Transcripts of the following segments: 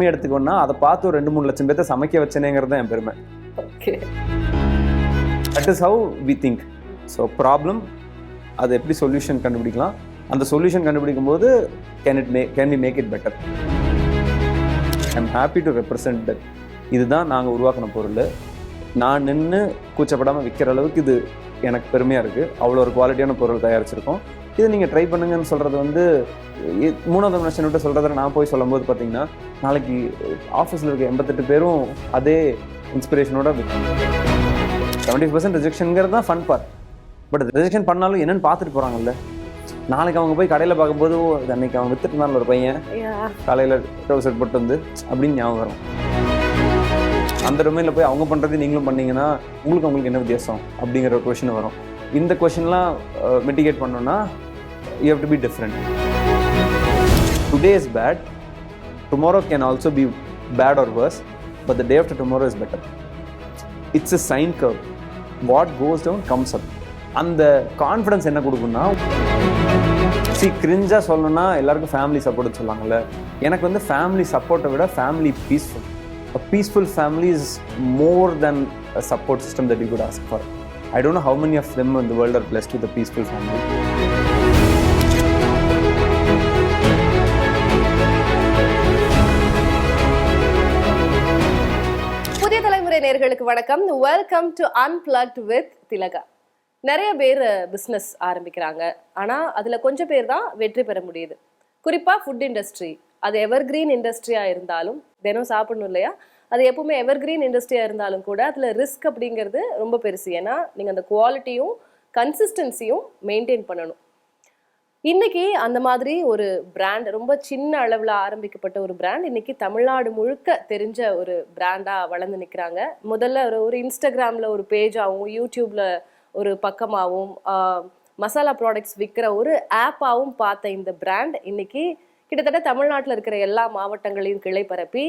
எடுத்துக்கோன்னா அதை பார்த்து ஒரு 2-3 லட்சம் பேர்த்த சமைக்க வச்சனேங்கிறது தான் என் பெருமை. Okay, that is how we think. So problem அது எப்படி சொல்யூஷன் கண்டுபிடிக்கலாம், அந்த சொல்யூஷன் கண்டுபிடிக்கும் போது can we make it better. I am happy to represent that. இதுதான் நாங்கள் உருவாக்கின பொருள். நான் நின்று கூச்சப்படாமல் விற்கிற அளவுக்கு இது எனக்கு பெருமையாக இருக்குது. அவ்வளோ ஒரு குவாலிட்டியான பொருள் தயாரிச்சிருக்கோம். இது நீங்கள் ட்ரை பண்ணுங்கன்னு சொல்கிறது வந்து 3வது மனுஷன் விட்டு சொல்கிறத நான் போய் சொல்லும் போது பார்த்தீங்கன்னா நாளைக்கு ஆஃபீஸில் இருக்க 88 பேரும் அதே இன்ஸ்பிரேஷனோட 70% ரிஜெக்ஷனுங்கிறது தான் ஃபன் பார்ட். பட் ரிஜெக்ஷன் பண்ணாலும் என்னென்னு பார்த்துட்டு போகிறாங்கல்ல. நாளைக்கு அவங்க போய் கடையில் பார்க்கும்போது அன்னைக்கு அவங்க வித்துட்டு இருந்தாலும் ஒரு பையன் காலையில் ட்ரவுசர் போட்டு வந்து அப்படின்னு ஞாபகம் வரும். அந்த டொமைனில் போய் அவங்க பண்ணுறது நீங்களும் பண்ணீங்கன்னா உங்களுக்கு என்ன வித்தியாசம் அப்படிங்கிற ஒரு கொஷின் வரும். இந்த கொஷின்லாம் மிட்டிகேட் பண்ணோன்னா you have to be different. Today is bad, tomorrow can also be bad or worse, but the day after tomorrow is better. It's a sine curve. What goes down comes up. அந்த confidence என்ன கொடுக்குன்னா, கிரிஞ்சாக சொல்லணும்னா எல்லாருக்கும் family சப்போர்ட்னு சொல்லாங்கல்ல. எனக்கு வந்து family சப்போர்ட்டை விட family peaceful. A peaceful family is more than a support system that you could ask for. I don't know how many of them in the world are blessed with a peaceful family. புதிய தலைமுறை நேயர்களுக்கு வணக்கம். Welcome to unplugged with திலகா. நிறைய பேர் business ஆரம்பிக்கிறாங்க, ஆனால் அதில் கொஞ்சம் பேர் தான் வெற்றி பெற முடியுது. குறிப்பாக ஃபுட் இண்டஸ்ட்ரி, அது எவர்கிரீன் இண்டஸ்ட்ரியாக இருந்தாலும், தினம் சாப்பிடணும் இல்லையா, அது எப்பவுமே எவர்கிரீன் இண்டஸ்ட்ரியாக இருந்தாலும் கூட அதில் ரிஸ்க் அப்படிங்கிறது ரொம்ப பெருசு. ஏன்னா நீங்கள் அந்த குவாலிட்டியும் கன்சிஸ்டன்சியும் மெயின்டைன் பண்ணணும். இன்னைக்கு அந்த மாதிரி ஒரு பிராண்ட், ரொம்ப சின்ன அளவில் ஆரம்பிக்கப்பட்ட ஒரு பிராண்ட் இன்னைக்கு தமிழ்நாடு முழுக்க தெரிஞ்ச ஒரு பிராண்டாக வளர்ந்து நிற்கிறாங்க. முதல்ல ஒரு இன்ஸ்டாகிராமில் ஒரு பேஜாகவும், யூடியூப்பில் ஒரு பக்கமாகவும், மசாலா ப்ராடக்ட்ஸ் விற்கிற ஒரு ஆப்பாகவும் பார்த்த இந்த பிராண்ட் இன்னைக்கு கிட்டத்தட்ட தமிழ்நாட்டில் இருக்கிற எல்லா மாவட்டங்களையும் கிளை பரப்பி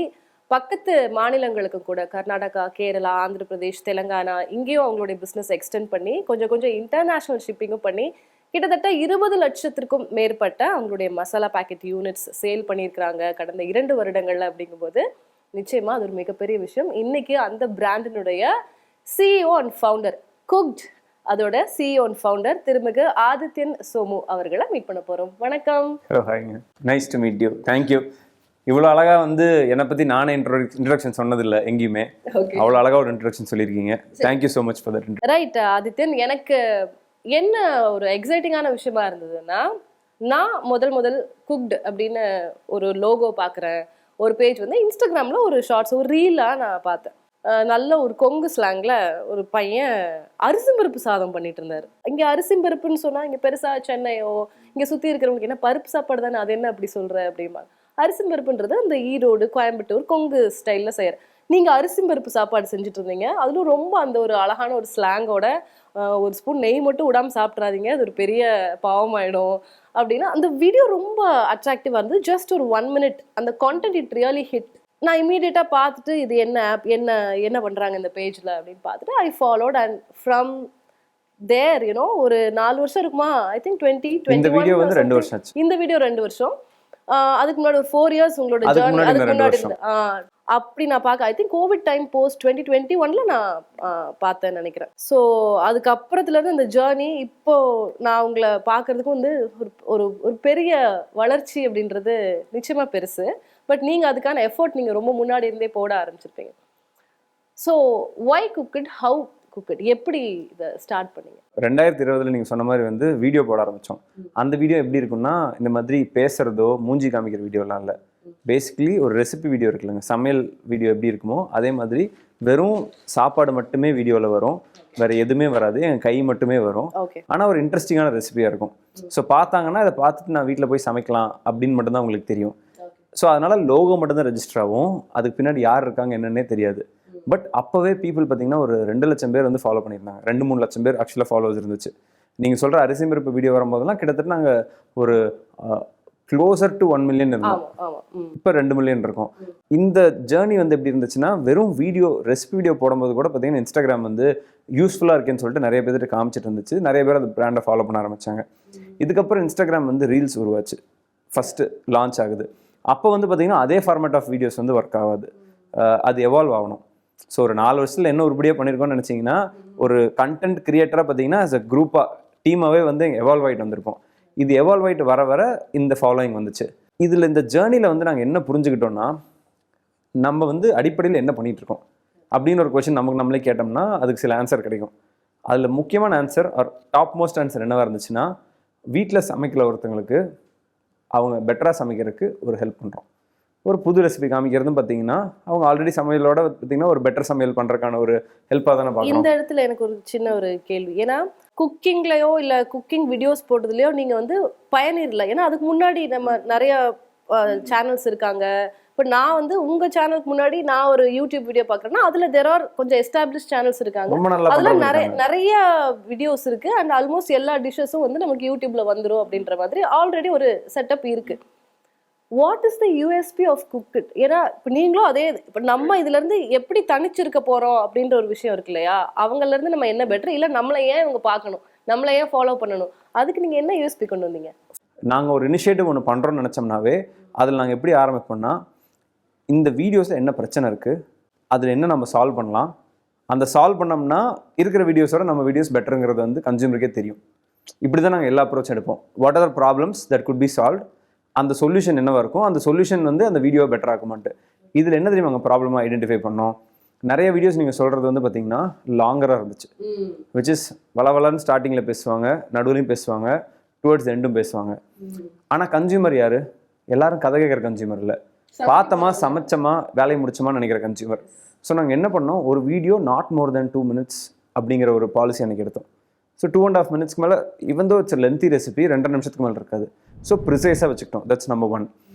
பக்கத்து மாநிலங்களுக்கும் கூட, கர்நாடகா, கேரளா, ஆந்திர பிரதேஷ், தெலுங்கானா, இங்கேயும் அவங்களுடைய பிஸ்னஸ் எக்ஸ்டெண்ட் பண்ணி கொஞ்சம் இன்டர்நேஷ்னல் ஷிப்பிங்கும் பண்ணி கிட்டத்தட்ட 20 லட்சத்திற்கும் மேற்பட்ட அவங்களுடைய மசாலா பேக்கெட் யூனிட்ஸ் சேல் பண்ணியிருக்கிறாங்க கடந்த 2 வருடங்கள்ல. அப்படிங்கும்போது நிச்சயமா அது ஒரு மிகப்பெரிய விஷயம். இன்னைக்கு அந்த பிராண்டினுடைய சிஇஓ அண்ட் ஃபவுண்டர், குக்ட் அதோட சிஇஓ அண்ட் ஃபவுண்டர் திருமிகு ஆதித்யன் சோமு அவர்களை மீட் பண்ண போறோம். வணக்கம். ஹலோ, ஹாய்ங்க. Nice to meet you. Thank you. இவ்வளோ அழகாக வந்து என்னை பற்றி நானே இன்ட்ரடக்ஷன் சொன்னதில்லை எங்கேயுமே. அவ்வளோ அழகாக ஒரு இன்ட்ரடக்ஷன் சொல்லியிருக்கீங்க. Thank you so much for that. Right Adithyan, எனக்கு என்ன ஒரு எக்ஸைட்டிங்கான விஷயமா இருந்ததுன்னா, நான் முதல் குக்ட் அப்படின்னு ஒரு லோகோ பார்க்குறேன். ஒரு பேஜ் வந்து இன்ஸ்டாகிராமில் ஒரு ஷார்ட்ஸ், ஒரு ரீலாக நான் பார்த்தேன். நல்ல ஒரு கொங்கு ஸ்லாங்கில் ஒரு பையன் அரிசி பருப்பு சாதம் பண்ணிட்டு இருந்தார். இங்கே அரிசி பருப்புன்னு சொன்னால் இங்கே பெருசாக சென்னையோ இங்கே சுற்றி இருக்கிறவங்களுக்கு என்ன பருப்பு சாப்பாடு தானே, அது என்ன அப்படி சொல்கிற அப்படிமா. அரிசி பருப்புன்றது அந்த ஈரோடு, கோயம்புத்தூர், கொங்கு ஸ்டைலில் செய்கிற. நீங்கள் அரிசி பருப்பு சாப்பாடு செஞ்சுட்டு இருந்தீங்க. அதுவும் ரொம்ப அந்த ஒரு அழகான ஒரு ஸ்லாங்கோட, ஒரு ஸ்பூன் நெய் மட்டும் விடாமல் சாப்பிட்றாதீங்க, அது ஒரு பெரிய பாவமாயிடும் அப்படின்னா அந்த வீடியோ ரொம்ப அட்ராக்டிவாக இருந்தது. ஜஸ்ட் ஒரு 1 minute அந்த கான்டென்ட் இட் ரியலி ஹிட். நான் இமீடியட்டாக பார்த்துட்டு இது என்ன ஆப், என்ன பண்ணுறாங்க இந்த பேஜில் அப்படின்னு பார்த்துட்டு ஐ ஃபாலோட். அண்ட் ஃப்ரம் தேர் ஒரு 4 வருஷம் இருக்குமா, ஐ திங்க் 2021. இந்த வீடியோ வந்து 2 வருஷம் ஆச்சு. இந்த வீடியோ 2 வருஷம். அதுக்கு முன்னாடி ஒரு 4 years உங்களோட ஜர்னி. அதுக்கு முன்னாடி அப்படி நான் பார்க்க, I think Covid time post 2021 நான் பார்த்தேன்னு நினைக்கிறேன். ஸோ அதுக்கப்புறத்துலேருந்து இந்த ஜேர்னி இப்போ நான் உங்களை பார்க்கறதுக்கும் வந்து ஒரு பெரிய வளர்ச்சி அப்படின்றது நிச்சயமாக பெருசு. பட் நீங்கள் அதுக்கான எஃபோர்ட் நீங்கள் ரொம்ப முன்னாடி இருந்தே போட ஆரம்பிச்சிருப்பீங்க. So why Cooked, how Cooked, எப்படி இதை ஸ்டார்ட் பண்ணீங்க? 2020 நீங்கள் சொன்ன மாதிரி வந்து வீடியோ போட ஆரம்பித்தோம். அந்த வீடியோ எப்படி இருக்குன்னா, இந்த மாதிரி பேசுகிறதோ மூஞ்சி காமிக்கிற வீடியோலாம் இல்லை. பேசிக்கலி ஒரு ரெசிபி வீடியோ இருக்குல்லங்க, சமையல் வீடியோ எப்படி இருக்குமோ அதே மாதிரி வெறும் சாப்பாடு மட்டுமே வீடியோவில் வரும், வேறு எதுவுமே வராது, என் கை மட்டுமே வரும். ஆனால் ஒரு இன்ட்ரெஸ்டிங்கான ரெசிபியாக இருக்கும். ஸோ பார்த்தாங்கன்னா அதை பார்த்துட்டு நான் வீட்டில் போய் சமைக்கலாம் அப்படின்னு மட்டும்தான் உங்களுக்கு தெரியும். ஸோ அதனால் லோகோ மட்டும்தான் ரெஜிஸ்டர் ஆகும், அதுக்கு பின்னாடி யார் இருக்காங்க என்னன்னே தெரியாது. பட் அப்போவே பீப்புள் பார்த்தீங்கன்னா ஒரு 2 லட்சம் பேர் வந்து ஃபாலோ பண்ணியிருந்தாங்க. 2-3 லட்சம் பேர் ஆக்சுவலாக ஃபாலோவர்ஸ் இருந்துச்சு. நீங்கள் சொல்கிற அரிசி பருப்பு வீடியோ வரும்போதெல்லாம் கிட்டத்தட்ட நாங்கள் ஒரு க்ளோசர் டு 1 million இருந்தோம். இப்போ 2 million இருக்கோம். இந்த ஜேர்னி வந்து எப்படி இருந்துச்சுன்னா, வெறும் வீடியோ, ரெசிபி வீடியோ போடும்போது கூட பார்த்தீங்கன்னா இன்ஸ்டாகிராம் வந்து யூஸ்ஃபுல்லாக இருக்குன்னு சொல்லிட்டு நிறைய பேர்கிட்ட காமிச்சிட்டு இருந்துச்சு. நிறைய பேர் அந்த பிராண்டை ஃபாலோ பண்ண ஆரம்பித்தாங்க. இதுக்கப்புறம் இன்ஸ்டாகிராம் வந்து ரீல்ஸ் உருவாச்சு, ஃபஸ்ட்டு லான்ச் ஆகுது. அப்போ வந்து பார்த்தீங்கன்னா அதே ஃபார்மேட் ஆஃப் வீடியோஸ் வந்து ஒர்க் ஆகாது. அது எவால்வ் ஆகணும். ஸோ ஒரு 4 வருஷத்தில் என்ன உருப்படியாக பண்ணியிருக்கோம்னு நினச்சிங்கன்னா ஒரு கண்டென்ட் கிரியேட்டராக பார்த்தீங்கன்னா as a குரூப்பாக டீமாகவே வந்து எவால்வ் ஆகிட்டு வந்திருப்போம். இது எவால்வ் ஆகிட்டு வர வர இந்த ஃபாலோயிங் வந்துச்சு. இதில் இந்த ஜேர்னியில் வந்து நாங்கள் என்ன புரிஞ்சுக்கிட்டோம்னா நம்ம வந்து அடிப்படையில் என்ன பண்ணிகிட்டு இருக்கோம் அப்படின்னு ஒரு கொஸ்டின் நமக்கு நம்மளே கேட்டோம்னா அதுக்கு சில ஆன்சர் கிடைக்கும். அதில் முக்கியமான ஆன்சர் டாப் மோஸ்ட் ஆன்சர் என்னவாக இருந்துச்சுன்னா வீட்டில் சமைக்கல ஒருத்தங்களுக்கு அவங்க பெட்டராக சமைக்கிறதுக்கு ஒரு ஹெல்ப் பண்ணுறோம். ஒரு புது ரெசிபி காமிக்கிறதுன்னு பார்த்தீங்கன்னா அவங்க ஆல்ரெடி சமையலோட பார்த்தீங்கன்னா ஒரு பெட்டர் சமையல் பண்ணுறதுக்கான ஒரு ஹெல்ப்பாக தானே பார்க்குறோம். இந்த இடத்துல எனக்கு ஒரு சின்ன ஒரு கேள்வி. ஏன்னா குக்கிங்லயோ இல்லை குக்கிங் வீடியோஸ் போடுறதுலையோ நீங்கள் வந்து பயனில்லை. ஏன்னா அதுக்கு முன்னாடி நம்ம நிறைய சேனல்ஸ் இருக்காங்க. இப்போ நான் வந்து உங்கள் சேனலுக்கு முன்னாடி நான் ஒரு யூடியூப் வீடியோ பார்க்குறேன்னா அதில் தெர் ஆர் கொஞ்சம் எஸ்டாப்ளிஷ் சேனல்ஸ் இருக்காங்க. ரொம்ப நல்லா அதில் நிறைய வீடியோஸ் இருக்கு. அண்ட் ஆல்மோஸ்ட் எல்லா டிஷ்ஷஸும் வந்து நமக்கு யூடியூப்ல வந்துடும் அப்படின்ற மாதிரி ஆல்ரெடி ஒரு செட்டப் இருக்கு. What is the USP of Cookd? ஏன்னா இப்போ நீங்களும் அதே இப்போ நம்ம இதுல இருந்து எப்படி தனிச்சிருக்க போறோம் அப்படின்ற ஒரு விஷயம் இருக்கு இல்லையா? அவங்கள இருந்து நம்ம என்ன பெட்டர், இல்லை நம்மளை ஏன் இவங்க பார்க்கணும், நம்மளை ஏன் ஃபாலோ பண்ணணும், அதுக்கு நீங்க என்ன யூஎஸ்பி கொண்டு வந்தீங்க? நாங்கள் ஒரு இனிஷியேட்டிவ் ஒன்று பண்ணுறோம்னு நினச்சோம்னாவே அதில் நாங்கள் எப்படி ஆரம்பிப்போம்னா இந்த வீடியோஸில் என்ன பிரச்சனை இருக்குது, அதில் என்ன நம்ம சால்வ் பண்ணலாம், அந்த சால்வ் பண்ணோம்னா இருக்கிற வீடியோஸோட நம்ம வீடியோஸ் பெட்டருங்கிறது வந்து கன்சியூமருக்கே தெரியும். இப்படி தான் நாங்கள் எல்லா அப்ரோச் எடுப்போம். What are problems that could be solve, அந்த சொல்யூஷன் என்னவாக இருக்கும், அந்த சொல்யூஷன் வந்து அந்த வீடியோவை பெட்டர் ஆக்குமான்ட்டு. இதில் என்ன தெரியுமா அங்கே ப்ராப்ளமாக ஐடென்டிஃபை பண்ணோம். நிறைய வீடியோஸ் நீங்கள் சொல்கிறது வந்து பார்த்தீங்கன்னா லாங்கராக இருந்துச்சு. விச் இஸ் வளவலன்னு ஸ்டார்டிங்கில் பேசுவாங்க, நடுவுலையும் பேசுவாங்க, டுவர்ட்ஸ் எண்டும் பேசுவாங்க. ஆனால் கன்சியூமர் யார்? எல்லாரும் கதை கேட்குற கன்சியூமர் இல்லை, பார்த்தோமா சமைச்சமா வேலையை முடிச்சோமான்னு நினைக்கிற கன்சியூமர். ஸோ நாங்கள் என்ன பண்ணோம், ஒரு video not more then 2 minutes அப்படிங்கிற ஒரு பாலிசி எனக்கு எடுத்தோம். ஸோ 2.5 minutes மேலே இவன் தோ இட்ஸ் லென்த்தி ரெசிபி 2 நிமிஷத்துக்கு மேலே இருக்காது. ஸோ ப்ரிசைஸாக வச்சுக்கிட்டோம். That's number 1.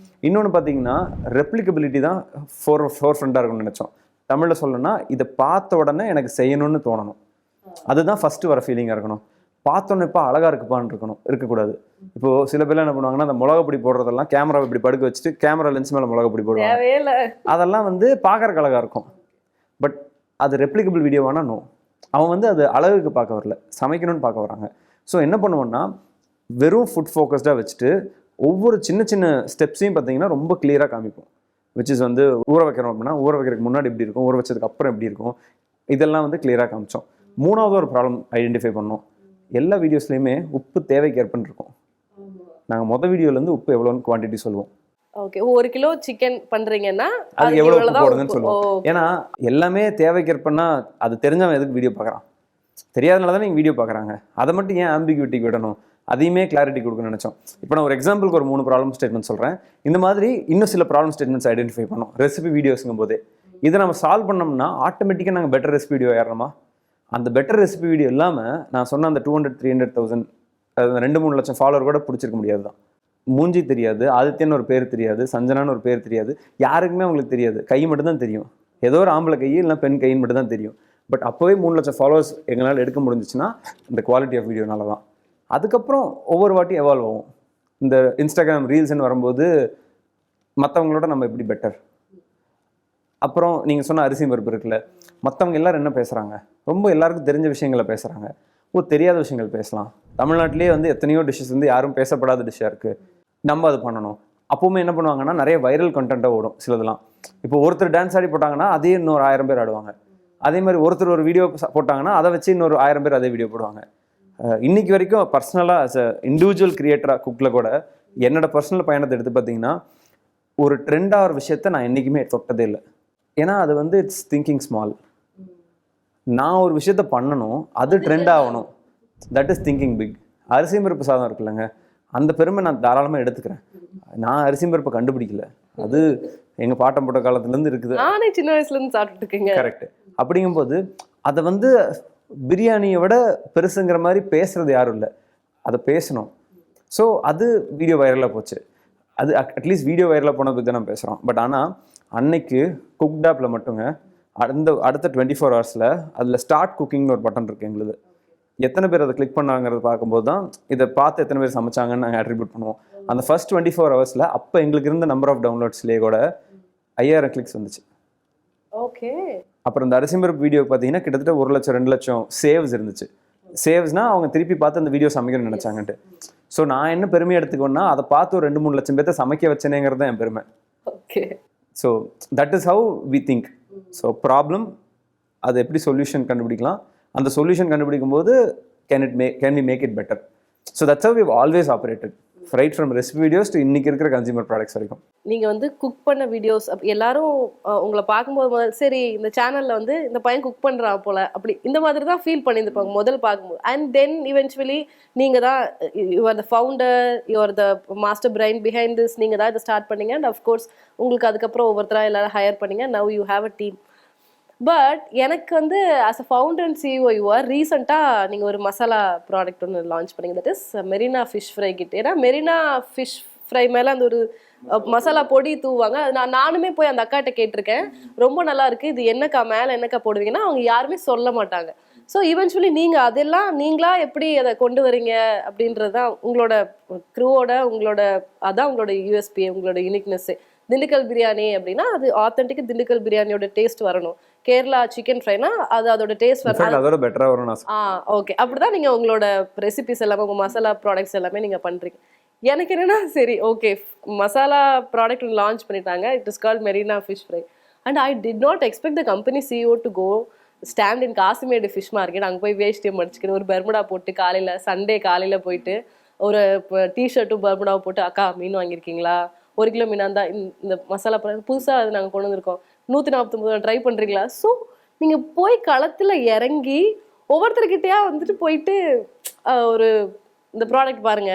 இன்னொன்று பார்த்தீங்கன்னா ரெப்ளிகபிலிட்டி தான் ஃபோர் ஃப்ரண்டாக இருக்கும்னு நினச்சோம். தமிழில் சொல்லணும்னா இதை பார்த்த உடனே எனக்கு செய்யணும்னு தோணணும். அதுதான் ஃபஸ்ட்டு வர ஃபீலிங்காக இருக்கணும். பார்த்தோன்னே இப்போ அழகாக இருக்குப்பான்னு இருக்கக்கூடாது. இப்போது சில பேர்லாம் என்ன பண்ணுவாங்கன்னா அந்த மிளகாப்பொடி போடுறதெல்லாம் கேமரா இப்படி படுக்க வச்சுட்டு கேமரா லென்ஸ் மேலே மிளகாப்பொடி போடுவாங்க. அதெல்லாம் வந்து பார்க்கறக்கு அழகாக இருக்கும். பட் அது ரெப்ளிகபிள் வீடியோவானா நோ, அவன் வந்து அது அழகுக்கு பார்க்க வரல, சமைக்கணும்னு பார்க்க வராங்க. ஸோ என்ன பண்ணுவோன்னா வெறும் ஃபுட் ஃபோக்கஸ்டாக வச்சுட்டு ஒவ்வொரு சின்ன சின்ன ஸ்டெப்ஸையும் பார்த்தீங்கன்னா ரொம்ப கிளியராக காமிப்போம். விச் இஸ் வந்து ஊற வைக்கிறோம் அப்படின்னா ஊற வைக்கிறதுக்கு முன்னாடி எப்படி இருக்கும், ஊற வச்சதுக்கு அப்புறம் எப்படி இருக்கும், இதெல்லாம் வந்து கிளியராக காமிச்சோம். 3வது ஒரு ப்ராப்ளம் ஐடென்டிஃபை பண்ணோம். எல்லா வீடியோஸ்லையுமே உப்பு தேவைக்கு ஏற்பன்னு இருக்கும். நாங்கள் மொதல் வீடியோலேருந்து உப்பு எவ்வளோன்னு குவான்டிட்டி சொல்லுவோம். ஓகே, 1 கிலோ சிக்கன் பண்றீங்கன்னா அது எவ்வளோ உப்பு போடுங்கன்னு சொல்லுவோம். ஏன்னா எல்லாமே தேவைக்கு ஏற்பன்னா அது தெரிஞ்சவன் எதுக்கு வீடியோ பார்க்குறான், தெரியாதனால தான் நீங்கள் வீடியோ பார்க்குறாங்க. அதை மட்டும் ஏன் ஆம்பிகுவிட்டிக்கு விடணும், அதையுமே கிளாரிட்டி கொடுக்கணும்னு நினச்சோம். இப்போ நான் ஒரு எக்ஸாம்பிளுக்கு ஒரு 3 ப்ராப்ளம் ஸ்டேட்மெண்ட் சொல்கிறேன். இந்த மாதிரி இன்னும் சில ப்ராப்ளம் ஸ்டேட்மெண்ட்ஸ் ஐடென்டிஃபை பண்ணோம் ரெசிபி வீடியோஸுங்கும் போதே. இதை நம்ம சால்வ் பண்ணோம்னா ஆட்டோமேட்டிக்காக நாங்கள் பெட்டர் ரெசிபி வீடியோ ஏறணுமா. அந்த பெட்டர் ரெசிபி வீடியோ இல்லாமல் நான் சொன்ன அந்த 200-300,000 2-3 லட்சம் ஃபாலோவர் கூட பிடிச்சிருக்க முடியாது தான். மூஞ்சி தெரியாது, ஆதித்யன்னு ஒரு பேர் தெரியாது, சஞ்சனான்னு ஒரு பேர் தெரியாது, யாருக்குமே அவங்களுக்கு தெரியாது. கை மட்டும் தான் தெரியும், ஏதோ ஒரு ஆம்பளை கை இல்லைனா பெண் கைன்னு மட்டும் தான் தெரியும். பட் அப்போவே 3 லட்சம் ஃபாலோவர்ஸ் எங்களால் எடுக்க முடிஞ்சிச்சுன்னா இந்த குவாலிட்டி ஆஃப் வீடியோனால தான். அதுக்கப்புறம் ஒவ்வொரு வாட்டி எவால்வ் ஆகும். இந்த இன்ஸ்டாகிராம் ரீல்ஸ்ன்னு வரும்போது மற்றவங்களோட நம்ம எப்படி பெட்டர். அப்புறம் நீங்கள் சொன்ன அரிசி பருப்பு இருக்குல்ல, மற்றவங்க எல்லோரும் என்ன பேசுகிறாங்க, ரொம்ப எல்லாருக்கும் தெரிஞ்ச விஷயங்களை பேசுகிறாங்க. தெரியாத விஷயங்கள் பேசலாம். தமிழ்நாட்டிலே வந்து எத்தனையோ டிஷ்ஷஸ் வந்து யாரும் பேசப்படாத டிஷ்ஷாக இருக்குது, நம்ம அது பண்ணணும். அப்போவுமே என்ன பண்ணுவாங்கன்னா நிறைய வைரல் கண்டென்ட்டாக ஓடும் சிலதெல்லாம். இப்போ ஒருத்தர் டான்ஸ் ஆடி போட்டாங்கன்னா அதே இன்னொரு 1000 பேர் ஆடுவாங்க. அதே மாதிரி ஒருத்தர் ஒரு வீடியோ போட்டாங்கன்னா அதை வச்சு இன்னொரு 1000 பேர் அதே வீடியோ போடுவாங்க. இன்னைக்கு வரைக்கும் பர்சனலாக அஸ் அ இண்டிவிஜுவல் கிரியேட்டராக குக்கில் கூட என்னோட பர்சனல் பயணத்தை எடுத்து பார்த்தீங்கன்னா ஒரு ட்ரெண்டாக ஒரு விஷயத்த நான் என்றைக்குமே தொட்டதே இல்லை. ஏன்னா அது வந்து இட்ஸ் திங்கிங் ஸ்மால். நான் ஒரு விஷயத்த பண்ணணும், அது ட்ரெண்ட் ஆகணும், தட் இஸ் திங்கிங் பிக். அரிசி பருப்பு சாதம் இருக்குல்லங்க, அந்த பெருமை நான் தாராளமாக எடுத்துக்கிறேன். நான் அரிசி பருப்பை கண்டுபிடிக்கல, அது எங்கள் பாட்டம் போட்ட காலத்துலேருந்து இருக்குது, நானே சின்ன வயசுலேருந்து சாப்பிட்டுட்டு இருக்கேங்க. கரெக்ட். அப்படிங்கும்போது அதை வந்து பிரியாணியை விட பெருசுங்கிற மாதிரி பேசுறது யாரும் இல்லை, அதை பேசணும். ஸோ அது வீடியோ வைரலாக போச்சு. அது அட்லீஸ்ட் வீடியோ வைரலாக போன பற்றி தான் பேசுகிறோம். பட் ஆனால் அன்னைக்கு குக்ட் ஆப்பில் மட்டுங்க அடுத்த 24 ஹவர்ஸில் அதில் ஸ்டார்ட் குக்கிங்னு ஒரு பட்டன் இருக்குது எங்களுது. எத்தனை பேர் அதை கிளிக் பண்ணாங்கிறத பார்க்கும்போது தான் இதை பார்த்து எத்தனை பேர் சமைச்சாங்கன்னு நாங்கள் அட்ரிபியூட் பண்ணுவோம். அந்த ஃபர்ஸ்ட் 24 ஹவர்ஸில் அப்போ எங்களுக்கு இருந்த நம்பர் ஆஃப் டவுன்லோட்ஸ்லேயே கூட 5000 கிளிக்ஸ் வந்துச்சு. ஓகே. அப்புறம் இந்த அரிசி பருப்பு வீடியோ பார்த்தீங்கன்னா கிட்டத்தட்ட 1 லட்சம் 2 லட்சம் சேவ்ஸ் இருந்துச்சு. சேவ்ஸ்னா அவங்க திருப்பி பார்த்து அந்த வீடியோ சமைக்கணும்னு நினைச்சாங்கன்ட்டு. ஸோ நான் என்ன பெருமையை எடுத்துக்கோன்னா அதை பார்த்து ஒரு 2-3 லட்சம் பேர்த்த சமைக்க வச்சேனேங்கிறது தான் என் பெருமை. Okay. So that is how we think. So problem அது எப்படி சொல்யூஷன் கண்டுபிடிக்கலாம், அந்த சொல்யூஷன் கண்டுபிடிக்கும் போது can we make it better. So that's how we have always operated, right from recipe videos to இன்னைக்கு இருக்கிற கன்சியூமர் ப்ராடக்ட்ஸ் வரைக்கும். நீங்க வந்து குக் பண்ண வீடியோஸ் எல்லாரும் உங்களை பார்க்கும்போது சரி இந்த சேனல்ல வந்து இந்த பையன் குக் பண்றான் போல அப்படி இந்த மாதிரி தான் ஃபீல் பண்ணியிருப்பாங்க முதல் பார்க்கும்போது. அண்ட் தென் இவென்ச்சுவலி நீங்க தான் you are the founder, you are the master brain behind this, நீங்க தான் இதை ஸ்டார்ட் பண்ணீங்க. அண்ட் அஃப்கோர்ஸ் உங்களுக்கு அதுக்கப்புறம் ஒவ்வொருத்தரா எல்லாரும் ஹையர் பண்ணீங்க. Now you have a team. But எனக்கு வந்து as a founder and CEO you are ரீசெண்டாக நீங்கள் ஒரு மசாலா ப்ராடக்ட் ஒன்று லான்ச் பண்ணீங்க, that is Marina fish fry kit. ஏன்னா மெரினா ஃபிஷ் ஃப்ரை மேலே அந்த ஒரு மசாலா பொடி தூவாங்க. அது நானுமே போய் அந்த அக்காட்ட கேட்டிருக்கேன், ரொம்ப நல்லா இருக்குது, இது என்னக்கா மேலே என்னக்கா போடுவீங்கன்னா அவங்க யாருமே சொல்ல மாட்டாங்க. ஸோ ஈவென்ச்சுவலி நீங்கள் அதெல்லாம் நீங்களா எப்படி அதை கொண்டு வரீங்க அப்படின்றது தான் உங்களோட க்ரூவோட அதான் உங்களோட யூஎஸ்பி, உங்களோட யூனிக்னஸ்ஸு. திண்டுக்கல் பிரியாணி அப்படின்னா அது ஆத்தென்டிக் திண்டுக்கல் பிரியாணியோட டேஸ்ட் வரணும். கேரளா சிக்கன் ஃப்ரைனா அது அதோட டேஸ்ட் வரணும், அதோட பெட்டரா வரும். ஓகே. அப்படிதான் நீங்க உங்களோட ரெசிபிஸ் எல்லாமே உங்க மசாலா ப்ராடக்ட்ஸ் எல்லாமே நீங்க பண்றீங்க. எனக்கு என்னன்னா சரி ஓகே மசாலா ப்ராடக்ட் லான்ச் பண்ணிட்டாங்க, it is called Marina fish fry. And I did not expect the company CEO to go stand in Kasimedu fish market. அங்கே போய் வேஸ்டியை மடிச்சுக்கிட்டு ஒரு பர்முடா போட்டு காலையில் சண்டே காலையில் போயிட்டு ஒரு டிஷர்ட்டும் பர்முடாவும் போட்டு அக்கா மீன் வாங்கியிருக்கீங்களா, 1 கிலோ மீனாக இருந்தால் இந்த மசாலா புதுசாக அது நாங்கள் கொண்டு வந்திருக்கோம் 149 ட்ரை பண்ணுறீங்களா. ஸோ நீங்கள் போய் களத்தில் இறங்கி ஒவ்வொருத்தர்கிட்டயா வந்துட்டு போயிட்டு ஒரு இந்த ப்ராடக்ட் பாருங்க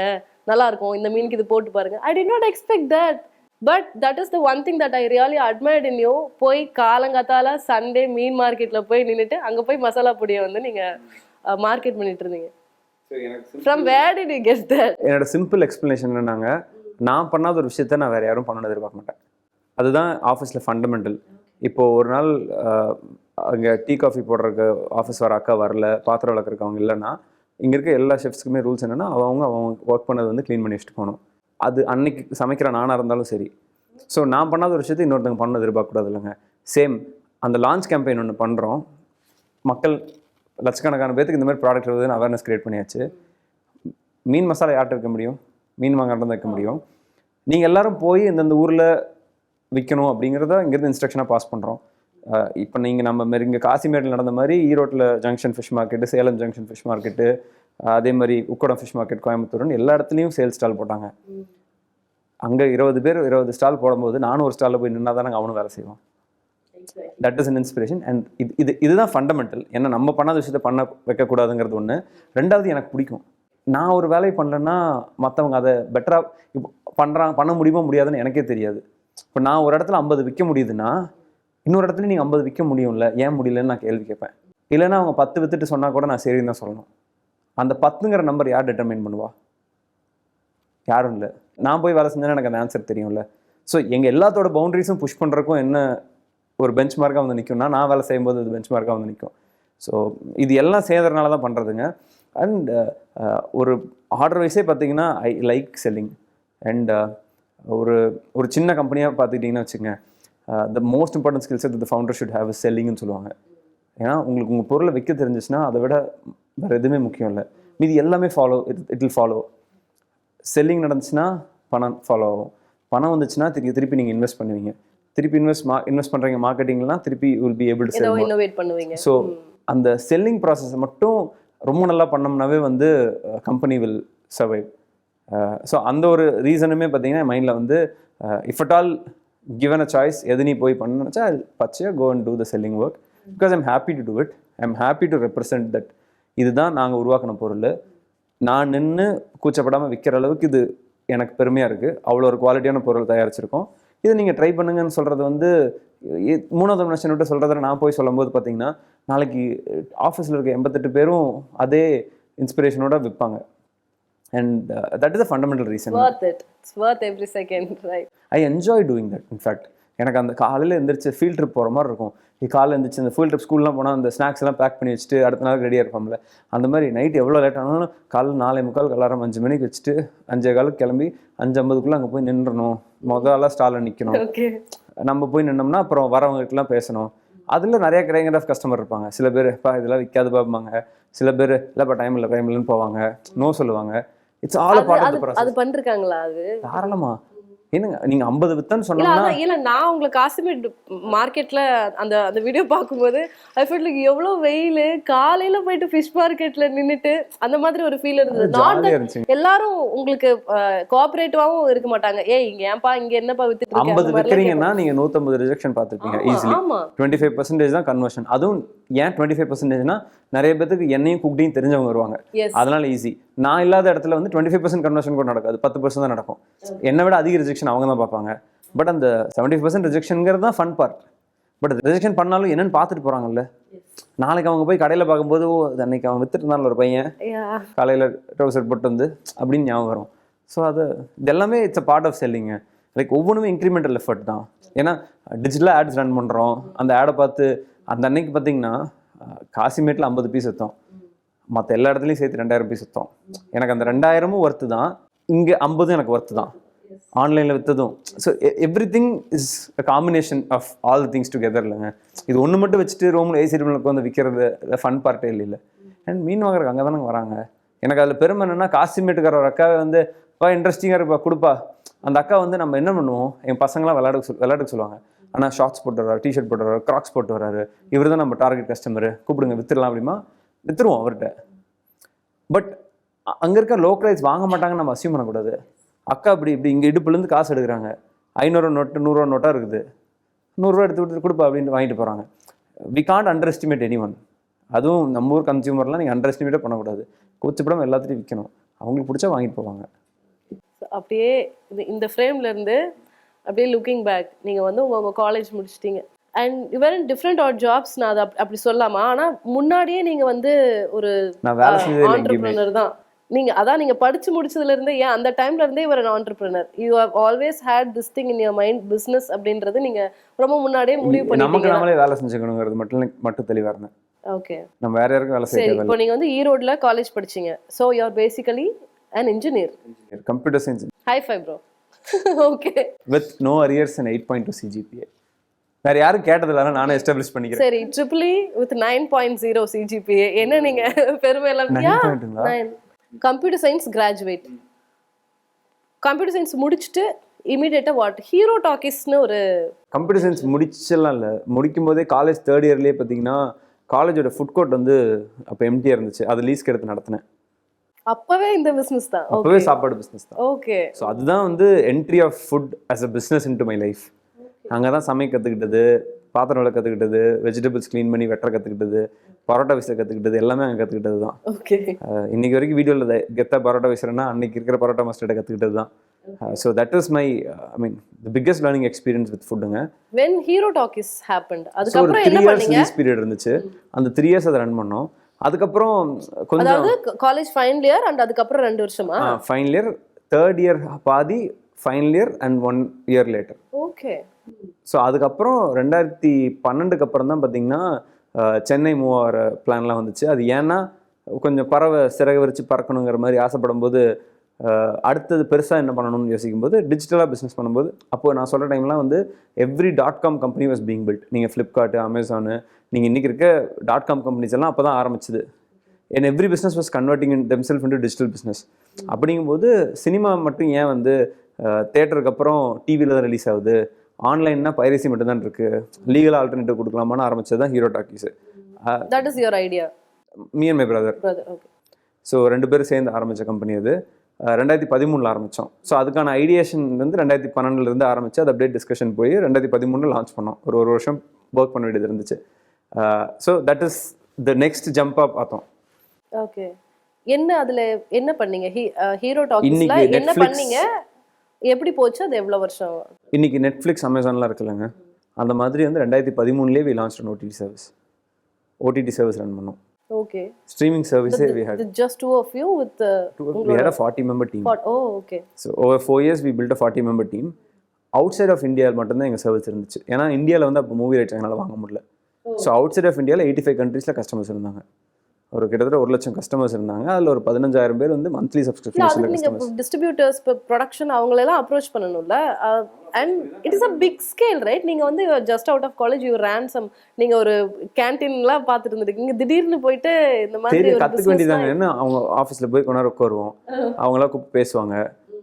நல்லா இருக்கும், இந்த மீனுக்கு இது போட்டு பாருங்க. ஐ did not expect that. But that is the one thing that I really admired in you. போய் காலங்காத்தால சண்டே மீன் மார்க்கெட்டில் போய் நின்றுட்டு அங்கே போய் மசாலா பொடியை வந்து நீங்கள் மார்க்கெட் பண்ணிட்டு இருந்தீங்க. From where did you get that? என்னோட சிம்பிள் எக்ஸ்பிளனேஷன் என்னன்னாங்க, நான் பண்ணாத ஒரு விஷயத்த நான் வேற யாரும் பண்ணணும்னு எதிர்பார்க்க மாட்டேன். அதுதான் ஆஃபீஸில் ஃபண்டமெண்டல். இப்போது ஒரு நாள் அங்கே டீ காஃபி போடுறதுக்கு ஆஃபீஸ் வர அக்கா வரல, பாத்திரம் விளக்குறதுக்கு அவங்க இல்லைன்னா, இங்கே இருக்க எல்லா ஷெஃப்ஸ்க்குமே ரூல்ஸ் என்னென்னா அவங்க ஒர்க் பண்ணது வந்து க்ளீன் பண்ணி வச்சுட்டு போகணும். அது அன்னைக்கு சமைக்கிற நானாக இருந்தாலும் சரி. ஸோ நான் பண்ணாத ஒரு விஷயத்தை இன்னொருத்தவங்க பண்ண எதிர்பார்க்கக்கூடாது இல்லைங்க. சேம் அந்த லான்ச் கேம்பெயின் ஒன்று பண்ணுறோம், மக்கள் லட்சக்கணக்கான பேருக்கு இந்த மாதிரி ப்ராடக்ட் வருதுன்னு அவேர்னஸ் கிரியேட் பண்ணியாச்சு. மீன் மசாலா யார்கிட்ட வைக்க முடியும், மீன் வாங்காட்டம் வைக்க முடியும். நீங்கள் எல்லோரும் போய் இந்தந்த ஊரில் விற்கணும் அப்படிங்கிறத இங்கேருந்து இன்ஸ்ட்ரக்ஷனாக பாஸ் பண்ணுறோம். இப்போ நீங்கள் நம்ம இங்கே காசிமேட்டில் நடந்த மாதிரி ஈரோட்டில் junction fish market, Salem junction fish market, அதே மாதிரி உக்கடம் ஃபிஷ் மார்க்கெட் கோயம்புத்தூர்னு எல்லா இடத்துலையும் சேல் ஸ்டால் போட்டாங்க. அங்கே 20 பேர் 20 ஸ்டால் போடும்போது நானும் ஒரு ஸ்டாலில் போய் நின்னா தானே அவனும் வேலை செய்வோம். That is an inspiration. And இதுதான் ஃபண்டமெண்டல். ஏன்னா நம்ம பண்ணாத விஷயத்தை பண்ண வைக்கக்கூடாதுங்கிறது ஒன்று. ரெண்டாவது, எனக்கு பிடிக்கும். நான் ஒரு வேலையை பண்ணலன்னா மற்றவங்க அதை பெட்டராக இப்போ பண்ண முடியுமோ முடியாதுன்னு எனக்கே தெரியாது. இப்போ நான் ஒரு இடத்துல 50 விற்க முடியுதுன்னா இன்னொரு இடத்துல நீங்கள் 50 விற்க முடியும்ல, ஏன் முடியலன்னு நான் கேள்வி கேட்பேன். இல்லைன்னா அவங்க 10 வித்துட்டு சொன்னால் கூட நான் சரின்னு தான் சொல்லணும். அந்த 10ங்கிற நம்பர் யார் டிட்டர்மைன் பண்ணுவா? யாரும் இல்லை. நான் போய் வேலை செஞ்சேன்னா எனக்கு அந்த ஆன்சர் தெரியும்ல. ஸோ எங்கள் எல்லாத்தோட பவுண்டரிஸும் புஷ் பண்ணுறக்கும் என்ன ஒரு பெஞ்ச் மார்க்காக வந்து நிற்கும்னா, நான் வேலை செய்யும்போது அது பெஞ்ச் மார்க்காக வந்து நிற்கும். ஸோ இது எல்லாம் சேர்ந்ததுனால தான் பண்ணுறதுங்க. அண்ட் ஒரு ஆர்டர் வைஸே பார்த்தீங்கன்னா ஐ லைக் செல்லிங். அண்ட் ஒரு சின்ன கம்பெனியாக பார்த்துக்கிட்டிங்கன்னா வச்சுங்க, the most important skills the founder should have செல்லிங்னு சொல்லுவாங்க. ஏன்னா உங்களுக்கு உங்கள் பொருளை விற்க தெரிஞ்சிச்சுன்னா அதை விட வேறு எதுவுமே முக்கியம் இல்லை. மீதி எல்லாமே இட் வில் ஃபாலோ. செல்லிங் நடந்துச்சுன்னா பணம் ஃபாலோ ஆகும். பணம் வந்துச்சுன்னா திருப்பி நீங்கள் இன்வெஸ்ட் பண்ணுவீங்க. திருப்பி இன்வெஸ்ட் பண்ணுறீங்க மார்க்கெட்டிங்லாம், திருப்பி will be able to sell innovate பண்ணுவீங்க. ஸோ அந்த செல்லிங் ப்ராசஸை மட்டும் ரொம்ப நல்லா பண்ணோம்னாவே வந்து கம்பெனி வில் சர்வைவ். ஸோ அந்த ஒரு ரீசனுமே பார்த்தீங்கன்னா மைண்டில் வந்து if at all given a choice எது நீ போய் பண்ணணுச்சா பச்சையாக go and do the selling work. Because I'm happy to do it. I'm happy to represent that. இதுதான் நாங்கள் உருவாக்கின பொருள். நான் நின்று கூச்சப்படாமல் விற்கிற அளவுக்கு இது எனக்கு பெருமையாக இருக்குது. அவ்வளோ ஒரு குவாலிட்டியான பொருள் தயாரிச்சிருக்கோம். இது நீங்கள் ட்ரை பண்ணுங்கன்னு சொல்கிறது வந்து 3வது மனுஷன் விட்டு சொல்கிறத நான் போய் சொல்லும்போது பார்த்தீங்கன்னா நாளைக்கு ஆஃபீஸில் இருக்க 88 பேரும் அதே இன்ஸ்பிரேஷனோட விற்பாங்க. And that is a fundamental reason. It's worth every second, right? I enjoy doing that. In fact, எனக்கு அந்த காலையில் எழுந்திரிச்சு ஃபீல்ட் ட்ரிப் போகிற மாதிரி இருக்கும். காலையில் எழுந்திரிச்சு அந்த ஃபீல்ட் ட்ரிப் ஸ்கூல்லாம் போனால் அந்த ஸ்நாக்ஸ் எல்லாம் பேக் பண்ணி வச்சுட்டு அடுத்த நாள் ரெடியாக இருப்போம்ல, அந்த மாதிரி நைட் எவ்வளோ லேட் ஆனாலும் காலையில் 4:45 அலாரம் 5 மணிக்கு வச்சுட்டு 5:15 கிளம்பி 5:50 அங்கே போய் நின்றணும். முதல்ல ஸ்டாலில் நிற்கணும். நம்ம போய் நின்னோம்னா அப்புறம் வரவங்ககிட்டலாம் பேசணும். அதில் நிறைய கைண்ட் ஆஃப் கஸ்டமர் இருப்பாங்க. சில பேர் இதெல்லாம் விற்காது பார்ப்பாங்க, சில பேர் இல்லைப்பா டைம் இல்லைன்னு போவாங்க, நோ சொல்லுவாங்க. It's all part of the process. அது பண்ணிருக்காங்களா? அது தாராளமா. என்னங்க நீங்க 50 வித்தன்னு இல்ல சொன்னோம்னா அதான் இல்ல நான் உங்களை காசிமேட் மார்க்கெட்ல அந்த அந்த வீடியோ பார்க்கும்போது ஐ ஃபீல் லைக் எவ்வளவு வெயில், காலையில போயிட்டு ஃபிஷ் மார்க்கெட்ல நின்னுட்டு அந்த மாதிரி ஒரு ஃபீல் இருந்தது. ஜாலியா இருந்துச்சு. எல்லாரும் உங்களுக்கு கோஆபரேட்டிவாவும் இருக்க மாட்டாங்க. ஏய் இங்க ஏன்பா இங்க என்னப்பா வித்துட்டு இருக்க? 50 விற்கிறீங்கன்னா நீங்க 150 ரிஜெக்ஷன் பார்த்துருப்பீங்க ஈஸிலி. ஆமா 25% தான் கன்வர்ஷன். அதுவும் ஏன் 25%னா நிறைய பேருக்கு என்னையும் குக்டியும் தெரிஞ்சவங்க வருவாங்க, எஸ் அதனால ஈஸி. நான் இல்லாத இடத்துல வந்து 25% கன்வர்ஷன் கூட நடக்காது, 10% தான் நடக்கும். என்னை விட அதிக ரிஜெக்ஷன் அவங்க தான் பார்ப்பாங்க. பட் அந்த 70% ரிஜெக்ஷனுங்கிறது தான் ஃபன் பார்ட். பட் ரிஜெக்ஷன் பண்ணாலும் என்னன்னு பார்த்துட்டு போறாங்கல்ல. நாளைக்கு அவங்க போய் கடையில் பார்க்கும்போது அன்னைக்கு அவன் வித்துட்டு இருந்தாலும் ஒரு பையன் காலையில் ட்ரௌசர் போட்டு வந்து அப்படின்னு ஞாபகம் வரும். ஸோ அது இதெல்லாமே இட்ஸ் அ பார்ட் ஆஃப் செல்லிங்க. லைக் ஒவ்வொன்றுமே இன்க்ரிமெண்டல் எஃபர்ட் தான். ஏன்னா டிஜிட்டலாக ஆட்ஸ் ரன் பண்ணுறோம். அந்த ஆடை பார்த்து அந்த அன்னைக்கு பார்த்தீங்கன்னா காசிமேட்டில் 50 பீஸ் விற்றோம், மற்ற எல்லா இடத்துலையும் சேர்த்து 2000 பீஸ் விற்றோம். எனக்கு அந்த 2000 ஒர்த்து தான், இங்கே 50 எனக்கு ஒர்த்து தான் ஆன்லைனில் விற்றதும். So everything is a combination of all the things together இல்லைங்க. இது ஒன்று மட்டும் வச்சுட்டு ரோமில் ஏசி ரூமில் வந்து விற்கிறது ஃபன் பார்ட்டே இல்லை. அண்ட் மீன் வாங்குறதுக்கு அங்கே தானே வராங்க. எனக்கு அதில் பெருமை என்னென்னா காசிமேட்டுக்கார ஒரு அக்காவை வந்து இன்ட்ரெஸ்டிங்காக இருப்பா கொடுப்பா. அந்த அக்கா வந்து நம்ம என்ன பண்ணுவோம், என் பசங்களாம் விளையாட்டுக்கு சொல்லுவாங்க, ஆனால் ஷார்ட்ஸ் போட்டு வர்றாரு, டிஷர்ட் போட்டு வர்றாரு, கிராக்ஸ் போட்டு வர்றாரு, இவர் தான் நம்ம டார்கெட் கஸ்டமரு, கூப்பிடுங்க வித்துடலாம் அப்படிமா வித்துருவோம் அவர்கிட்ட. பட் அங்கே இருக்க லோக்கலைஸ் வாங்க மாட்டாங்கன்னு நம்ம அசியூம் பண்ணக்கூடாது. அக்கா இப்படி இங்கே இடுப்புலேருந்து காசு எடுக்கிறாங்க, 500 நோட்டு 100 ரூபா நோட்டாக இருக்குது, 100 ரூபா எடுத்து விட்டு கொடுப்பா அப்படின்னு வாங்கிட்டு போகிறாங்க. We can't underestimate anyone. அதுவும் நம்ம ஊர் கன்சியூமர்லாம் நீங்கள் அண்டர் எஸ்டிமேட்டே பண்ணக்கூடாது. கூச்சப்படம் எல்லாத்தையும் விற்கணும், அவங்களுக்கு பிடிச்சா வாங்கிட்டு போவாங்க. அப்படியே இந்த ஃப்ரேம்ல இருந்து அப்படியே லுக்கிங் பேக், நீங்க வந்து உங்க காலேஜ் முடிச்சிட்டீங்க and your in different odd jobs. நான் அதை அப்படி சொல்லலாமா? ஆனா முன்னாடியே நீங்க வந்து ஒரு ஆண்டர்பிரினர் தான். நீங்க படிச்சு முடிச்சதுல இருந்தே, ஏன் அந்த டைம்ல இருந்தே இவர் an entrepreneur. You have always had this thing in your mind, business அப்படின்றது நீங்க ரொம்ப முன்னாடியே முடிவு பண்ணிட்டீங்க. நமக்கு நாமளே வேலை செஞ்சுக்கணுங்கிறது மட்டும் தெளிவா இருந்தேன். ஓகே, நம்ம வேற யாருக்கும் வேலை செய்ய சரி. இப்போ நீங்க வந்து ஈரோட்ல காலேஜ் படிச்சீங்க. So you are basically an engineer. Computer science. High five bro. Okay. With no arrears and 8.2 CGPA. வேற யாரும் கேட்டதில்ல, நானே எஸ்டாப்லிஷ் பண்ணிக்கிறேன். சரி, EEE with 9.0 CGPA. என்ன நீங்க பெருமை எல்லாம்? 9. Computer science graduate. Computer science முடிச்சுட்டு இமீடியட்டா வாட் ஹீரோ டாக்கிஸ்னு ஒரு கம்ப்யூட்டர் சயின்ஸ் முடிச்சலாம் இல்லை, முடிக்கும் போதே காலேஜ் 3rd இயர்லேயே பார்த்தீங்கன்னா காலேஜோட ஃபுட் கோர்ட் வந்து அப்போ எம்டியாக இருந்துச்சு, அது லீஸ்க்கு எடுத்து நடத்தினேன். அப்பவே இந்த பிசினஸ் தான், அப்பவே சாப்பாடு பிசினஸ் தான். ஓகே. ஸோ அதுதான் வந்து entry of food as a business into my life. அங்கே தான் சமைக்க கற்றுக்கிட்டது, பாத்திரம் விளக்க கற்றுக்கிட்டது, வெஜிடபிள்ஸ் க்ளீன் பண்ணி வெட்ட கற்றுக்கிட்டது, பரோட்டா விசை கற்றுக்கிட்டது, எல்லாமே அங்கே கற்றுக்கிட்டது தான். ஓகே. இன்னைக்கு வரைக்கும் வீடியோவில் கெத்தா பரோட்டா விசுறேன்னா அன்னைக்கு இருக்கிற பரோட்டா மாஸ்டர்கிட்ட கற்றுக்கிட்டது தான். So that is my the biggest learning experience with ஃபுட்டுங்க. when hero talkies happened அதுக்கப்புறம் என்ன பண்ணீங்க? 3 years பீரியட் இருந்துச்சு, அந்த 3 years அதை ரன் பண்ணோம். அதுக்கப்புறம் கொஞ்சம் அதாவது காலேஜ் ஃபைனல் இயர் அண்ட் அதுக்கப்புறம் 2 வருஷமா? ஃபைனல் இயர், 3rd இயர் பாதி, final year and 1 year later. Okay. So அதுக்கப்புறம் 2012க்கு அப்புறம் தான் பார்த்தீங்கன்னா சென்னை மூவ் ஆகிற பிளான்லாம் வந்துச்சு. அது ஏன்னா கொஞ்சம் பறவை சிறகு விரிச்சு பறக்கணுங்கிற மாதிரி ஆசைப்படும் போது அடுத்தது பெருசாக என்ன பண்ணணும்னு யோசிக்கும்போது டிஜிட்டலாக பிஸ்னஸ் பண்ணும்போது, அப்போது நான் சொல்கிற டைம்லாம் வந்து every .com company was being build. நீங்கள் ஃப்ளிப்கார்ட்டு, அமேசானு, நீங்கள் இன்றைக்கி இருக்க .com கம்பெனிஸ் எல்லாம் அப்போ தான் ஆரம்பிச்சுது. And every business was converting in themself into digital business. அப்படிங்கும்போது சினிமா மட்டும் ஏன் வந்து தேட்டருக்கு அப்புறம் டிவியில் தான் ரிலீஸ் ஆகுது, ஆன்லைன்னா பைரசி மட்டும் தான் இருக்குது, லீகல் ஆல்டர்னேட்டிவ் கொடுக்கலாமான்னு ஆரம்பிச்சது தான் hero talkies. That is your idea? Me and my brother. Okay. So 2 பேரும் சேர்ந்து ஆரம்பித்த கம்பெனி அது. 2013 ஆரம்பித்தோம். ஸோ அதுக்கான ஐடியேஷன் வந்து 2012 ஆரம்பிச்சு, அது அப்படியே டிஸ்கஷன் போய் 2013 லான்ச் பண்ணோம். ஒரு வருஷம் ஒர்க் பண்ண வேண்டியது இருந்துச்சு. So that is the next ஜம்பாக பார்த்தோம். ஓகே. என்ன அதில் என்ன பண்ணீங்க? ஹீரோ டாக்கீஸ்ல என்ன பண்ணீங்க, எப்படி போச்சு, அது எவ்வளோ வருஷம்? இன்னைக்கு நெட்ஃப்ளிக்ஸ், அமேசான்லாம் இருக்குல்லங்க, அந்த மாதிரி வந்து 2013 we launched an OTT service run பண்ணோம். Okay. Streaming service we had. Just 2 of you with we had a 40-member team. Oh, okay. So over 4 years we built a 40-member team. Outside of India மட்டும் தான் எங்க service இருந்துச்சு. ஏன்னா இந்தியாவில் வந்து அப்போ movie rights எங்களால் வாங்க முடியல. ஸோ அவுட் சைட் ஆஃப் இந்தியாவில் 85 கண்ட்ரீஸில் கஸ்டமர்ஸ் இருந்தாங்க. ஒரு கிட்டத்தட்ட 1 லட்சம் கஸ்டமர்ஸ் இருந்தாங்க. அதில் ஒரு 15,000 பேர் வந்து மந்த்லி இல்ல சப்ஸ்கிரிப்ஷன் அதுக்கு நீங்க கஸ்டமர்ஸ். டிஸ்ட்ரிபியூட்டர்ஸ் ப்ரொடக்ஷன் அவங்களெல்லாம் அப்ரோச் பண்ணணும்ல. And it is a big scale right. நீங்க வந்து just out of college you ran some, நீங்க ஒரு கேன்டீன்லாம் பார்த்துட்டு இருந்திருக்கீங்க, திடீர்னு போயிட்டு இந்த மாதிரி சரி ஒரு கற்றுக்க வேண்டியதாங்க. என்ன அவங்க ஆஃபீஸில் போய் கொண்டாட உட்காருவோம், அவங்களாம் கூப்பிட்டு பேசுவாங்க.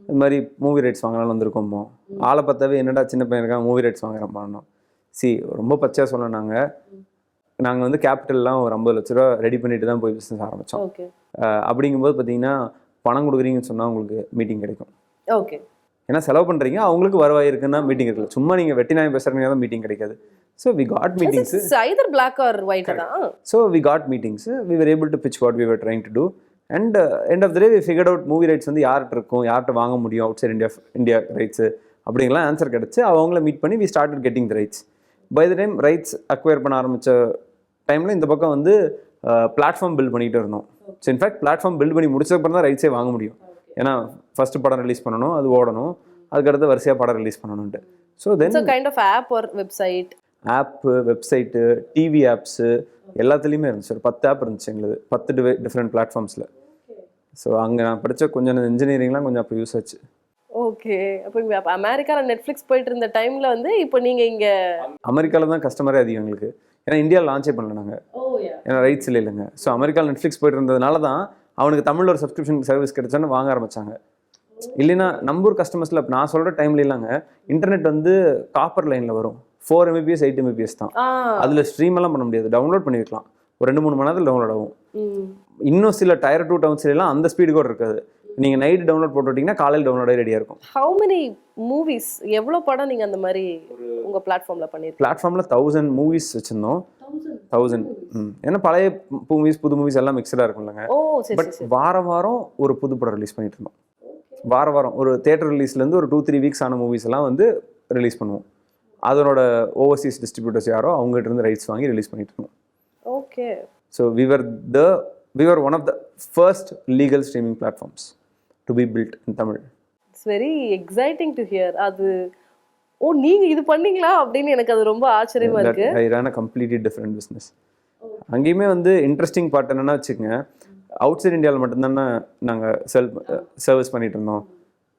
இது மாதிரி மூவி ரைட்ஸ் வாங்கலாம்னு வந்திருக்கோமோ, ஆளை பார்த்தாவே என்னடா சின்ன பையன் இருக்காங்க மூவி ரைட்ஸ் வாங்குறோம். ரொம்ப பச்சையாக சொல்லணும்னாங்க, நாங்கள் வந்து கேபிட்டல்லாம் ஒரு 50 லட்ச ரூபா ரெடி பண்ணிட்டு தான் போய் பிஸ்னஸ் ஆரம்பித்தோம். ஓகே அப்படிங்கும்போது பார்த்தீங்கன்னா பணம் கொடுக்குறீங்கன்னு சொன்னால் உங்களுக்கு மீட்டிங் கிடைக்கும். ஓகே. ஏன்னா செலவு பண்ணுறீங்க, அவங்களுக்கு வருவாய் இருக்குன்னா மீட்டிங் இருக்குல்ல. சும்மா நீங்கள் வெட்டி நாயம் பேசுகிறீங்க தான் மீட்டிங் கிடைக்காது. So we got meetings. either black or white தான். So we got meetings, we were able to pitch what we were trying to do. And end of the day we figured out movie rights வந்து யார்கிட்ட இருக்கும், யார்கிட்ட வாங்க முடியும் outside India rights அப்படிங்கலாம் answer கிடச்சி அவங்கள மீட் பண்ணி we started getting the rights. By the time rights acquire பண்ண ஆரம்பித்த டைமில் இந்த பக்கம் வந்து பிளாட்ஃபார்ம் பில்ட் பண்ணிகிட்டு இருந்தோம். ஸோ இன்ஃபேக்ட் பிளாட்ஃபார்ம் பில்ட் பண்ணி முடிச்சதுக்கப்புறம் தான் ரைட்ஸே வாங்க முடியும். ஏன்னா ஃபஸ்ட்டு படம் ரிலீஸ் பண்ணணும், அது ஓடணும், அதுக்கடுத்து வரிசையாக படம் ரிலீஸ் பண்ணணுன்ட்டு. So then kind of app or website, app, website, TV apps எல்லாத்துலேயுமே இருந்துச்சு. ஒரு 10 ஆப் இருந்துச்சு எங்களுக்கு, 10 டிஃப்ரெண்ட் பிளாட்ஃபார்ம்ஸில். ஸோ அங்கே நான் படித்த கொஞ்சம் இன்ஜினியரிங்லாம் கொஞ்சம் அப்போ யூஸ் ஆச்சு. ஓகே. அப்போ இப்போ அமெரிக்காவில் நெட்ஃப்ளிக்ஸ் போயிட்டு இருந்த டைமில் வந்து இப்போ நீங்கள் இங்கே அமெரிக்காவில் தான் கஸ்டமரே அதிகம் எங்களுக்கு. ஏன்னா இந்தியாவில் லான்ச்சே பண்ணல நாங்கள், ஏன்னா ரைட்ஸ் இல்லைங்க. ஸோ அமெரிக்காவில் நெட்ஃப்ளிக்ஸ் போயிட்டு இருந்ததுனால தான் அவனுக்கு தமிழில் ஒரு சப்ஸ்கிரிப்ஷன் சர்வீஸ் கிடைச்சான்னு வாங்க ஆரம்பித்தாங்க. இல்லைன்னா நம்பூர் கஸ்டமர்ஸில் நான் சொல்கிற டைம்ல இல்லைங்க, இன்டர்நெட் வந்து காப்பர் லைனில் வரும், 4 Mbps 8 Mbps தான். அதில் ஸ்ட்ரீம் எல்லாம் பண்ண முடியாது, டவுன்லோட் பண்ணி வைக்கலாம், ஒரு 2-3 மணி நேரத்தில் டவுன்லோட் ஆகும். இன்னும் சில டயர் 2 டவுன்ஸ்லாம் அந்த ஸ்பீடு கூட இருக்காது. நீங்கள் நைட் டவுன்லோட் போட்டு விட்டிங்கன்னா காலையில் டவுன்லோடே ரெடியாக இருக்கும். ஹவு மெனி மூவிஸ், எவ்வளோ படம் நீங்கள் அந்த மாதிரி உங்கள் பிளாட்ஃபார்மில் பண்ணியிருக்கீங்க? பிளாட்ஃபார்மில் 1000 மூவிஸ் வச்சுருந்தோம். 1000. ஏன்னா பழைய மூவிஸ் புது மூவிஸ் எல்லாம் மிக்சடாக இருக்கும்லங்க. பட் வாரம் ஒரு புது படம் ரிலீஸ் பண்ணிட்டு இருந்தோம். வாரம் ஒரு தியேட்டர் ரிலீஸ்லேருந்து ஒரு 2-3 வீக்ஸ் ஆன மூவிஸ் எல்லாம் வந்து ரிலீஸ் பண்ணுவோம். அதனோட ஓவர்சீஸ் டிஸ்ட்ரிபியூட்டர்ஸ் யாரோ அவங்ககிட்ட இருந்து ரைட்ஸ் வாங்கி ரிலீஸ் பண்ணிட்டு இருந்தோம். Okay. So we were one of the first legal streaming platforms to be built in Tamil. It's very exciting to hear. அது நீங்க இது பண்ணீங்களா அப்படின்னு எனக்கு அது ரொம்ப ஆச்சரியமா இருக்கு. I ran a completely different business. அங்கேயுமே வந்து இன்ட்ரெஸ்டிங் பார்ட் என்னன்னா வச்சுக்கோங்க, அவுட் சைட் இந்தியாவில் மட்டும்தானே நாங்கள் சர்வீஸ் பண்ணிட்டு இருந்தோம்.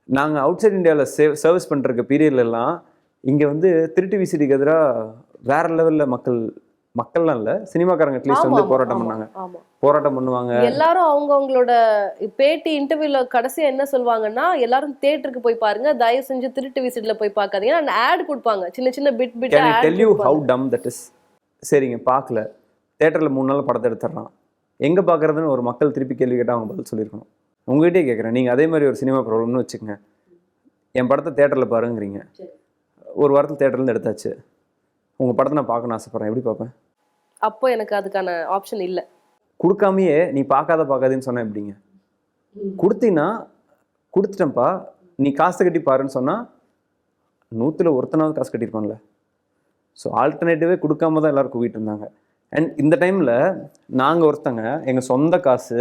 நாங்கள் அவுட் சைட் இந்தியாவில் சர்வீஸ் பண்ணுறக்கு பீரியட்லலாம் இங்கே வந்து திருட்டு விசிடிக்கு எதிராக வேற லெவலில் மக்கள்லாம் இல்லை, சினிமாக்காரங்க அட்லீஸ்ட் வந்து போராட்டம் பண்ணாங்க, போராட்டம் பண்ணுவாங்க. எல்லாரும் அவங்களோட பேட்டி இன்டர்வியூல கடைசியா என்ன சொல்லுவாங்கன்னா, எல்லாரும் தியேட்டருக்கு போய் பாருங்க, தயவு செஞ்சு திருட்டு விசிட்ல போய் பார்க்காதீங்க, நான் ஆட் கொடுப்பாங்க, சின்ன bit Can I tell you how dumb that is? சரிங்க, பார்க்கல, தியேட்டரில் 3 நாள் படத்தை எடுத்துடுறான், எங்கே பார்க்குறதுன்னு ஒரு மக்கள் திருப்பி கேள்வி கேட்டால் அவங்க பதில் சொல்லியிருக்கணும். உங்ககிட்டே கேட்குறேன், நீங்கள் அதே மாதிரி ஒரு சினிமா ப்ராப்ளம்னு வச்சுக்கோங்க, என் படத்தை தியேட்டரில் பாருங்கிறீங்க, ஒரு வாரத்தில் தியேட்டர்லேருந்து எடுத்தாச்சு, உங்கள் படத்தை நான் பார்க்கணும்னு ஆசைப்பட்றேன், எப்படி பார்ப்பேன்? அப்போ எனக்கு அதுக்கான ஆப்ஷன் இல்லை. கொடுக்காமையே நீ பார்க்காதேன்னு சொன்ன எப்படிங்க? கொடுத்தீங்கன்னா கொடுத்துட்டேன்ப்பா, நீ காசு கட்டி பாருன்னு சொன்னால் 100ல் ஒருத்தனாவது காசு கட்டியிருப்பான்ல. ஸோ ஆல்டர்னேட்டிவே கொடுக்காம தான் எல்லோரும் கூவிட்டு இருந்தாங்க. அண்ட் இந்த டைமில் நாங்கள் ஒருத்தங்க எங்கள் சொந்த காசு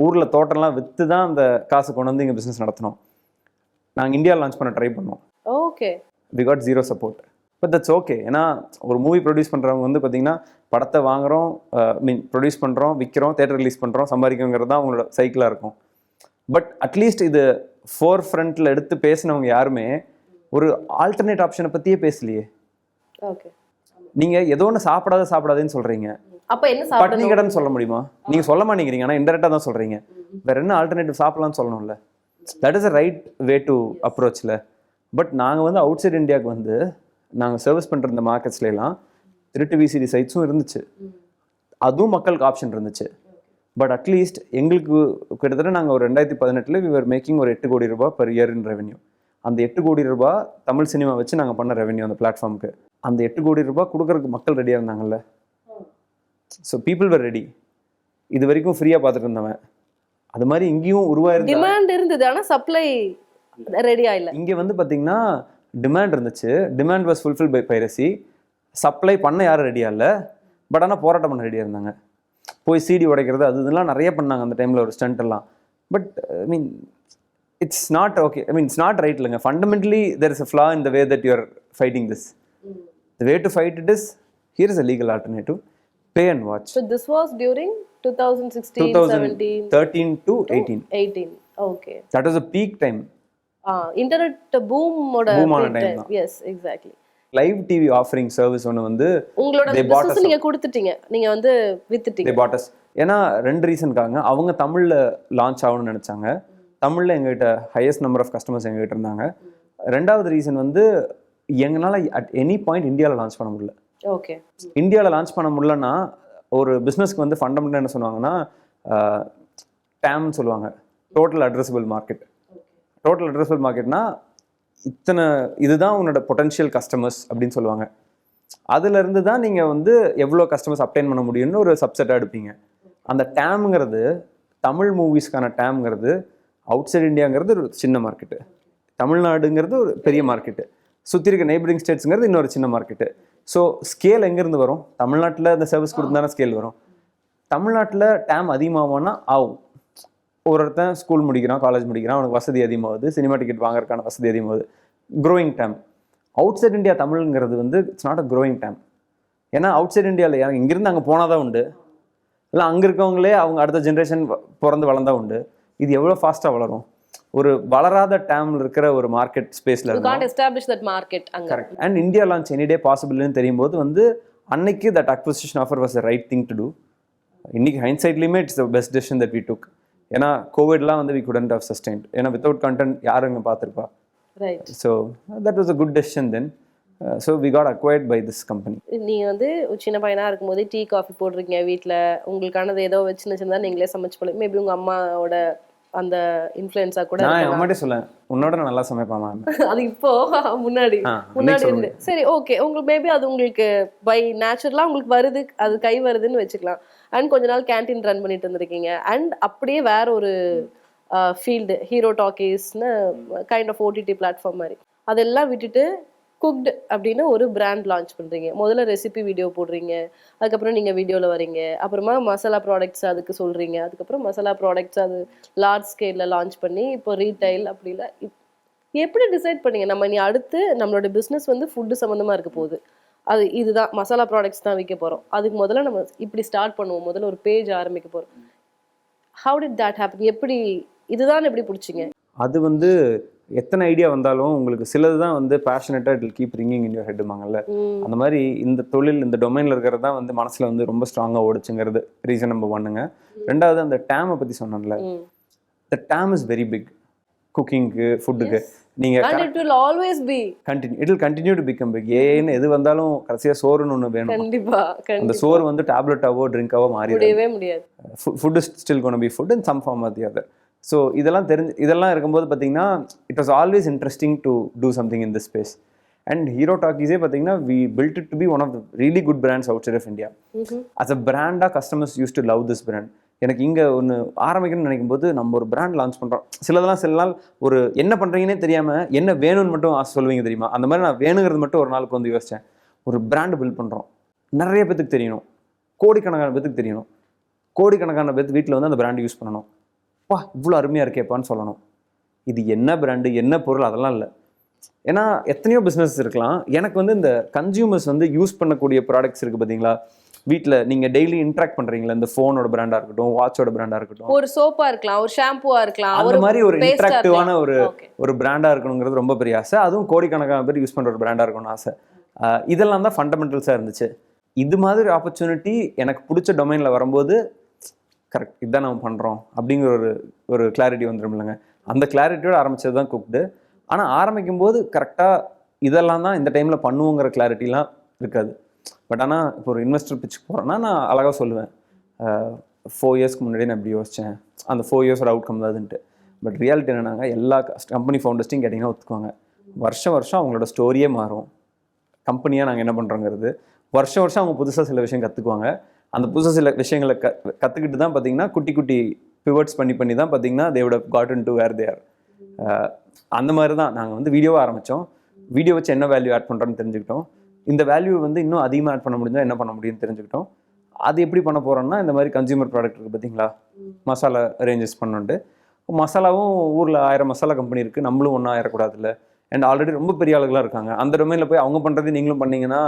ஊரில் தோட்டம்லாம் விற்று தான் அந்த காசு கொண்டு வந்து இங்கே பிஸ்னஸ் நடத்தினோம். நாங்கள் இந்தியா லான்ச் பண்ண ட்ரை பண்ணோம். Okay. We got 0 support. But that's okay. ஏன்னா ஒரு மூவி ப்ரொடியூஸ் பண்ணுறவங்க வந்து பார்த்திங்கன்னா படத்தை வாங்குகிறோம், ப்ரொடியூஸ் பண்ணுறோம், விற்கிறோம், தேட்டர் ரிலீஸ் பண்ணுறோம், சம்பாதிக்கிறோங்கிறது தான் அவங்களோட சைக்கிளாக இருக்கும். பட் அட்லீஸ்ட் இது ஃபோர் ஃப்ரண்ட்டில் எடுத்து பேசினவங்க யாருமே ஒரு ஆல்டர்னேட் ஆப்ஷனை பற்றியே பேசலையே. ஓகே. நீங்கள் ஏதோ ஒன்று சாப்பிடாதேன்னு சொல்கிறீங்க, அப்போ என்ன பட்னி கடைன்னு சொல்ல முடியுமா? நீங்கள் சொல்ல மாட்டேங்கிறீங்க, ஆனால் இன்டெரக்டாக தான் சொல்கிறீங்க. வேறு என்ன ஆல்டர்னேட்டிவ் சாப்பிட்லான்னு சொல்லணும்ல. That is a right way to அப்ரோச்சில். பட் நாங்கள் வந்து அவுட் சைட் இந்தியாவுக்கு வந்து நாங்கள் சர்வீஸ் பண்ணுற இந்த மார்க்கெட்ஸ்லாம் திருட்டு விசிடி சைட்ஸும் இருந்துச்சு, அதுவும் மக்களுக்கு ஆப்ஷன் இருந்துச்சு. பட் அட்லீஸ்ட் எங்களுக்கு கிட்டத்தட்ட நாங்கள் ஒரு 2018 we were making ஒரு 8 கோடி ரூபாய் per year in revenue. அந்த 8 கோடி ரூபாய் தமிழ் சினிமா வச்சு நாங்கள் பண்ண ரெவென்யூ அந்த பிளாட்ஃபார்முக்கு. அந்த 8 கோடி ரூபாய் கொடுக்கறதுக்கு மக்கள் ரெடியாக இருந்தாங்கல்ல. So people were ready. இது வரைக்கும் ஃப்ரீயாக பார்த்துட்டு இருந்தவன் அது மாதிரி இங்கேயும் உருவாயிருந்து டிமாண்ட் இருந்தது, ஆனால் சப்ளை ரெடியா இல்லை. இங்கே வந்து பார்த்தீங்கன்னா டிமாண்ட் இருந்துச்சு, demand was fulfil by piracy. Supply பண்ண யாரும் ரெடியாக இல்லை, பட் ஆனால் போராட்டம் பண்ண ரெடியாக இருந்தாங்க. போய் சிடி உடைக்கிறது அது இதெல்லாம் நிறைய பண்ணாங்க அந்த டைமில், ஒரு ஸ்டண்ட் எல்லாம். But I mean it's not okay, I mean it's not right இல்லைங்க. Fundamentally there is a flaw in the way that you are fighting this. The way to fight it is here is a legal alternative, Pay and watch. So this was during 2016, 17, 2013 to 18. 18. Okay. That was a peak time. Internet boom ஓட Boom ஆன peak time time. தான். Yes, exactly. Live TV offering service ஒன்று வந்து உங்களோட they bought business நீங்க கொடுத்துட்டீங்க, நீங்க வந்து வித்துட்டீங்க. they bought us. ஏன்னா 2 ரீசனுக்காக. அவங்க தமிழ்ல லான்ச் ஆகணும்னு நினைச்சாங்க. தமிழ்ல எங்ககிட்ட ஹையஸ்ட் நம்பர் ஆஃப் கஸ்டமர்ஸ் எங்ககிட்ட இருந்தாங்க. ரெண்டாவது ரீசன் வந்து எங்களால் அட் எனி பாயிண்ட் இந்தியாவில் லான்ச் பண்ண முடியல. ஓகே. இந்தியாவில் லான்ச் பண்ண முடியலன்னா ஒரு பிஸ்னஸ்க்கு வந்து ஃபண்டமெண்டல் என்ன சொல்லுவாங்கன்னா டேம்னு சொல்லுவாங்க, total addressable market. Total addressable மார்க்கெட்னா இத்தனை இதுதான் உன்னோட பொட்டன்ஷியல் கஸ்டமர்ஸ் அப்படின்னு சொல்லுவாங்க. அதுலேருந்து தான் நீங்கள் வந்து எவ்வளோ கஸ்டமர்ஸ் அப்டைன் பண்ண முடியும்னு ஒரு சப்செட்டாக எடுப்பீங்க. அந்த டேம்ங்கிறது தமிழ் மூவிஸ்க்கான டேம்ங்கிறது அவுட் சைட் இந்தியாங்கிறது ஒரு சின்ன மார்க்கெட்டு, தமிழ்நாடுங்கிறது ஒரு பெரிய மார்க்கெட்டு, சுற்றி இருக்க நெய்பரிங் ஸ்டேட்ஸுங்கிறது இன்னொரு சின்ன மார்க்கெட்டு. ஸோ ஸ்கேல் எங்கேருந்து வரும்? தமிழ்நாட்டில் இந்த சர்வீஸ் கொடுத்தான ஸ்கேல் வரும். தமிழ்நாட்டில் டேம் அதிகமாகும்னா ஆகும். ஒருத்தன் ஸ்கூல் முடிக்கிறான், காலேஜ் முடிக்கிறான், அவனுக்கு வசதி அதிகமாகுது, சினிமா டிக்கெட் வாங்குறதுக்கான வசதி அதிகமாகுது, growing TAM. Outside India தமிழ்ங்கிறது வந்து it's not a growing TAM. ஏன்னா அவுட் சைட் இந்தியாவில் யாரும் இங்கேருந்து அங்கே போனால் தான் உண்டு, இல்லை அங்கே இருக்கவங்களே அவங்க அடுத்த ஜென்ரேஷன் பிறந்து வளர்ந்தா உண்டு. இது எவ்வளோ ஃபாஸ்ட்டாக வளரும்? ஒரு வளராத டேம்ல இருக்கிற ஒரு மார்க்கெட் ஸ்பேஸ்ல you can't establish that market அங்க. Correct. And India launch any day பாசிபிள்னு தெரியும் போது வந்து அன்னைக்கு that acquisition offer was the right thing to do. இன்னைக்கு ஹைண்ட்சைட்லையுமே it's the best decision that we took. ஏன்னா கோவிட்லாம் வந்து வி குடன்ட் ஹவ் சஸ்டைன்ட். ஏன்னா வித்தவுட் கண்டென்ட் யாரும் இங்கே பார்த்துருப்பா. Right. So that was a good decision then. So we got acquired by this company. நீங்க வந்து ஒரு சின்ன பையனா இருக்கும்போது டீ காஃபி போடுறீங்க வீட்டில், உங்களுக்கானது ஏதோ சின்ன சின்னதாக நீங்களே சமைச்சு போல, மேபி உங்க அம்மாவோட அந்த இன்ஃப்ளூயன்ஸா கூட நான் என் அம்மாட்டே சொல்லேன், உன்னோட நான் நல்லா சமைப்பாமா. அது இப்போ முன்னாடி இருந்து சரி ஓகே. உங்களுக்கு மேபி அது உங்களுக்கு பை நேச்சுரலா உங்களுக்கு வருது, அது கை வருதுன்னு வச்சுக்கலாம். அண்ட் கொஞ்ச நாள் கேண்டீன் ரன் பண்ணிட்டு இருந்திருக்கீங்க. அண்ட் அப்படியே வேற ஒரு ஃபீல்டு ஹீரோ டாக்கீஸ்னு கைண்ட் ஆஃப் ஓடிடி பிளாட்ஃபார்ம் மாதிரி அதெல்லாம் விட்டுட்டு குக்டு அப்படின்னு ஒரு பிராண்ட் லான்ச் பண்ணுறீங்க. முதல்ல ரெசிபி வீடியோ போடுறீங்க, அதுக்கப்புறம் நீங்கள் வீடியோவில் வரீங்க, அப்புறமா மசாலா ப்ராடக்ட்ஸ் அதுக்கு சொல்கிறீங்க, அதுக்கப்புறம் மசாலா ப்ராடக்ட்ஸ் அது லார்ஜ் ஸ்கேலில் லான்ச் பண்ணி இப்போ ரீட்டைல் அப்படி இல்லை. எப்படி டிசைட் பண்ணீங்க நம்ம நீ அடுத்து நம்மளோட பிஸ்னஸ் வந்து ஃபுட்டு சம்மந்தமாக இருக்க போகுது, அது இதுதான் மசாலா ப்ராடக்ட்ஸ் தான் விற்க போகிறோம், அதுக்கு முதல்ல நம்ம இப்படி ஸ்டார்ட் பண்ணுவோம், முதல்ல ஒரு பேஜ் ஆரம்பிக்க போகிறோம். How did that happen? எப்படி இதுதான் எப்படி பிடிச்சிங்க? அது வந்து எத்தனை ஐடியா வந்தாலும் உங்களுக்கு சிலது தான் வந்து பேஷனட்டாக it will keep ringing in your ஹெட்டுமாங்கல்ல. அந்த மாதிரி இந்த தொழில் இந்த டொமைனில் இருக்கிறது தான் வந்து மனசில் வந்து ரொம்ப ஸ்ட்ராங்காக ஓடிச்சுங்கிறது ரீசன் நம்பர் 1ங்க. ரெண்டாவது அந்த டேமை பற்றி சொன்னேன்ல, the TAM is very big குக்கிங்க்கு ஃபுட்டுக்கு. நீங்கள் it will continue to become big. ஏன்னு எது வந்தாலும் கடைசியாக சோறுன்னு ஒன்று வேணும். கண்டிப்பாக அந்த சோறு வந்து டேப்லெட்டாவோ ட்ரிங்காவோ மாறிடவே முடியாது. Food is still gonna be food in some form or the other. So இதெல்லாம் இருக்கும்போது பார்த்தீங்கன்னா it was always interesting to do something in this space. And Hero டாக்கீஸே பார்த்தீங்கன்னா we built it to be one of the really good brands outside of India. As a பிராண்டாக customers used to love this brand. எனக்கு இங்கே ஒன்று ஆரம்பிக்கணும்னு நினைக்கும் போது நம்ம ஒரு பிராண்ட் லான்ச் பண்ணுறோம், சில நாள் ஒரு என்ன பண்ணுறீங்கன்னே தெரியாமல் என்ன வேணும்னு மட்டும் சொல்லுவீங்க தெரியுமா? அந்த மாதிரி நான் வேணுங்கிறது மட்டும் ஒரு நாளுக்கு வந்து யோசித்தேன். ஒரு பிராண்டு பில்ட் பண்ணுறோம், நிறைய பேத்துக்கு தெரியணும், கோடிக்கணக்கான பேத்துக்கு தெரியணும், கோடிக்கணக்கான பேத்து வீட்டில் வந்து அந்த பிராண்டு யூஸ் பண்ணணும். வா இவ்வளோ அருமையாக இருக்கேப்பான்னு சொல்லணும். இது என்ன பிராண்டு என்ன பொருள் அதெல்லாம் இல்லை. ஏன்னா எத்தனையோ பிஸ்னஸ் இருக்கலாம். எனக்கு வந்து இந்த கன்சியூமர்ஸ் வந்து யூஸ் பண்ணக்கூடிய ப்ராடக்ட்ஸ் இருக்குது பார்த்தீங்களா, வீட்டில் நீங்கள் டெய்லி இன்ட்ராக்ட் பண்ணுறீங்களா, இந்த ஃபோனோட பிராண்டாக இருக்கட்டும், வாட்சோட பிராண்டாக இருக்கட்டும், ஒரு சோப்பாக இருக்கலாம், ஒரு ஷாம்புவாக இருக்கலாம், அந்த மாதிரி ஒரு இன்ட்ராக்டிவான ஒரு பிராண்டாக இருக்கணுங்கிறது ரொம்ப பெரிய ஆசை. அதுவும் கோடிக்கணக்கான பேர் யூஸ் பண்ணுற ஒரு பிராண்டாக இருக்கணும்னு ஆசை. இதெல்லாம் தான் ஃபண்டமெண்டல்ஸாக இருந்துச்சு. இது மாதிரி ஆப்பர்ச்சுனிட்டி எனக்கு பிடிச்ச டொமைனில் வரும்போது கரெக்ட் இதுதான் நம்ம பண்ணுறோம் அப்படிங்கிற ஒரு கிளாரிட்டி வந்துடும் இல்லைங்க. அந்த கிளாரிட்டியோட ஆரம்பித்தது தான் குக்டு. ஆனால் ஆரம்பிக்கும் போது கரெக்டாக இதெல்லாம் தான் இந்த டைமில் பண்ணுவோங்கிற கிளாரிட்டிலாம் இருக்காது. பட் ஆனால் இப்போ ஒரு இன்வெஸ்டர் பிச்சுக்கு போகிறேன்னா நான் அழகாக சொல்லுவேன், 4 இயர்ஸ்க்கு முன்னாடியே நான் இப்படி யோசித்தேன், அந்த 4 இயர்ஸோட அவுட்கம் தான்ட்டு. பட் ரியாலிட்டி என்னன்னாங்க, எல்லா கம்பெனி ஃபவுண்டர்ஸ்ட்டையும் கேட்டிங்கன்னா ஒத்துக்குவாங்க, வருஷம் அவங்களோட ஸ்டோரியே மாறும். கம்பெனியாக நாங்கள் என்ன பண்ணுறோங்கிறது வருஷம் அவங்க புதுசாக சில விஷயம் கற்றுக்குவாங்க. அந்த புதுசாக சில விஷயங்களை கற்றுக்கிட்டு தான் பார்த்தீங்கன்னா குட்டி குட்டி பிவட்ஸ் பண்ணி தான் பார்த்தீங்கன்னா they would have gotten to where they are. அந்த மாதிரி தான் நாங்கள் வந்து வீடியோவாக ஆரம்பித்தோம். வீடியோ வச்சு என்ன வேல்யூ ஆட் பண்ணுறோன்னு தெரிஞ்சுக்கிட்டோம். இந்த வேல்யூ வந்து இன்னும் அதிகமாக ஆட் பண்ண முடிஞ்சால் என்ன பண்ண முடியும்னு தெரிஞ்சுக்கிட்டோம். அது எப்படி பண்ண போகிறோம்னா, இந்த மாதிரி கன்சியூமர் ப்ராடக்ட் இருக்குது பார்த்தீங்களா, மசாலா ரேஞ்சஸ் பண்ணுண்டு. மசாலாவும் ஊரில் 1000 மசாலா கம்பெனி இருக்குது, நம்மளும் ஒன்றா ஆயிடக்கூடாதுல்ல. அண்ட் ஆல்ரெடி ரொம்ப பெரிய ஆளுகளாக இருக்காங்க. அந்த டொமைனில் போய் அவங்க பண்ணுறது நீங்களும் பண்ணிங்கன்னா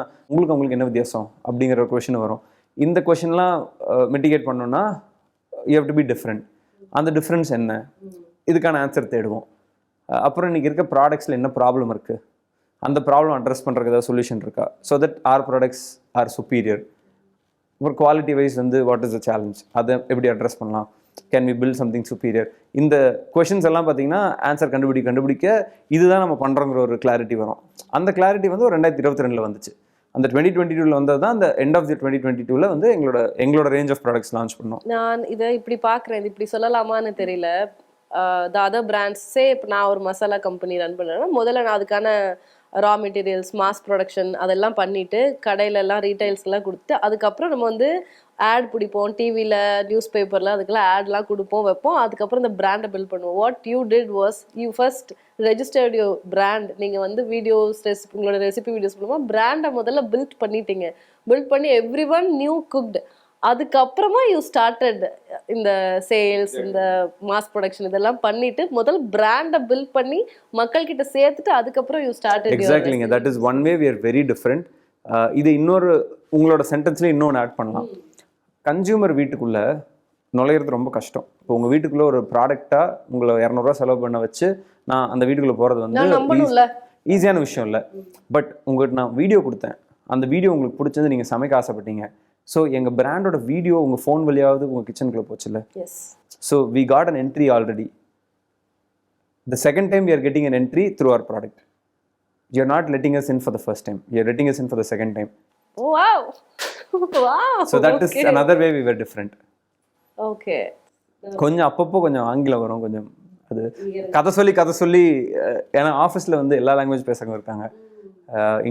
அவங்களுக்கு என்ன வித்தியாசம் அப்படிங்கிற ஒரு கொஷின் வரும். இந்த கொஷின்லாம் மிட்டிகேட் பண்ணோன்னா you have to be different. அந்த டிஃப்ரென்ஸ் என்ன, இதுக்கான ஆன்சர் தேடுவோம். அப்புறம் இன்றைக்கி இருக்க ப்ராடக்ட்ஸில் என்ன ப்ராப்ளம் இருக்குது, அந்த ப்ராப்ளம் அட்ரஸ் பண்ணுறதுக்கு ஏதாவது சொல்யூஷன் இருக்கா, so that our products are superior. ஒரு குவாலிட்டி வைஸ் வந்து வாட் இஸ் த சேலஞ்ச், அதை எப்படி அட்ரஸ் பண்ணலாம், can we build something superior. இந்த கொஷின்ஸ் எல்லாம் பார்த்தீங்கன்னா ஆன்சர் கண்டுபிடிக்க இதுதான் நம்ம பண்ணுறோங்கிற ஒரு கிளாரிட்டி வரும். அந்த கிளாரிட்டி வந்து ஒரு 2022 வந்துச்சு. அந்த 2022 வந்தது தான் அந்த எண்ட் ஆஃப் தி 2022 வந்து எங்களோட ரேஞ்ச் ஆஃப் ப்ராடக்ட்ஸ் லான்ச் பண்ணோம். நான் இதை இப்படி பார்க்குறேன், இது இப்படி சொல்லலாமான்னு தெரியல. த அதர் பிராண்ட்ஸே இப்போ நான் ஒரு மசாலா கம்பெனி ரன் பண்ணுறேன்னா முதல்ல நான் அதுக்கான ரா மெட்டீரியல்ஸ், மாஸ் ப்ரொடக்ஷன் அதெல்லாம் பண்ணிவிட்டு கடையிலலாம் ரீட்டைல்ஸ்லாம் கொடுத்து அதுக்கப்புறம் நம்ம வந்து ஆட் பிடிப்போம், டிவியில் நியூஸ் பேப்பரில் அதுக்கெல்லாம் ஆட்லாம் கொடுப்போம், வைப்போம். அதுக்கப்புறம் இந்த பிராண்டை பில்ட் பண்ணுவோம். What you did was you first registered your brand. நீங்கள் வந்து வீடியோஸ் உங்களோட ரெசிபி வீடியோஸ் மூலமாக பிராண்டை முதல்ல பில்ட் பண்ணிட்டீங்க. பில்ட் பண்ணி எவ்ரி ஒன் நியூ குக்டு. அதுக்கப்புறமா யூ ஸ்டார்டட் இந்த சேல்ஸ், இந்த மாஸ் ப்ரொடக்ஷன் இதெல்லாம் பண்ணிட்டு முதல் பிராண்டை பில்ட் பண்ணி மக்கள்கிட்ட சேர்த்துட்டு அதுக்கப்புறம் யூ ஸ்டார்டட். எக்ஸாக்ட்லிங்க, that is one way we are very different. இது இன்னொரு உங்களோட சென்டென்ஸ்ல இன்னொன்று ஆட் பண்ணலாம். கன்சியூமர் வீட்டுக்குள்ளே நுழையிறது ரொம்ப கஷ்டம். இப்போ உங்கள் வீட்டுக்குள்ளே ஒரு ப்ராடக்டாக உங்களை 200 செலவு பண்ண வச்சு நான் அந்த வீட்டுக்குள்ளே போகிறது வந்து ஈஸியான விஷயம் இல்லை. பட் உங்கள்கிட்ட நான் வீடியோ கொடுத்தேன், அந்த வீடியோ உங்களுக்கு பிடிச்சது, நீங்கள் சமைக்க ஆசைப்பட்டீங்க. ஸோ எங்கள் பிராண்டோட வீடியோ உங்கள் ஃபோன் வழியாவது உங்கள் கிச்சனுக்குள்ளே போச்சுல்ல. So we got an entry already. The second time we are getting an entry through our product. You are not letting us in for the first time, you are letting us in for the second time. Wow. Wow. So that is another way we were different. Okay. கொஞ்சம் அப்பப்போ கொஞ்சம் ஆங்கிலம் வரும், கொஞ்சம் அது கதை சொல்லி ஏன்னா ஆஃபீஸில் வந்து எல்லா லாங்குவேஜ் பேசுகிறவங்க இருக்காங்க.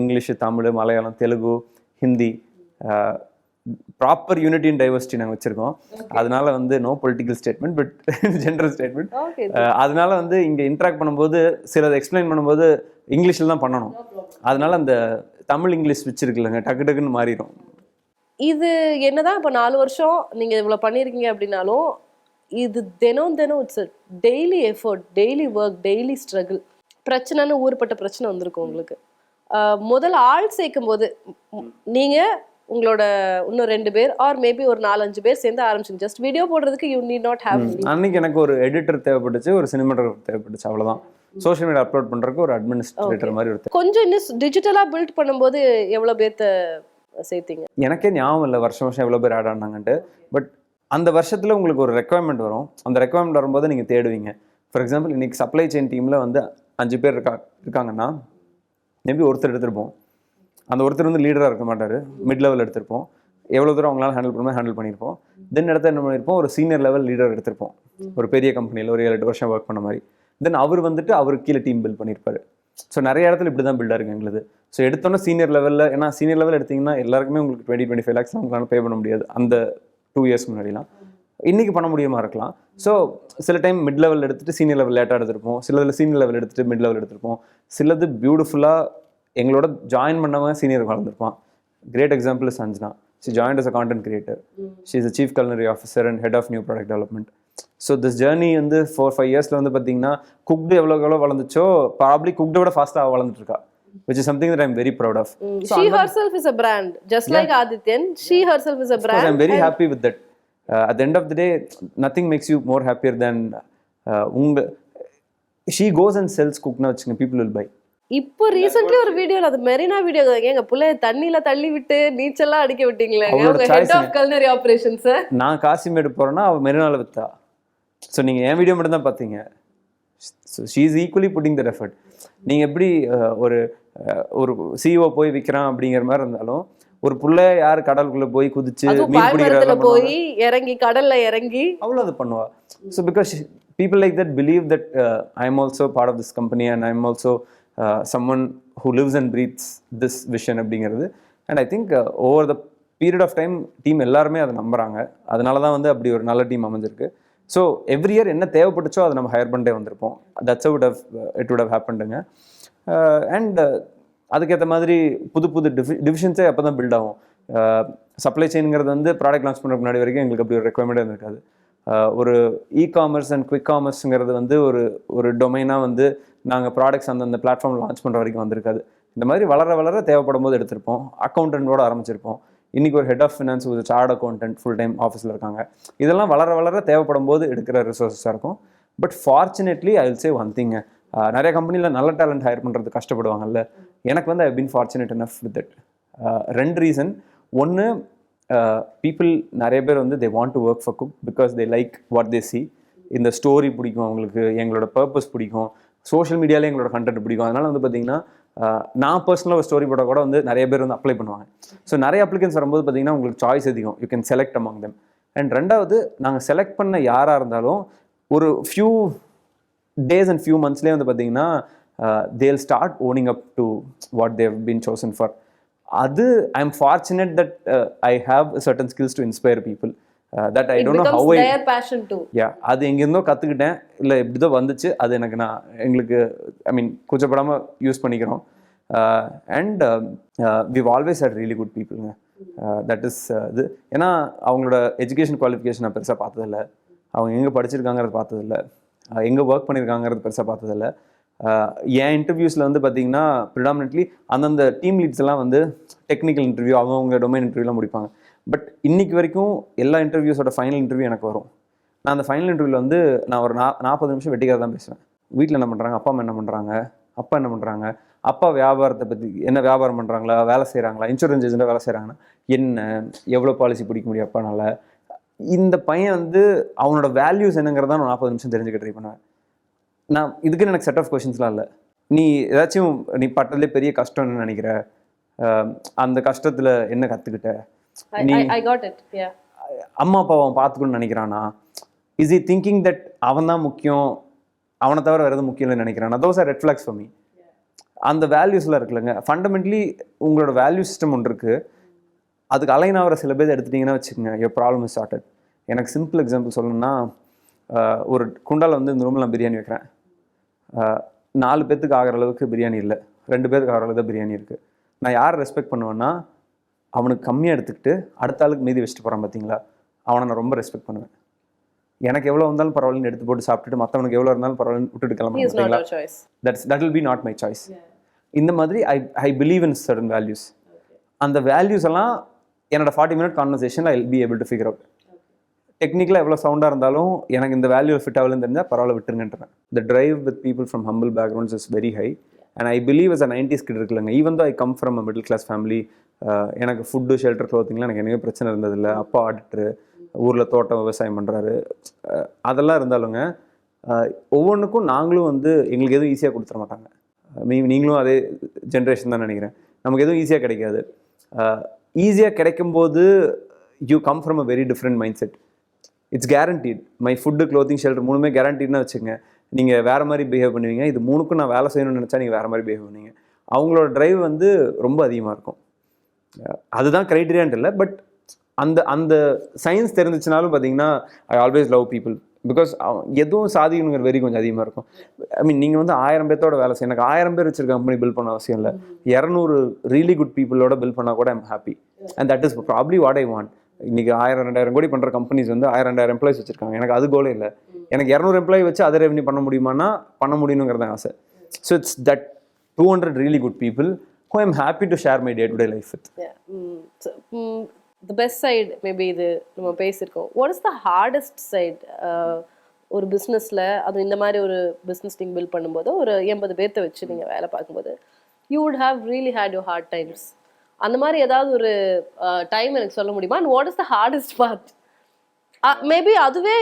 English, Tamil, Malayalam, Telugu, Hindi, proper unity and diversity நாங்கள் வச்சுருக்கோம். அதனால வந்து no political statement but general statement. அதனால வந்து இங்கே இன்ட்ராக்ட் பண்ணும்போது சிலதை எக்ஸ்பிளைன் பண்ணும்போது இங்கிலீஷில் தான் பண்ணணும். அதனால அந்த தமிழ் இங்கிலீஷ் ஸ்விட்ச் இருக்குல்லங்க, டக்குன்னு மாறிடும். இது என்னதான் இப்போ 4 வருஷம் நீங்கள் இவ்வளோ பண்ணியிருக்கீங்க அப்படின்னாலும் இது தினம் it's daily effort, daily work, daily struggle. பிரச்சனைன்னு ஊர்பட்ட பிரச்சனை வந்திருக்கும் உங்களுக்கு. முதல்ல ஆள் சேர்க்கும் போது நீங்கள் உங்களோட இன்னும் 2 பேர் ஆர் மேபி ஒரு 4-5 பேர் சேர்ந்து ஆரம்பிச்சுங்க. ஜஸ்ட் வீடியோ போடுறதுக்கு யூ நீட் நாட் ஹேவ். அன்னைக்கு எனக்கு ஒரு எடிட்டர் தேவைப்பட்டுச்சு, ஒரு சினிமாட்டோகிராஃபர் தேவைப்பட்டுச்சு, அவ்வளோதான். சோஷியல் மீடியா அப்லோட் பண்ணுறதுக்கு ஒரு அட்மினிஸ்ட்ரேட்டர் மாதிரி ஒரு கொஞ்சம் இன்னும் டிஜிட்டலாக பில்ட் பண்ணும்போது எவ்வளோ பேர்த்த சேர்த்தீங்க? எனக்கே ஞாபகம் இல்லை வருஷம் எவ்வளோ பேர் ஆட் ஆனாங்கன்ட்டு. பட் அந்த வருஷத்தில் உங்களுக்கு ஒரு ரெக்குவயர்மெண்ட் வரும். அந்த ரெக்குவயர்மெண்ட் வரும்போது நீங்கள் தேடுவீங்க. ஃபார் எக்ஸாம்பிள் இன்னைக்கு சப்ளை செயின் டீமில் வந்து 5 பேர் இருக்காங்கன்னா மேபி ஒருத்தர் எடுத்திருப்போம். அந்த ஒருத்தர் வந்து லீடராக இருக்க மாட்டார், மிட் லெவல் எடுத்திருப்போம். எவ்வளோ தூரம் அவங்களால ஹேண்டில் பண்ணியிருப்போம். தென் இடத்த என்ன பண்ணியிருப்போம், ஒரு சீனியர் லெவல் லீடர் எடுத்திருப்போம், ஒரு பெரிய கம்பெனியில் ஒரு 7-8 வருஷம் ஒர்க் பண்ண மாதிரி. தென் அவர் வந்துட்டு அவருக்கு கீழே டீம் பில்ட் பண்ணியிருப்பாரு. ஸோ நிறைய இடத்துல இப்படி தான் பில்டாக இருக்குது எங்களுக்கு. ஸோ எடுத்தோன்னா சீனியர் லெவலில், ஏன்னா சீனியர் லெவல் எடுத்திங்கன்னா எல்லாருக்குமே உங்களுக்கு 20-25 lakhs அவங்களால பே பண்ண முடியாது அந்த 2 years முன்னாடிலாம். இன்றைக்கி பண்ண முடியுமா இருக்கலாம். ஸோ சில டைம் மிட் லெவல் எடுத்துகிட்டு சீனியர் லெவல் லேட்டாக எடுத்திருப்போம், சிலதில் சீனியர் லெவல் எடுத்துகிட்டு மிட் லெவல் எடுத்திருப்போம். சிலது பியூட்டிஃபுல்லாக எங்களோட ஜாயின் பண்ணவங்க சீனியர் வளர்ந்துருப்பான். Great example is Sanjana. She joined as a content creator. She is a chief culinary officer and head of new product development. So this journey வந்து 4-5 yearsல வந்து பார்த்தீங்கன்னா குக்டு எவ்வளோ வளர்ந்துச்சோ ப்ராப்ளி குக்டை விட ஃபாஸ்ட்டாக வளர்ந்துட்டு இருக்கா, which is something that I'm very proud of. She herself is a brand, just like Adityan. She herself is a brand. I'm very happy with that. At the end of the day, nothing makes you more happier than she goes and sells cookna வச்சுங்க, people will buy. இப்போ recently ஒரு வீடியோல அது Marina video எங்க புள்ளைய தண்ணியில தள்ளி விட்டு நீச்சல்லாம் அடிக்க விட்டீங்களே, ஹெட் ஆஃப் கல்னரி ஆபரேஷன்ஸ். நான் காசிமேடு போறேன்னா அவ மெரினால வித்தா. ஸோ நீங்க என் வீடியோ மட்டும் தான் பார்த்தீங்க. So she is equally putting that effort. நீங்க எப்படி ஒரு சிஇஓ போய் விற்கிறான் அப்படிங்கிற மாதிரி இருந்தாலும் ஒரு புள்ள யார் கடலுக்குள்ள போய் குதிச்சு மீன் பிடிக்கிறதுல போய் இறங்கி கடல்ல இறங்கி அவ்வளோ அது பண்ணுவா. So because people like that believe that I am also part of this company and I am also someone who lives and breathes this vision அப்படிங்கிறது. And I think over the period of time team எல்லாருமே அதை நம்புறாங்க. அதனால தான் வந்து அப்படி ஒரு நல்ல டீம் அமைஞ்சிருக்கு. ஸோ எவ்ரி இயர் என்ன தேவைப்பட்டுச்சோ அதை நம்ம ஹையர் பண்ணிட்டே வந்திருப்போம். தட்ஸ் இட் வுட் ஹவ் ஹேப்பன்டுங்க. அண்ட் அதுக்கேற்ற மாதிரி புது டிவிஷன்ஸே அப்போ தான் பில்ட் ஆகும். சப்ளை செயின்ங்கிறது வந்து ப்ராடக்ட் லான்ச் பண்ணுறதுக்கு முன்னாடி வரைக்கும் எங்களுக்கு அப்படி ஒரு ரெக்குவயர்மெண்ட்டே இருந்திருக்காது. ஒரு இ-காமர்ஸ் அண்ட் குவிக் காமர்ஸுங்கிறது வந்து ஒரு டொமைனாக வந்து நாங்கள் ப்ராடக்ட்ஸ் அந்த பிளாட்ஃபார்ம் லான்ச் பண்ணுற வரைக்கும் வந்திருக்காது. இந்த மாதிரி வளர தேவைப்படும் போது எடுத்திருப்போம். அக்கௌண்டன்ட்டோட ஆரம்பிச்சிருப்போம். இன்றைக்கி ஒரு ஹெட் ஆஃப் ஃபினான்ஸ், ஒரு சார்ட் அக்கௌண்டன்ட் ஃபுல் டைம் ஆஃபீஸில் இருக்காங்க. இதெல்லாம் வளர வளர தேவைப்படும் போது எடுக்கிற ரிசோர்ஸஸாக இருக்கும். But fortunately I will say one thing, நிறைய கம்பெனியில் நல்ல டேலண்ட் ஹையர் பண்ணுறது கஷ்டப்படுவாங்கல்ல. எனக்கு வந்து I been fortunate enough with it. 2 reason. ஒன்று, பீப்புள் நிறைய பேர் வந்து they want to work for cook because they like what they see. இந்த ஸ்டோரி பிடிக்கும் அவங்களுக்கு, எங்களோட பர்பஸ் பிடிக்கும், சோஷியல் மீடியாலே எங்களோட கண்டென்ட் பிடிக்கும். அதனால் வந்து பார்த்திங்கன்னா நான் பர்சனலாக ஒரு ஸ்டோரி போட கூட வந்து நிறைய பேர் வந்து அப்ளை பண்ணுவாங்க. ஸோ நிறைய அப்ளிகன்ஸ் வரும்போது பார்த்திங்கன்னா உங்களுக்கு சாய்ஸ் அதிகம், you can select among them. And ரெண்டாவது, நாங்கள் செலக்ட் பண்ண யாராக இருந்தாலும் ஒரு ஃபியூ டேஸ் அண்ட் ஃபியூ மந்த்ஸ்லேயே வந்து பார்த்திங்கன்னா they'll start owning up to what they've been chosen for. அது I am fortunate that I have certain skills to inspire people. That I don't know how I passion to. Yeah, அது எங்கேருந்தோ கற்றுக்கிட்டேன், இல்லை இப்படி தான் வந்துச்சு. அது எனக்கு எங்களுக்கு ஐ மீன் கூச்சப்படாமல் யூஸ் பண்ணிக்கிறோம். And we've always had really good peopleங்க. தட் இஸ் இது. ஏன்னா அவங்களோட எஜுகேஷன் குவாலிஃபிகேஷன் நான் பெருசாக பார்த்ததில்ல, அவங்க எங்கே படிச்சிருக்காங்கிறது பார்த்ததில்ல, எங்கே ஒர்க் பண்ணியிருக்காங்கிறது பெருசாக பார்த்ததில்ல. என் இன்டர்வியூஸில் வந்து பார்த்தீங்கன்னா ப்ரிடாமினெட்லி அந்தந்த டீம் லீட்ஸ் எல்லாம் வந்து டெக்னிக்கல் இன்டர்வியூ, அவங்க டொமைன் இன்டர்வியூலாம் முடிப்பாங்க. பட் இன்னைக்கு வரைக்கும் எல்லா இன்டர்வியூஸோட ஃபைனல் இன்டர்வியூ எனக்கு வரும். நான் அந்த ஃபைனல் இன்டர்வியூவில் வந்து நான் ஒரு 40 நிமிஷம் வெட்டிக்காக தான் பேசுவேன். வீட்டில் என்ன பண்ணுறாங்க, அப்பா அம்மா என்ன பண்ணுறாங்க, அப்பா என்ன பண்ணுறாங்க, அப்பா வியாபாரத்தை பற்றி என்ன வியாபாரம் பண்ணுறாங்களா, வேலை செய்கிறாங்களா, இன்சூரன்ஸ் ஏஜென்ட்டாக வேலை செய்கிறாங்கன்னா என்ன, எவ்வளோ பாலிசி பிடிக்க முடியும் அப்பானால. இந்த பையன் வந்து அவனோட வேல்யூஸ் என்னங்கிறத நான் 40 நிமிஷம் தெரிஞ்சுக்க ட்ரை பண்ணுவேன். நான் இதுக்குன்னு எனக்கு செட் ஆஃப் கொஷின்ஸ்லாம் இல்லை. நீ ஏதாச்சும் நீ பட்டதுலேயே பெரிய கஷ்டம்னு நினைக்கிற, அந்த கஷ்டத்தில் என்ன கற்றுக்கிட்ட, அம்மா அப்பாவை அவன் பார்த்துக்கணும்னு நினைக்கிறானா, இஸ் இ திங்கிங் தட் அவன் தான் முக்கியம், அவனை தவிர வேறு எதுவும் முக்கியம் இல்லைன்னு நினைக்கிறானா, those are red flags for me. அந்த வேல்யூஸ்லாம் இருக்குல்லங்க, ஃபண்டமெண்ட்லி உங்களோட வேல்யூ சிஸ்டம் ஒன்று இருக்குது, அதுக்கு அலைன் ஆகிற சில பேர் எடுத்துட்டிங்கன்னா வச்சுக்கோங்க, யோர் ப்ராப்ளம் இஸ் சார்ட்டட். எனக்கு சிம்பிள் எக்ஸாம்பிள் சொல்லணும்னா, ஒரு குண்டால் வந்து இந்த ரூமில் நான் பிரியாணி வைக்கிறேன், 4 பேர்த்துக்கு ஆகிற அளவுக்கு பிரியாணி இல்லை, 2 பேருக்கு ஆகிற அளவுக்கு தான் பிரியாணி இருக்குது. நான் யாரை ரெஸ்பெக்ட் பண்ணுவேன்னா, அவனுக்கு கம்மியாக எடுத்துக்கிட்டு அடுத்த ஆளுக்கு மீதி வச்சுட்டு போகிறான் பார்த்தீங்களா, அவனை நான் ரொம்ப ரெஸ்பெக்ட் பண்ணுவேன். எனக்கு எவ்வளோ வந்தாலும் பரவாயில்லன்னு எடுத்து போட்டு சாப்பிட்டுட்டு மற்றவனுக்கு எவ்வளோ இருந்தாலும் பரவாயில்லன்னு விட்டுட்டு கிளம்புறீங்களா, that will be not my choice. இந்த மாதிரி I believe in certain values. அந்த வேல்யூஸ் எல்லாம் என்னோட 40 minute conversation I will be able to figure out. டெக்னிக்கலாக எவ்வளோ சவுண்டாக இருந்தாலும் எனக்கு இந்த வேல்யூ ஃபிட் ஆகலன்னு தெரிஞ்சால் பரவாயில்ல விட்டுருங்கன்றேன். The drive with people from humble backgrounds is very high. And I believe as a 90s kid இருக்குல்லங்க, even though I come from a middle class family, எனக்கு ஃபுட்டு ஷெல்டர் க்ளோத்திங்லாம் எனக்கு என்னவே பிரச்சனை இருந்ததில்லை. அப்பா ஆடிட்டரு, ஊரில் தோட்டம் விவசாயம் பண்ணுறாரு, அதெல்லாம் இருந்தாலுங்க ஒவ்வொன்றுக்கும் நாங்களும் வந்து எங்களுக்கு எதுவும் ஈஸியாக கொடுத்துட மாட்டாங்க. நீங்களும் அதே ஜென்ரேஷன் தான் நினைக்கிறேன். நமக்கு எதுவும் ஈஸியாக கிடைக்காது. ஈஸியாக கிடைக்கும்போது you come from a very different mindset. It's guaranteed. My food, clothing, shelter 3மே கேரண்டீட்னு வச்சுங்க. நீங்கள் வேறு மாதிரி பிஹேவ் பண்ணுவீங்க. இது 3க்கும் நான் வேலை செய்யணும்னு நினச்சா நீங்கள் வேறு மாதிரி பிஹேவ் பண்ணுவீங்க. அவங்களோட ட்ரைவ் வந்து ரொம்ப அதிகமாக இருக்கும். அதுதான் க்ரைட்டீரியான்ட்டு இல்லை, பட் அந்த அந்த சயின்ஸ் தெரிஞ்சிச்சுனாலும் பார்த்தீங்கன்னா I always love people because எதுவும் சாதிக்கணுங்கிற வெறி கொஞ்சம் அதிகமாக இருக்கும். ஐ மீன் நீங்கள் வந்து 1000 பேர்த்தோட வேலை செய்ய, எனக்கு 1000 பேர் வச்சிருக்க கம்பெனி பில்ட் பண்ண அவசியம் இல்லை. 200 ரியலி குட் பீப்புளோட பில்ட் பண்ணால் கூட I'm happy. And that is probably what I want. இன்றைக்கி 1000-2000 கோடி பண்ணுற கம்பெனிஸ் வந்து 1000-2000 எம்ப்ளாயிஸ் வச்சுருக்காங்க. எனக்கு அது கோலே இல்லை. எனக்கு 200 எம்ப்ளாயி வச்சு அதை ரெவன்யூ பண்ண முடியுமானா பண்ண முடியணுங்கிறத ஆசை. So it's that 200 really good people who I'm happy to share my day-to-day life with. Yeah. So, the best side maybe இது நம்ம பேசியிருக்கோம். What is the hardest side? ஒரு பிஸ்னஸில், அது இந்த மாதிரி ஒரு பிஸ்னஸ் நீங்கள் பில்ட் பண்ணும்போது ஒரு 80 பேர்த்த வச்சு நீங்கள் வேலை பார்க்கும்போது you would have really had your hard times. அந்த மாதிரி ஏதாவது ஒரு டைம் எனக்கு சொல்ல முடியுமா? And what is the hardest part? Maybe அதுவே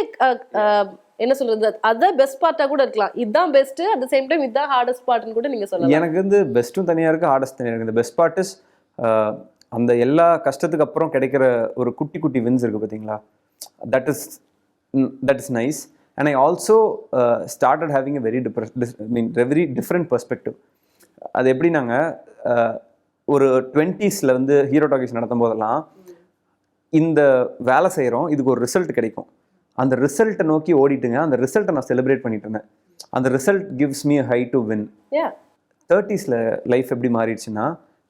என்ன சொல்றது, அதான் பெஸ்ட் பார்ட்டாக கூட இருக்கலாம். இதுதான் best, at the same time இதுதான் ஹார்டஸ்ட் பார்ட்னு கூட நீங்கள் சொல்லலாம். எனக்கு வந்து பெஸ்ட்டும் தனியாக இருக்குது, ஹார்டஸ்ட் தனியாக இருக்குது. இந்த பெஸ்ட் பார்ட் இஸ் அந்த எல்லா கஷ்டத்துக்கு அப்புறம் கிடைக்கிற ஒரு குட்டி குட்டி வின்ஸ் இருக்குது பார்த்தீங்களா, that is nice. And I also started having very different perspective. அது எப்படின்னாங்க, ஒரு 20s வந்து ஹீரோ டாக்கீஸ் நடத்தும் போதெல்லாம் இந்த வேலை செய்கிறோம், இதுக்கு ஒரு ரிசல்ட் கிடைக்கும், அந்த ரிசல்ட்டை நோக்கி ஓடிட்டுங்க. அந்த ரிசல்ட்டை நான் செலிப்ரேட் பண்ணிட்டு இருந்தேன். அந்த result gives me high to win. 30ஸ்ல லைஃப் எப்படி மாறிடுச்சுன்னா,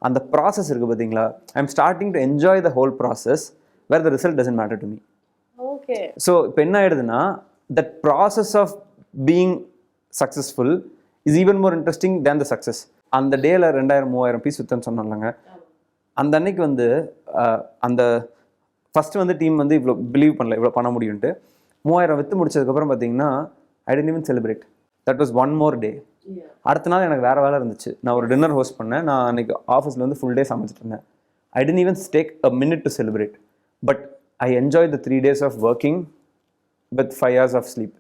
அந்த ப்ராசஸ் இருக்குது பார்த்தீங்களா, I am starting to enjoy the whole process where the result doesn't matter to me. Okay. So இப்போ என்ன ஆயிடுதுன்னா, that process of being successful is even more interesting than the success. அந்த டேல 2000-3000 பீஸ் வித்தன்னு சொன்னாங்க. அந்த அன்னைக்கு வந்து அந்த ஃபஸ்ட்டு வந்து டீம் வந்து இவ்வளோ பிலீவ் பண்ணல, இவ்வளோ பண்ண முடியும்ட்டு. 3000 விற்று முடிச்சதுக்கப்புறம் பார்த்தீங்கன்னா I didn't even celebrate. That was one more day. அடுத்த நாள் எனக்கு வேறு வேலை இருந்துச்சு. நான் ஒரு டின்னர் ஹோஸ்ட் பண்ணேன். நான் அன்றைக்கி ஆஃபீஸில் வந்து ஃபுல் டே சமைச்சிட்டு இருந்தேன். I didn't even take a minute to celebrate. But I enjoy the 3 days of working with 5 hours of sleep.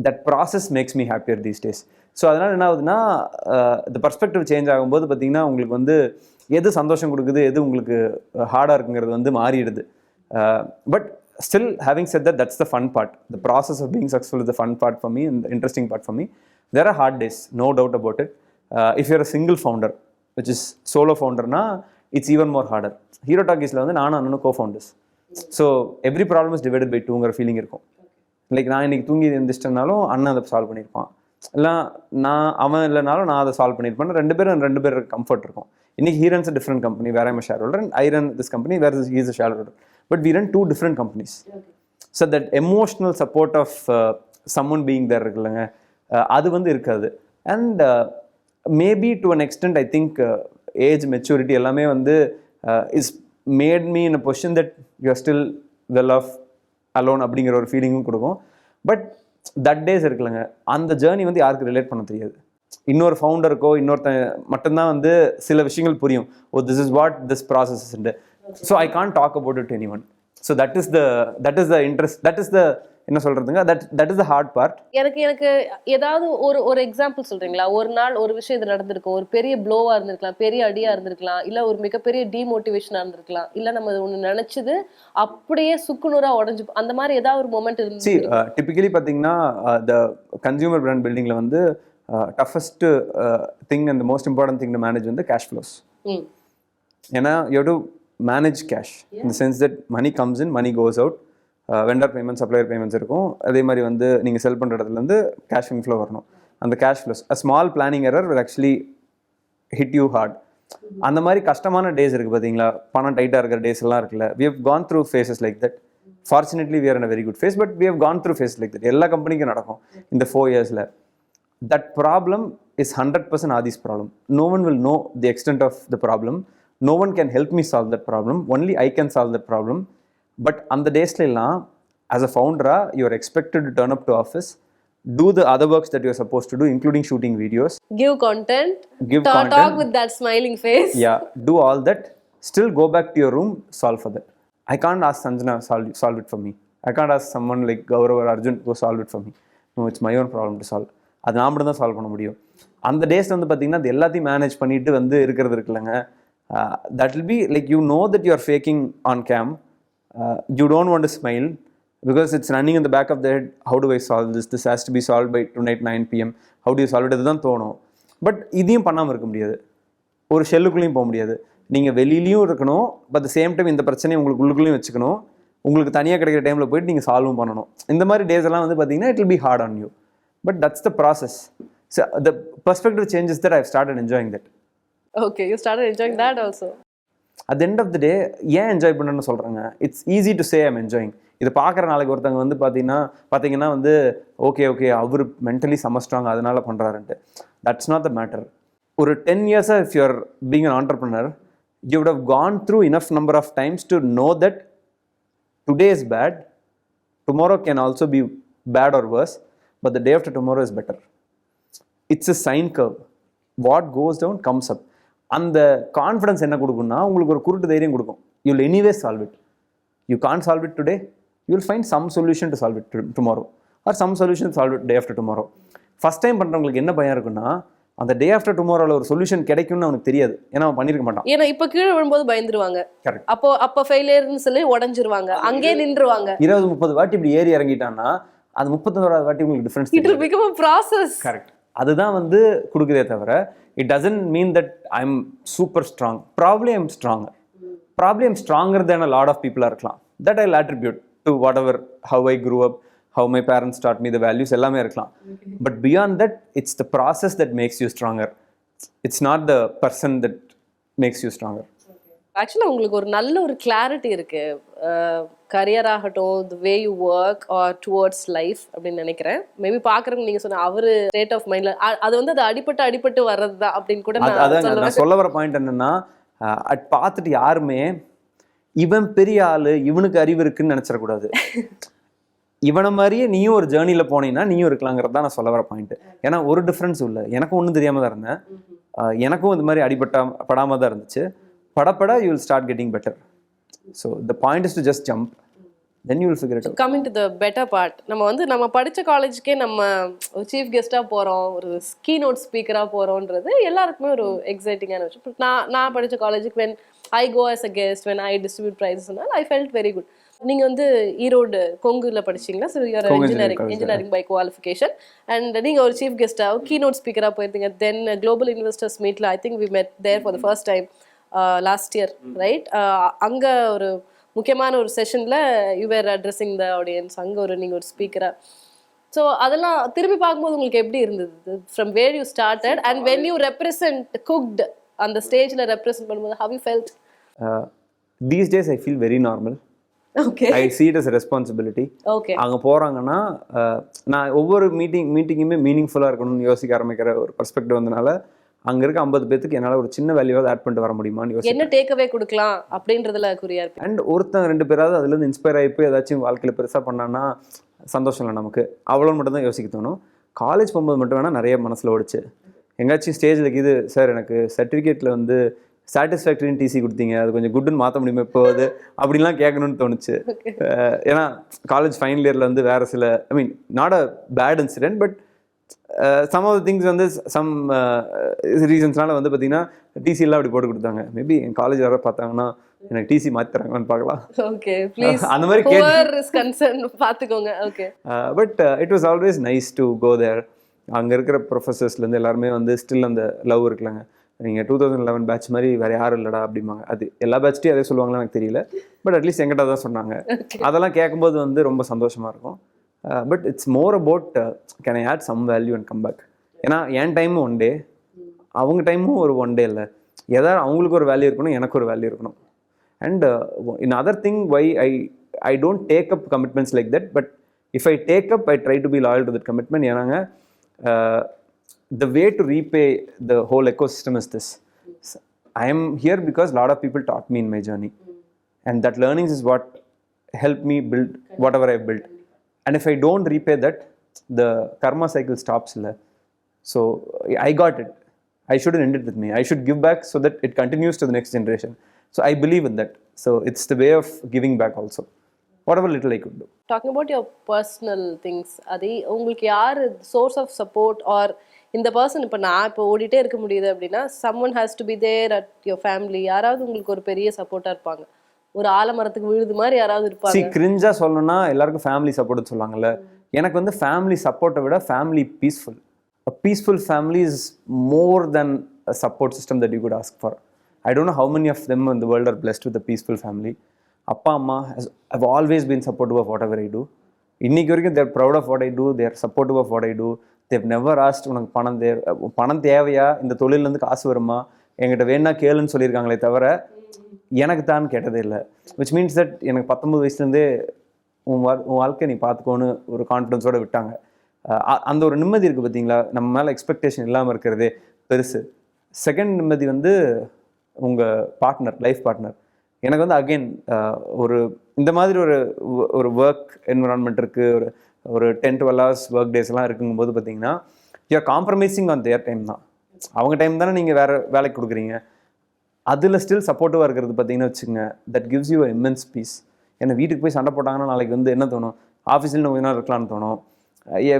That process makes me happier these days. So அதனால் என்ன ஆகுதுன்னா, இந்த பர்ஸ்பெக்டிவ் சேஞ்ச் ஆகும்போது பார்த்தீங்கன்னா உங்களுக்கு வந்து எது சந்தோஷம் கொடுக்குது, எது உங்களுக்கு ஹார்டாக இருக்குங்கிறது வந்து மாறிடுது. But still, having said that, that's the fun part. The process of being successful is the fun part for me and the interesting part for me. There are hard days, no doubt about it. If you're a single founder, which is solo founder na, it's even more harder. Hero Talkies la vandu naanu annanu co-founders. So every problem is divided by 2 ங்கிற feeling இருக்கும். Like நான் இன்னைக்கு தூங்கி எழுந்திரிச்சிட்டனாலும் அண்ணன் அதை solve பண்ணியிருப்பான், இல்லை நான் அவன் இல்லைனாலும் நான் அதை சால்வ் பண்ணியிருப்பேன். ரெண்டு பேரும் கம்ஃபர்ட் இருக்கும். இன்னைக்கு he runs a different company where I'm a shareholder and I run this company where he is a shareholder. But we run 2 different companies. So that emotional support of someone being there இருக்குல்லங்க, அது வந்து இருக்காது. And maybe to an extent I think age, maturity எல்லாமே வந்து is made me in a position that you are still well off alone அப்படிங்கிற ஒரு ஃபீலிங்கும் கொடுக்கும். But that days இருக்குல்லங்க, அந்த ஜேர்னி வந்து யாருக்கு ரிலேட் பண்ண தெரியாது. இன்னொரு ஃபவுண்டருக்கோ இன்னொருத்த மட்டும்தான் வந்து சில விஷயங்கள் புரியும். Oh, this is what this process is. So I can't talk about it to anyone. So that is the interest, that is the என்ன சொல்றதுங்க, that is the hard part. எனக்கு ஏதாவது ஒரு எக்ஸாம்பிள் சொல்றீங்களா? ஒரு நாள் ஒரு விஷயம் இது நடந்திருக்கும், ஒரு பெரிய ப்ளோவா இருந்திருக்கலாம், பெரிய அடியா இருந்திருக்கலாம், இல்ல ஒரு மிகப்பெரிய டிமோட்டிவேஷனா இருந்திருக்கலாம், இல்ல நம்ம ஒண்ணு நினைச்சது அப்படியே சுக்குநூறா உடஞ்சு, அந்த மாதிரி ஏதாவது ஒரு மொமெண்ட் இருந்துச்சு? டிபிக்கலி பாத்தீங்கன்னா த கன்சியூமர் பிராண்ட் பில்டிங்ல வந்து toughest thing and the most important thing to manage வந்து cash flows. ஏன்னா you have to manage cash in the sense that money comes in, money goes out. Vendor payments, supplier payments இருக்கும். அதே மாதிரி வந்து நீங்கள் செல் பண்ணுற இடத்துலேருந்து கேஷ் இன்ஃப்ளோ வரணும். அந்த cash flows a small planning error will actually hit you hard. அந்த மாதிரி கஷ்டமான டேஸ் இருக்குது பார்த்தீங்களா, பணம் டைட்டாக இருக்கிற டேஸ் எல்லாம் இருக்குல்ல. we have gone through phases like that. Fortunately we are in a very good phase, but we have gone through phases like that. எல்லா கம்பெனிக்கும் நடக்கும் இந்த 4 yearsல. That problem is 100% Adi's problem. No one will know the extent of the problem. No one can help me solve that problem. Only I can solve that problem. But on the days la, as a founder, you are expected to turn up to office, do the other works that you are supposed to do, including shooting videos, give content, talk with that smiling face. Yeah, do all that. Still go back to your room, solve for that. I can't ask Sanjana solve it for me. I can't ask someone like Gaurav or Arjun to solve it for me. No, it's my own problem to solve. அது நான் மட்டும் தான் solve பண்ண முடியும். அந்த days வந்து பார்த்தீங்கன்னா அது எல்லாத்தையும் மேனேஜ் பண்ணிட்டு வந்து இருக்கிறது இருக்குல்லங்க, that will be like you know that you are faking on game. You don't want to smile because it's running in the back of the head. How do I solve this has to be solve by tonight 9 PM. How do you solve it, அதுதான் தோணும். But இதையும் பண்ணாமல் இருக்க முடியாது, ஒரு ஷெல்லுக்குள்ளேயும் போக முடியாது. நீங்கள் வெளியிலையும் இருக்கணும், பட் த சேம் டைம் இந்த பிரச்சனையை உங்களுக்கு உள்ளுக்குள்ளேயும் வச்சுக்கணும். உங்களுக்கு தனியாக கிடைக்கிற டைமில் போயிட்டு நீங்கள் சால்வும் பண்ணணும். இந்த மாதிரி டேஸ் எல்லாம் வந்து பார்த்தீங்கன்னா it will be hard on you. But that's the process. So the perspective changes that I've started enjoying that. Okay, you started enjoying that also. At the end of the day, ஏன் enjoy பண்ணணும்னு சொல்கிறாங்க. It's easy to say I'm enjoying. இதை பார்க்குற நாளைக்கு ஒருத்தவங்க வந்து பார்த்தீங்கன்னா வந்து ஓகே அவர் மென்டலி சமஸ்ட்ராங் அதனால பண்ணுறாருன்ட்டு. That's not the matter. ஒரு 10 yearsாக if you're being an entrepreneur, you would have gone through enough number of times to know that today is bad, tomorrow can also be bad or worse, but the day after tomorrow is better. It's a sine curve. What goes down comes up. அந்த confidence என்ன கொடுக்கும்னா உங்களுக்கு ஒரு குருட்டு தைரியம் கொடுக்கும். You will anyway solve it. You can't solve it today, you will find some solution to solve it tomorrow, or some solution to solve it day after tomorrow. First time பண்ணுறவங்களுக்கு என்ன பயம் இருக்குன்னா, அந்த டே ஆஃப்டர் டுமாரோல ஒரு solution கிடைக்கும்னு அவனுக்கு தெரியாது. ஏன்னா அவன் பண்ணிருக்க மாட்டான். ஏன்னா இப்ப கீழே விழும்போது பயந்துருவாங்க. அப்போ ஃபெயிலியர்னு சொல்லி உடஞ்சிருவாங்க, அங்கேயே நின்றுவாங்க. 20-30 வாட்டி இப்படி ஏறி இறங்கிட்டான்னா அது 31வது வாட்டி உங்களுக்கு டிஃபரன்ஸ் தெரியும். It will become a process. Correct. அதுதான் வந்து கொடுக்குதே தவிர it doesn't mean that I'm super strong. Probably I'm stronger. Probably I'm stronger than a lot of people இருக்கலாம். That I'll attribute to whatever, how I grew up, how my parents taught me the values, எல்லாமே இருக்கலாம். But beyond that, it's the process that makes you stronger. It's not the person that makes you stronger. ஆக்சுவலாக உங்களுக்கு ஒரு நல்ல ஒரு clarity இருக்கு, career ஆகட்டும், the way you work or towards life அப்படின்னு நினைக்கிறேன். மேபி பாக்குறவங்க நீங்க சொன்ன அவரு ஸ்டேட் ஆஃப் மைண்ட்ல அது வந்து அது அடிபட்டு வர்றது தான் அப்படின்னு கூட நான் சொல்ல வர பாயிண்ட் என்னன்னா, அது பார்த்துட்டு யாருமே இவன் பெரிய ஆள், இவனுக்கு அறிவு இருக்குன்னு நினச்சிடக்கூடாது. இவனை மாதிரியே நீயும் ஒரு ஜேர்னியில் போனீங்கன்னா நீயும் இருக்கலாங்கிறது தான் நான் சொல்ல வர பாயிண்ட். ஏன்னா ஒரு டிஃப்ரென்ஸும் இல்லை. எனக்கும் ஒன்றும் தெரியாமல் தான் இருந்தேன். எனக்கும் இந்த மாதிரி படாமல் தான் இருந்துச்சு. படப்பட you will start getting better. So the point is to just jump, then you will figure it out. Coming to the better part, நம்ம படிச்ச காலேஜுக்கே நம்ம ஒரு சீஃப் கெஸ்ட்டாக போகிறோம், ஒரு கீனோட் ஸ்பீக்கராக போகிறோன்றது எல்லாருக்குமே ஒரு எக்ஸைட்டிங்கான விஷயம். நான் படித்த காலேஜுக்கு when I go as a guest, when I distribute prizes, I felt very good. நீங்கள் வந்து ஈரோடு கொங்குல படிச்சீங்களா? So you're engineering by qualification and நீங்கள் ஒரு சீஃப் கெஸ்ட்டாக கீனோட் ஸ்பீக்கராக போயிருந்தீங்க. தென் குளோபல் இன்வெஸ்டர்ஸ் மீட்டில் I think we met there for the first time last year, right? அங்கே ஒரு முக்கியமான ஒரு செஷனில் you were addressing the audience. அங்கே நீங்கள் ஒரு ஸ்பீக்கராக. ஸோ அதெல்லாம் திரும்பி பார்க்கும்போது உங்களுக்கு எப்படி இருந்தது? From where you started and when you represent Cookd அந்த ஸ்டேஜில் ரெப்ரசன்ட் பண்ணும்போது how you felt? These days I feel very normal. Okay. I see it as a responsibility. Okay. அங்கே போகிறாங்கன்னா நான் ஒவ்வொரு மீட்டிங்குமே மீனிங்ஃபுல்லாக இருக்கணும்னு யோசிக்க ஆரம்பிக்கிற ஒரு பர்ஸ்பெக்டிவ் வந்தனால அங்கே இருக்க 50 பேருக்கு என்னால் ஒரு சின்ன வேல்யூவாக ஆட் பண்ணிட்டு வர முடியுமான்னு யோசிச்சு என்ன டேக்அவே கொடுக்கலாம் அப்படின்றதுல குறியா இருக்கு. அண்ட் ஒருத்தன் 2 பேராவது அதுலேருந்து இன்ஸ்பயர் ஆகி போய் ஏதாச்சும் வாழ்க்கையில் பெருசாக பண்ணான்னா சந்தோஷம் இல்லை நமக்கு. அவ்வளோ மட்டும் தான் யோசிக்க தோணும். காலேஜ் போகும்போது மட்டும் வேணால் நிறைய மனசில் ஓடிச்சு. எங்கேயாச்சும் ஸ்டேஜில் இது சார் எனக்கு சர்டிஃபிகேட்டில் வந்து சாட்டிஸ்ஃபேக்டரின்னு டிசி கொடுத்தீங்க, அது கொஞ்சம் குட்டுன்னு மாற்ற முடியுமா இப்போ அது அப்படின்லாம் கேட்கணும்னு தோணுச்சு. ஏன்னா காலேஜ் ஃபைனல் இயரில் வந்து வேறு சில I mean not a bad incident but some of things வந்து சம் ரீசன்ஸ்னால வந்து பார்த்தீங்கன்னா டிசிலாம் அப்படி போட்டு கொடுத்தாங்க. மேபி என் காலேஜ் யாராவது பார்த்தாங்கன்னா எனக்கு டிசி மாற்றி தராங்கன்னு பார்க்கலாம். ஓகே ப்ளீஸ் அந்த மாதிரி பார்த்துக்கோங்க. Okay but it was always nice to go there. அங்கே இருக்கிற ப்ரொஃபஸர்ஸ்லேருந்து எல்லாருமே வந்து ஸ்டில் அந்த லவ் இருக்குல்லங்க. நீங்கள் 2011 பேட்ச் மாதிரி வேறு யாரும் இல்லைடா அப்படிம்பாங்க. அது எல்லா பேட்ச்ட்டையும் அதே சொல்லுவாங்களா எனக்கு தெரியல. பட் அட்லீஸ்ட் எங்கிட்ட தான் சொன்னாங்க. அதெல்லாம் கேட்கும்போது வந்து ரொம்ப சந்தோஷமாக இருக்கும். But it's more about can I add some value and come back. ஏன்னா என் டைமும் 1 டே, அவங்க டைமும் ஒரு 1 டே இல்லை. ஏதாவது அவங்களுக்கு ஒரு வேல்யூ இருக்கணும், எனக்கு ஒரு வேல்யூ இருக்கணும். And in other thing why I don't take up commitments like that. But if I take up I try to be loyal to that commitment. ஏன்னாங்க the way to repay the whole ecosystem is this. I am here because a lot of people taught me in my journey. And that learnings is what helped me build whatever I built. And if I don't repay that, the karma cycle stops. So I got it. I shouldn't end it with me. I should give back so that it continues to the next generation. So I believe in that. So it's the way of giving back also. Whatever little I could do. Talking about your personal things, அது உங்களுக்கு யார் source of support or இந்த person இப்போ நான் இப்போ ஓடிட்டே இருக்க முடியுது அப்படின்னா someone has to be there at your family. யாராவது உங்களுக்கு ஒரு பெரிய சப்போர்ட்டாக இருப்பாங்க. ஒரு ஆலமரத்துக்கு விழுது மாதிரி யாராவது இருப்பாங்க. கிரிஞ்சா சொல்லணும்னா எல்லாருக்கும் ஃபேமிலி சப்போர்ட்னு சொல்லுவாங்கல்ல. எனக்கு வந்து ஃபேமிலி சப்போர்ட்டை விட family peaceful. A peaceful family is more than a support system that you could ask for. I don't know how many of them in the world are blessed with a peaceful family. அப்பா அம்மா have always been supportive of whatever I do. இன்னைக்கு வரைக்கும் they're proud of what I do. They're supportive of what I do. They've never asked உனக்கு பணம் தேவையா, இந்த தொழிலேருந்து காசு வருமா, என்கிட்ட வேணா கேளுன்னு சொல்லியிருக்காங்களே தவிர எனக்கு தான் கேட்டதே இல்லை. விச் மீன்ஸ் தட் எனக்கு 19 வயசுலேருந்தே உன் வாழ்க்கை நீ பார்த்துக்கோன்னு ஒரு கான்ஃபிடன்ஸோடு விட்டாங்க. அந்த ஒரு நிம்மதி இருக்குது பார்த்தீங்களா, நம்ம மேலே எக்ஸ்பெக்டேஷன் இல்லாமல் இருக்கிறதே பெருசு. செகண்ட் நிம்மதி வந்து உங்கள் பார்ட்னர், லைஃப் பார்ட்னர். எனக்கு வந்து அகெயின் ஒரு இந்த மாதிரி ஒரு ஒர்க் என்விரான்மெண்ட் இருக்குது, ஒரு 10-12 hours ஒர்க் டேஸ்லாம் இருக்குங்கும்போது பார்த்தீங்கன்னா you're compromising on their time தான். அவங்க டைம் தானே நீங்கள் வேறு வேலைக்கு கொடுக்குறீங்க. அதில் ஸ்டில் சப்போர்ட்டிவாக இருக்கிறது பார்த்தீங்கன்னா வச்சுக்கோங்க, that gives you immense peace. ஏன்னா வீட்டுக்கு போய் சண்டை போட்டாங்கன்னா நாளைக்கு வந்து என்ன தோணும், ஆஃபீஸில் கொஞ்ச நாள் இருக்கலாம்னு தோணும்,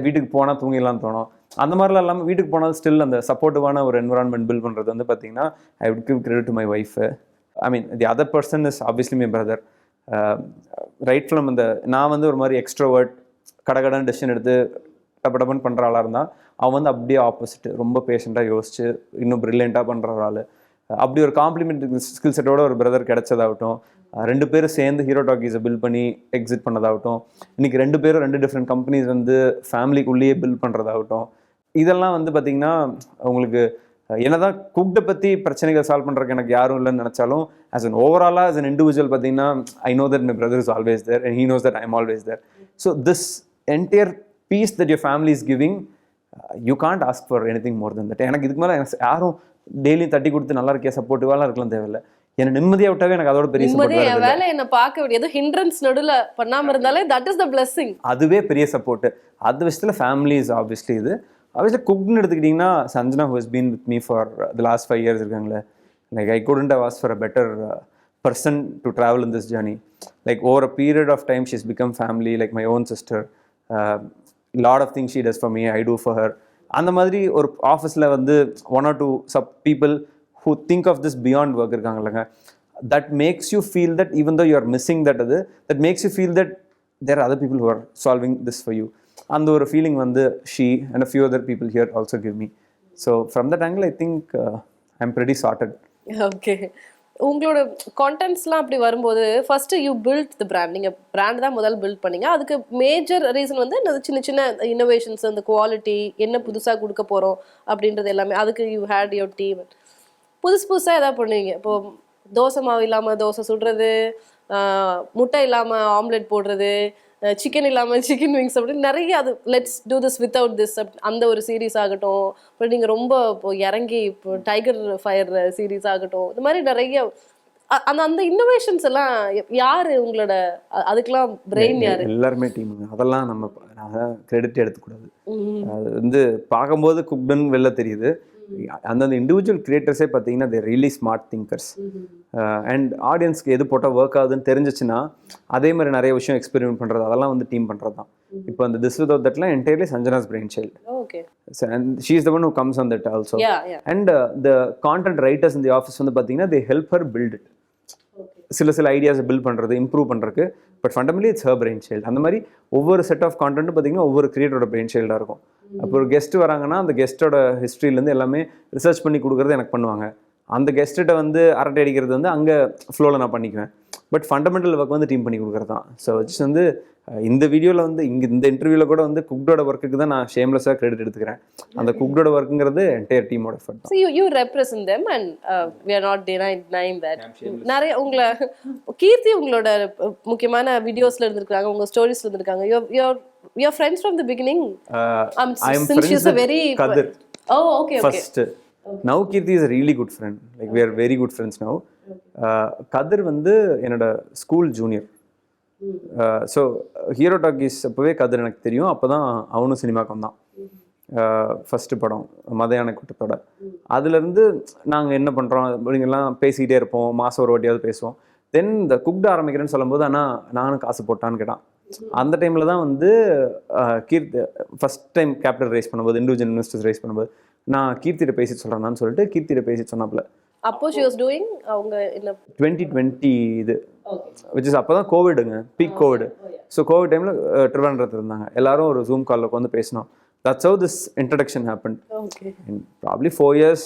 வீட்டுக்கு போனால் தூங்கிடலான்னு தோணும். அந்த மாதிரிலாம் இல்லாமல் வீட்டுக்கு போனால் ஸ்டில் அந்த சப்போர்ட்டிவான ஒரு என்விரான்மெண்ட் பில்ட் பண்ணுறது வந்து பார்த்தீங்கன்னா I would give credit to my wife. I mean, the other person is obviously my brother. Right from நான் வந்து ஒரு மாதிரி எக்ஸ்ட்ரோவர்ட், கடகடான டெசிஷன் எடுத்து டப்பன்னு பண்ணுற ஆளாக இருந்தால் அவன் வந்து அப்படியே ஆப்போசிட், ரொம்ப பேஷண்ட்டாக யோசிச்சு இன்னும் ப்ரில்லியண்ட்டாக பண்ணுற ஒரு ஆள். அப்படி ஒரு காம்ப்ளிமெண்ட் ஸ்கில் செட்டோட ஒரு பிரதர் கிடைச்சதாகட்டும், 2 பேரும் சேர்ந்து ஹீரோ டாக்கீஸை பில்ட் பண்ணி எக்ஸிட் பண்ணதாகட்டும், இன்றைக்கி 2 பேரும் 2 டிஃப்ரெண்ட் கம்பெனிஸ் வந்து ஃபேமிலிக்குள்ளேயே பில்ட் பண்ணுறதாகட்டும், இதெல்லாம் வந்து பார்த்திங்கன்னா உங்களுக்கு என்னதான் குக்டை பற்றி பிரச்சனைகள் சால்வ் பண்ணுறதுக்கு எனக்கு யாரும் இல்லைன்னு நினச்சாலும் ஆஸ் அன் ஓவராலாக ஆஸ் அன் இண்டிவிஜுவல் பார்த்தீங்கன்னா I know that my brother is always there and he knows that I am always there. So this entire peace that your family is giving you can't ask for anything more than that. எனக்கு இதுக்கு மேலே யாரும் டெய்லியும் தட்டி கொடுத்து நல்லா இருக்கியா சப்போர்ட்டிவாலாம் இருக்கலாம் தேவையில்லை. என்ன நிம்மதியாக விட்டாவே எனக்கு அதோட பெரிய நிம்மதியா சப்போர்ட். என் வேலை என்ன பார்க்க வேண்டிய ஏதோ ஹிண்ட்ரன்ஸ் நடுவுல பண்ணாம இருந்தாலே தட் இஸ் த பிளெஸிங். அதுவே பெரிய சப்போர்ட். அது விஷயத்தில் ஃபேமிலி இஸ் ஆப்வியஸ்லி இது. ஆப்வியஸ்லி குக்னு எடுத்துக்கிட்டிங்கன்னா Sanjana who has been with me for the last 5 years இருக்காங்களே. Like I couldn't have asked for a better person to travel in this journey. Like over a period of time she's become family, like my own sister. Lot of things she does for me, I do for her. அந்த மாதிரி ஒரு ஆஃபீஸில் வந்து 1 or 2 sub people who think of this beyond work இருக்காங்கல்லங்க. That makes you feel that even though you are missing that that makes you feel that there are other people who are solving this for you. அந்த ஒரு feeling வந்து she and a few other people here also give me. So from that angle I think I'm pretty sorted. Okay. உங்களோட கான்டென்ட்ஸ்லாம் அப்படி வரும்போது first you build the brand. நீங்கள் brand தான் முதல் பில்ட் பண்ணீங்க. அதுக்கு மேஜர் ரீசன் வந்து சின்ன சின்ன இன்னோவேஷன்ஸ், அந்த குவாலிட்டி என்ன புதுசாக கொடுக்க போகிறோம் அப்படின்றது எல்லாமே. அதுக்கு யூ ஹேட் யுவர் டீம். புதுசாக எதாவது பண்ணுவீங்க. இப்போது தோசை மாவு இல்லாமல் தோசை சுடுறது, முட்டை இல்லாமல் ஆம்லெட் போடுறது, சிக்கன் இல்லாமல் சிக்கன் விங்ஸ் அப்படின்னு நிறைய. அது let's do this without this அந்த ஒரு சீரீஸ் ஆகட்டும். இப்போ நீங்கள் ரொம்ப இப்போ இறங்கி இப்போ டைகர் ஃபயர் சீரீஸ் ஆகட்டும், இந்த மாதிரி நிறைய அந்த இன்னோவேஷன்ஸ் எல்லாம் யாரு உங்களோட அதுக்கெல்லாம் பிரெயின் யாரு? எல்லாருமே டீமுங்க. அதெல்லாம் நம்ம கிரெடிட் எடுத்துக்கூடாது. அது வந்து பார்க்கும்போது குக்டன் வெளில தெரியுது. அந்தந்த இண்டிவிஜுவல் கிரியேட்டர்ஸே பார்த்தீங்கன்னா they really smart thinkers. And ஆடியன்ஸ்க்கு எது போட்டால் ஒர்க் ஆகுதுன்னு தெரிஞ்சிச்சுன்னா அதே மாதிரி நிறைய விஷயம் எக்ஸ்பெரிமெண்ட் பண்ணுறது, அதெல்லாம் வந்து டீம் பண்ணுறது தான். இப்போ அந்த திஸ் வித்அவுட் தட்லாம் entirely Sanjana's brainchild. And she is the one who comes on that also. And the content writers in the office வந்து பார்த்தீங்கன்னா they help her build it. சில ஐடியாஸை பில்ட் பண்ணுறது, இம்ப்ரூவ் பண்ணுறதுக்கு. But fundamentally it's her brain child. அந்த மாதிரி ஒவ்வொரு set of கான்டென்ட்டும் பார்த்தீங்கன்னா ஒவ்வொரு கிரியேட்டரோட பிரெயின் சைல்டாக இருக்கும். அப்போ ஒரு கெஸ்ட் வராங்கன்னா அந்த கெஸ்ட்டோட ஹிஸ்ட்ரியிலேருந்து எல்லாமே ரிசர்ச் பண்ணி கொடுக்குறது எனக்கு பண்ணுவாங்க. அந்த கெஸ்ட்டை வந்து அரட்டை அடிக்கிறது வந்து அங்கே ஃப்ளோவில் நான் பண்ணிக்குவேன். பட் ஃபண்டமெண்டல் ஒர்க் வந்து டீம் பண்ணி கொடுக்குறது தான். ஸோ ஜஸ்ட் வந்து இந்த வீடியோவில் வந்து இந்த இன்டர்வியூவில் கூட வந்து குக்டோட ஒர்க்குக்கு தான் நான் ஷேம்லெஸ்ஸாக கிரெடிட் எடுத்துக்கிறேன். அந்த குக்டோட ஒர்க்குங்கிறது என்டையர் டீமோட எஃபர்ட் தான். You represent them and we are not denying that. நிறைய உங்களை கீர்த்தி உங்களோட முக்கியமான வீடியோஸ்ல இருந்திருக்காங்க, உங்க ஸ்டோரிஸ்ல இருந்திருக்காங்க. You are friends from the beginning. I am since friends she's a with very Kadir. Oh, okay. First. Now Kirti is a really good friend. Like we are very good friends now. Kadir வந்து என்னோட school junior. So hero talkies அப்போவே கதிர் எனக்கு தெரியும். அப்போ தான் அவனும் சினிமாவுக்கு வந்தான். ஃபஸ்ட்டு படம் மதையான கூட்டத்தோட. அதுலேருந்து நாங்கள் என்ன பண்ணுறோம் அப்படிங்கெல்லாம் பேசிக்கிட்டே இருப்போம். மாதம் ஒரு வாட்டியாவது பேசுவோம். தென் இந்த குக்டு ஆரம்பிக்கிறேன்னு சொல்லும்போது ஆனால் நானும் காசு போட்டான்னு கேட்டான். அந்த டைமில் தான் வந்து கீர்த்தி ஃபஸ்ட் டைம் கேபிட்டல் ரைஸ் பண்ணும்போது, இண்டிவிஜுவல் இன்வெஸ்டர்ஸ் ரைஸ் பண்ணும்போது நான் கீர்த்திகிட்ட பேசிட்டு சொல்கிறேன்னு சொல்லிட்டு கீர்த்திகிட்ட பேசிட்டு சொன்னாப்புல. அப்போ she was doing அவங்க என்ன 2020 இது which is அப்போ தான் கோவிடுங்க, பீக் கோவிடு. ஸோ கோவிட் டைமில் ட்ரிவாண்ட்ரத்தில் இருந்தாங்க. எல்லாரும் ஒரு ஜூம் காலில் உட்காந்து பேசினோம். That's how this introduction happened. In probably 4 years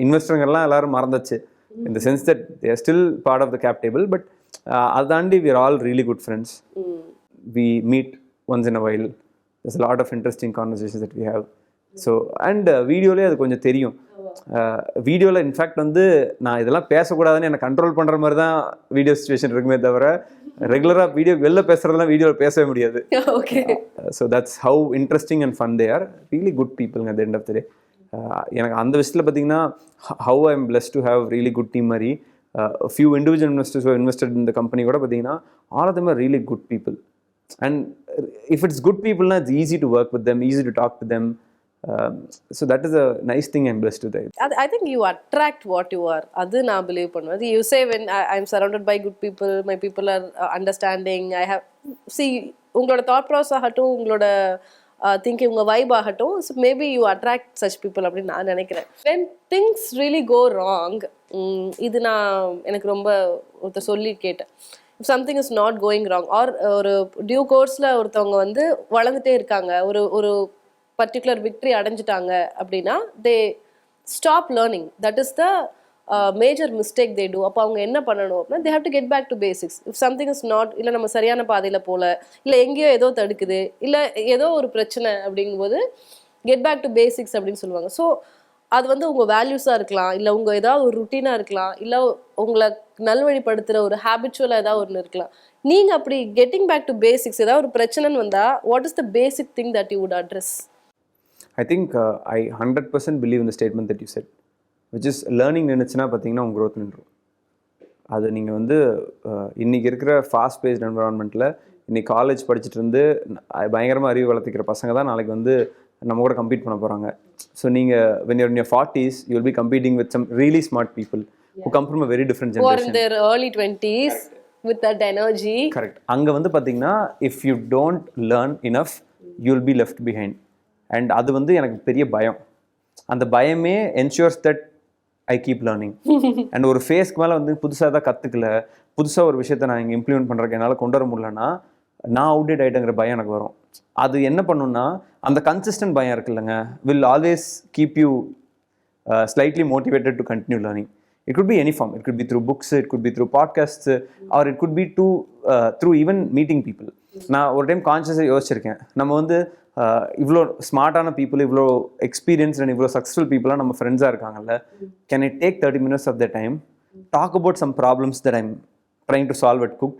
இன்வெஸ்டருங்கெல்லாம் எல்லாரும் மறந்துச்சு. In the sense that they are still part of the cap table, but அதை தாண்டி we are all really good friends. We meet once in a while. There's a lot of interesting conversations that we have. So and வீடியோலேயே அது கொஞ்சம் தெரியும். வீடியோவில் in fact வந்து நான் இதெல்லாம் பேசக்கூடாதுன்னு என்னை கண்ட்ரோல் பண்ணுற மாதிரி தான் வீடியோ சிச்சுவேஷன் இருக்குமே தவிர ரெகுலராக வீடியோ வெளில பேசுகிறதுலாம் வீடியோவில் பேசவே முடியாது. So that's how interesting and fun they are. Really good பீப்புளுங்க at the end of the day. எனக்கு அந்த விஷயத்தில் பார்த்தீங்கன்னா how I am blessed to have really good team மாதிரி. ஃபியூ இண்டிவிஜுவல் இன்வெஸ்டர்ஸ் இன்வெஸ்டட் இந்த கம்பெனி கூட பார்த்தீங்கன்னா all of them are really good people. And if it's good பீப்புள்னா it's easy to work with them, easy to talk to them. So that is a nice thing I'm blessed with. I think you attract what you are. Adu na believe பண்ணுவேன். You say when I'm surrounded by good people, my people are understanding. I have see உங்களோட thought process ஆகட்டும், உங்களோட thinking, உங்க vibe ஆகட்டும், so maybe you attract such people அப்படின்னு நான் நினைக்கிறேன். When things really go wrong, இது நான் எனக்கு ரொம்ப ஒருத்தர் சொல்லி கேட்டேன். If something is not going wrong or ஒரு டியூ கோர்ஸ்ல ஒருத்தவங்க வந்து வளர்ந்துட்டே இருக்காங்க, ஒரு பர்டிகுலர் விக்ட்ரி அடைஞ்சிட்டாங்க அப்படின்னா they stop learning. That is the major mistake they do. அப்போ அவங்க என்ன பண்ணணும் அப்படின்னா they have to get back to basics. If something is not, இல்லை நம்ம சரியான பாதையில் போகல, இல்லை எங்கேயோ ஏதோ தடுக்குது, இல்லை ஏதோ ஒரு பிரச்சனை அப்படிங்கும்போது கெட் பேக் டு பேசிக்ஸ் அப்படின்னு சொல்லுவாங்க. ஸோ அது வந்து உங்கள் வேல்யூஸாக இருக்கலாம், இல்லை உங்கள் ஏதாவது ஒரு ருட்டீனாக இருக்கலாம், இல்லை உங்களை நல்வழிப்படுத்துகிற ஒரு ஹேபிச்சுவலாக ஏதாவது ஒன்று இருக்கலாம். நீங்கள் அப்படி கெட்டிங் பேக் டு பேசிக்ஸ் ஏதாவது ஒரு பிரச்சனைன்னு வந்தால் what is the basic thing that you would address? I think I 100% believe in the statement that you said, which is learning நின்றுச்சுன்னா பார்த்தீங்கன்னா உங்கள் growth நின்றும். அது நீங்கள் வந்து இன்றைக்கி இருக்கிற ஃபாஸ்ட் பேஸ்ட் என்வரான்மெண்ட்டில் இன்றைக்கி காலேஜ் படிச்சுட்டு இருந்து பயங்கரமாக அறிவு வளர்த்துக்கிற பசங்க தான் நாளைக்கு வந்து நம்ம கூட கம்பீட் பண்ண போகிறாங்க. ஸோ நீங்கள் when you're in your 40s you will be competing with some really smart people who come from a very different Who are generation. in their early 20s with that energy. Correct. அங்கே வந்து பார்த்தீங்கன்னா if you don't learn enough you will be left behind. And அது வந்து எனக்கு பெரிய பயம். அந்த பயமே ensures that I keep learning. And ஒரு ஃபேஸ்க்கு மேலே வந்து புதுசாக தான் கற்றுக்கல, புதுசாக ஒரு விஷயத்தை நான் இங்கே இம்ப்ளிமெண்ட் பண்ணுறதுக்கு என்னால் கொண்டு வர முடியலன்னா நான் அவுடேட் ஆகிட்டேங்கிற பயம் எனக்கு வரும். அது என்ன பண்ணுன்னா அந்த கன்சிஸ்டன்ட் பயம் இருக்குல்லங்க, will always keep you slightly motivated to continue learning. It could be any form. It could be through books, it could be through podcasts, or it could be through even meeting people. நான் ஒரு time கான்ஷியஸாக யோசிச்சிருக்கேன், நம்ம வந்து இவ்வளோ ஸ்மார்ட்டான people, இவ்வளோ experience and இவ்வளோ சக்ஸஸ்ஃபுல் பீப்புளாக நம்ம ஃப்ரெண்ட்ஸாக இருக்காங்கல்ல, can I take 30 minutes of the time talk about some problems that I'm trying to solve at Cookd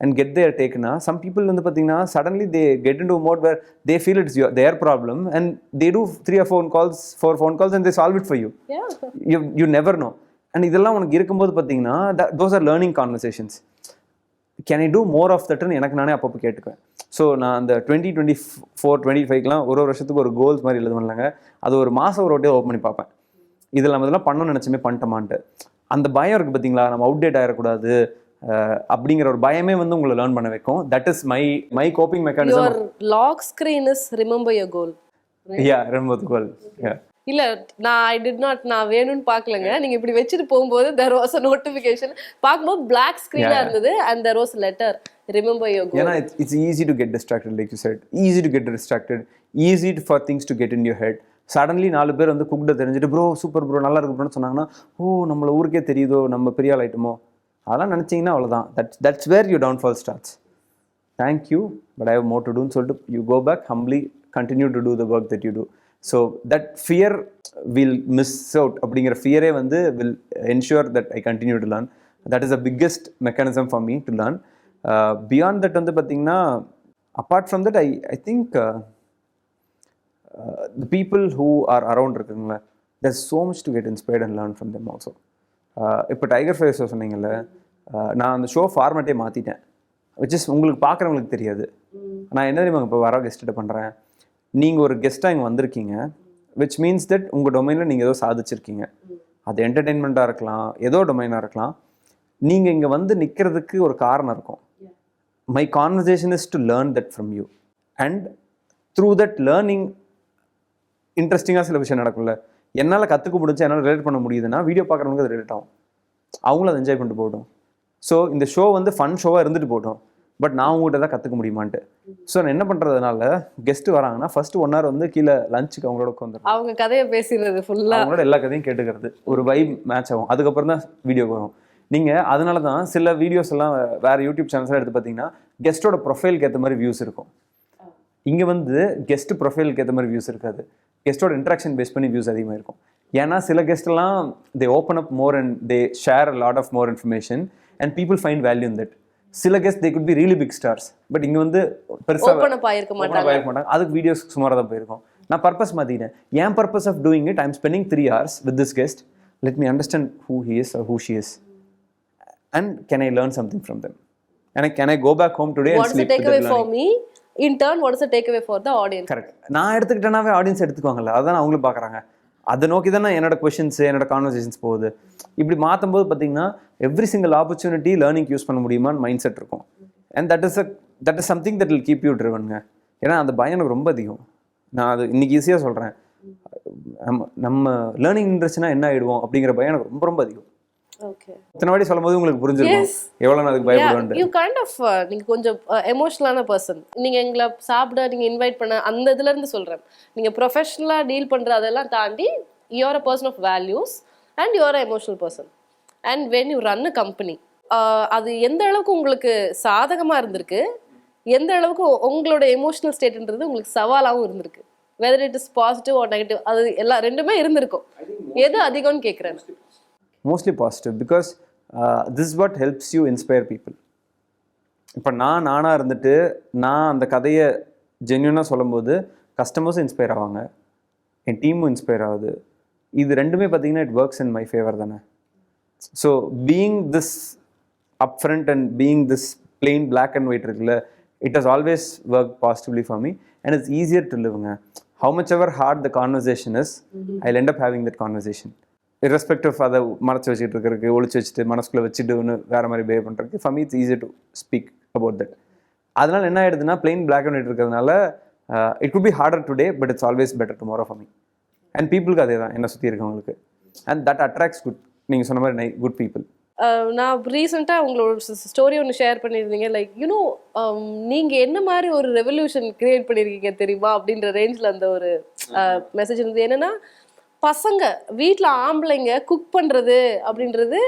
and get their take na. Some people வந்து பார்த்தீங்கன்னா suddenly they get into a mode where they feel it's their problem and they do 3 or 4 phone calls and they solve it for you. You never know. And இதெல்லாம் உனக்கு இருக்கும்போது பார்த்தீங்கன்னா those are learning conversations. Can I do more of that ன்னு எனக்கு நானே அப்பப்போ கேட்டுக்குவேன். So நான் அந்த 2024 25க்குலாம் ஒரு வருஷத்துக்கு ஒரு கோல்ஸ் மாதிரி எழுதுவேன்லங்க, அது ஒரு மாதம் ஒரு வாட்டி ஓப்பன் பண்ணி பார்ப்பேன். இதில் நம்ம இதெல்லாம் பண்ணணும்னு நினச்சுமே பண்ணிட்டோமான்ட்டு. அந்த பயம் இருக்குது பார்த்தீங்களா, நம்ம அவுடேட் ஆகிடக்கூடாது அப்படிங்கிற ஒரு பயமே வந்து உங்களை லேர்ன் பண்ண வைக்கும். That is my coping mechanism. Your lock screen is remember your goal. Yeah, remember the goal. Yeah. இல்ல நான் வேணும்னு பார்க்கலங்க, நீங்க இப்படி வச்சுட்டு போகும்போது there was a notification, பார்க்கும்போது black screen-ஆ இருந்தது and there was a letter remember your goal. ஏன்னா it's easy to get distracted, like you said, easy to get distracted, easy for things to get in your head. Suddenly 4 பேர் வந்து குக்ட தெரிஞ்சுட்டு bro super bro நல்லா இருக்கு ப்ரோன்னு சொன்னாங்கன்னா, ஓ நம்மள ஊருக்கே தெரியுதோ, நம்ம பெரிய ஆள் ஆயிட்டோமோ, அதெல்லாம் நினச்சிங்கன்னா அவ்வளோதான். That's where you downfall starts. Thank you but I have more to டூன்னு சொல்லிட்டு you go back humbly continue to do the work that you do. So that fear will miss out அப்படிங்கிற ஃபியரே வந்து will ensure that I continue to learn. That is the biggest mechanism for me to learn. Beyond that வந்து பார்த்தீங்கன்னா, apart from that I think the people who are around இருக்குங்களா, there's so much to get inspired and learn from them also. இப்போ tiger face சொன்னீங்கல்ல, நான் அந்த show ஃபார்மேட்டே மாற்றிட்டேன், which is உங்களுக்கு பார்க்குறவங்களுக்கு தெரியாது. நான் என்ன தெரியுமா இப்போ வர கெஸ்ட்டை பண்ணுறேன், நீங்கள் ஒரு கெஸ்ட்டாக இங்கே வந்திருக்கீங்க, விச் மீன்ஸ் தட் உங்கள் டொமைனில் நீங்கள் ஏதோ சாதிச்சிருக்கீங்க. அது என்டர்டெயின்மெண்ட்டாக இருக்கலாம், ஏதோ டொமைனாக இருக்கலாம். நீங்கள் இங்கே வந்து நிற்கிறதுக்கு ஒரு காரணம் இருக்கும். My conversation is to learn that from you and through that learning இன்ட்ரெஸ்டிங்காக சில விஷயம் நடக்கும்ல, என்னால் கற்றுக்க முடிஞ்சு, என்னால் ரிலேட் பண்ண முடியுதுன்னா வீடியோ பார்க்குறவங்களுக்கு அது ரிலேட் ஆகும், அவங்களும் அதை என்ஜாய் பண்ணிட்டு போகட்டும். ஸோ இந்த ஷோ வந்து ஃபன் ஷோவாக இருந்துட்டு போகட்டும், பட் நான் உங்கள்கிட்ட தான் கற்றுக்க முடியுமான்ட்டு. ஸோ நான் என்ன பண்ணுறதுனால, கெஸ்ட்டு வராங்கன்னா ஃபர்ஸ்ட் 1 hour வந்து கீழே லஞ்சுக்கு அவங்களோட உட்காந்துரும், அவங்க கதையை பேசுறது ஃபுல்லாக, அவங்களோட எல்லா கதையும் கேட்டுக்கிறது, ஒரு வைப் மேட்ச் ஆகும். அதுக்கப்புறம் தான் வீடியோக்கு வரும். நீங்கள் அதனால தான் சில வீடியோஸ் எல்லாம் வேறு யூடியூப் சேனல்ஸ்லாம் எடுத்து பார்த்தீங்கன்னா கெஸ்ட்டோட ப்ரொஃபைலுக்கு ஏற்ற மாதிரி வியூஸ் இருக்கும். இங்கே வந்து கெஸ்ட் ப்ரொஃபைலுக்கு ஏற்ற மாதிரி வியூஸ் இருக்காது, கெஸ்ட்டோட இன்ட்ராக்ஷன் பேஸ் பண்ணி வியூஸ் அதிகமாக இருக்கும். ஏன்னா சில கெஸ்ட்லாம் they open up more and they share a lot of more information and people find value in that. சில guest they could be really big stars, but இங்கே வந்து பெருசாக ஓப்பன் அப் ஆயிருக்க மாட்டாங்க, அதுக்கு வீடியோஸ் சுமாராக தான் போயிருக்கும். நான் பர்பஸ் மாற்றிட்டேன். என் purpose of doing it, I am spending 3 hours with this guest, let me understand who he is or who she is and can I learn something from them and can I go back home today and sleep with that learning. For me in turn what is the takeaway for the audience? Correct. நான் எடுத்துக்கிட்டேனாவே audience எடுத்துக்குவாங்கல்ல, அதான் அவங்களும் பார்க்குறாங்க. அதை நோக்கி தானே என்னோட questions, என்னோட conversations போகுது. இப்படி மாற்றும் போது பார்த்தீங்கன்னா every single opportunity learning use பண்ண முடியுமான்னு மைண்ட் செட் இருக்கும். And that is something that will keep you ட்ரிவனுங்க. ஏன்னா அந்த பயம் எனக்கு ரொம்ப அதிகம். நான் அது இன்னைக்கு ஈஸியாக சொல்கிறேன், நம்ம லேர்னிங் இன்ட்ரெஸ்ட்னா என்ன ஆகிடுவோம் அப்படிங்கிற பயம் எனக்கு ரொம்ப ரொம்ப அதிகம். ஓகே, இத்தனை வாட்டி சொல்லும்போது உங்களுக்கு புரிஞ்சிருக்கும் எவ்வளோ நான் அதுக்கு பயப்படுவேன். யூ கைண்ட் ஆஃப் நீங்கள் கொஞ்சம் எமோஷனலான பர்சன். நீங்கள் எங்களை சாப்பிட நீங்கள் இன்வைட் பண்ண அந்த இதுலேருந்து சொல்கிறேன், நீங்கள் ப்ரொஃபஷனலாக டீல் பண்ணுற அதெல்லாம் தாண்டி you're a person of values and you're a emotional person. And when you run a company, அது எந்த அளவுக்கு உங்களுக்கு சாதகமாக இருந்திருக்கு, எந்த அளவுக்கு உங்களோட எமோஷனல் ஸ்டேட்ன்றது உங்களுக்கு சவாலாகவும் இருந்திருக்கு, whether it is positive or negative, அது எல்லா ரெண்டுமே இருந்திருக்கும். எது அதிகம்னு கேட்குறேன். Mostly positive, because this what helps you inspire people. இப்போ நானாக இருந்துட்டு நான் அந்த கதையை ஜென்யூனாக சொல்லும்போது கஸ்டமர்ஸும் இன்ஸ்பயர் ஆவாங்க, என் டீமும் இன்ஸ்பயர் ஆகுது. இது ரெண்டுமே பார்த்தீங்கன்னா it works in my favour தானே. So being this upfront and being this plain black and white இருக்குல்ல, it has always work positively for me and it's easier to லிவ்ங்க. How much ever hard the conversation is, I'll end up having that conversation. Irrespective அதை மறைச்சி வச்சுட்டு இருக்கிறதுக்கு, ஒழிச்சு வச்சுட்டு மனசுக்குள்ளே வச்சுட்டு ஒன்று வேறு மாதிரி பிஹேவ் பண்ணுறதுக்கு, for me it's easier to speak about that. அதனால் என்ன ஆகிடுதுன்னா plain black and white இருக்கிறதுனால it could be harder today but it's always better tomorrow for me. And peopleக்கு அதே தான், என்னை சுற்றி இருக்கவங்களுக்கு. And that attracts good, நீங்கள் சொன்ன மாதிரி good people. நான் ரீசெண்டாக உங்களோட ஸ்டோரி ஒன்று ஷேர் பண்ணியிருந்தீங்க, லைக் யூனோ நீங்கள் என்ன மாதிரி ஒரு ரெவல்யூஷன் கிரியேட் பண்ணியிருக்கீங்க தெரியுமா அப்படின்ற ரேஞ்சில் அந்த ஒரு மெசேஜ் இருந்தது. என்னென்னா, பசங்க வீட்டில் ஆம்பளைங்க குக் பண்ணுறது அப்படின்றது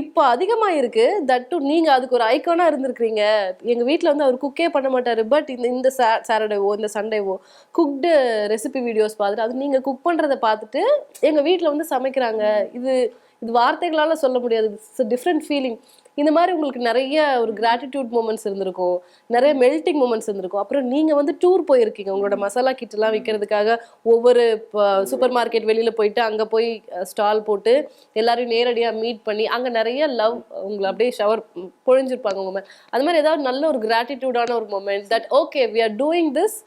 இப்போ அதிகமாக இருக்குது. தட்டு நீங்கள் அதுக்கு ஒரு ஐக்கானாக இருந்திருக்கிறீங்க. எங்கள் வீட்டில் வந்து அவர் குக்கே பண்ண மாட்டார், பட் இந்த சாட்டர்டேவோ இந்த சண்டேவோ குக்டு ரெசிபி வீடியோஸ் பார்த்துட்டு அது நீங்கள் குக் பண்ணுறதை பார்த்துட்டு எங்கள் வீட்டில் வந்து சமைக்கிறாங்க. இது வார்த்தைகளால் சொல்ல முடியாது, இட்ஸ் டிஃப்ரெண்ட் ஃபீலிங். இந்த மாதிரி உங்களுக்கு நிறைய ஒரு கிராட்டிடியூட் மூமெண்ட்ஸ் இருந்திருக்கும், நிறைய மெல்டிங் மூமெண்ட்ஸ் இருந்திருக்கும். அப்புறம் நீங்கள் வந்து டூர் போயிருக்கீங்க, உங்களோட மசாலா கிட்டெல்லாம் விற்கிறதுக்காக ஒவ்வொரு சூப்பர் மார்க்கெட் வெளியில் போயிட்டு அங்கே போய் ஸ்டால் போட்டு எல்லாரையும் நேரடியாக மீட் பண்ணி அங்கே நிறைய லவ் உங்களை அப்படியே ஷவர் பொழிஞ்சிருப்பாங்க உங்க மேலே. அது மாதிரி ஏதாவது நல்ல ஒரு கிராட்டிடியூடான ஒரு moment that okay we are doing this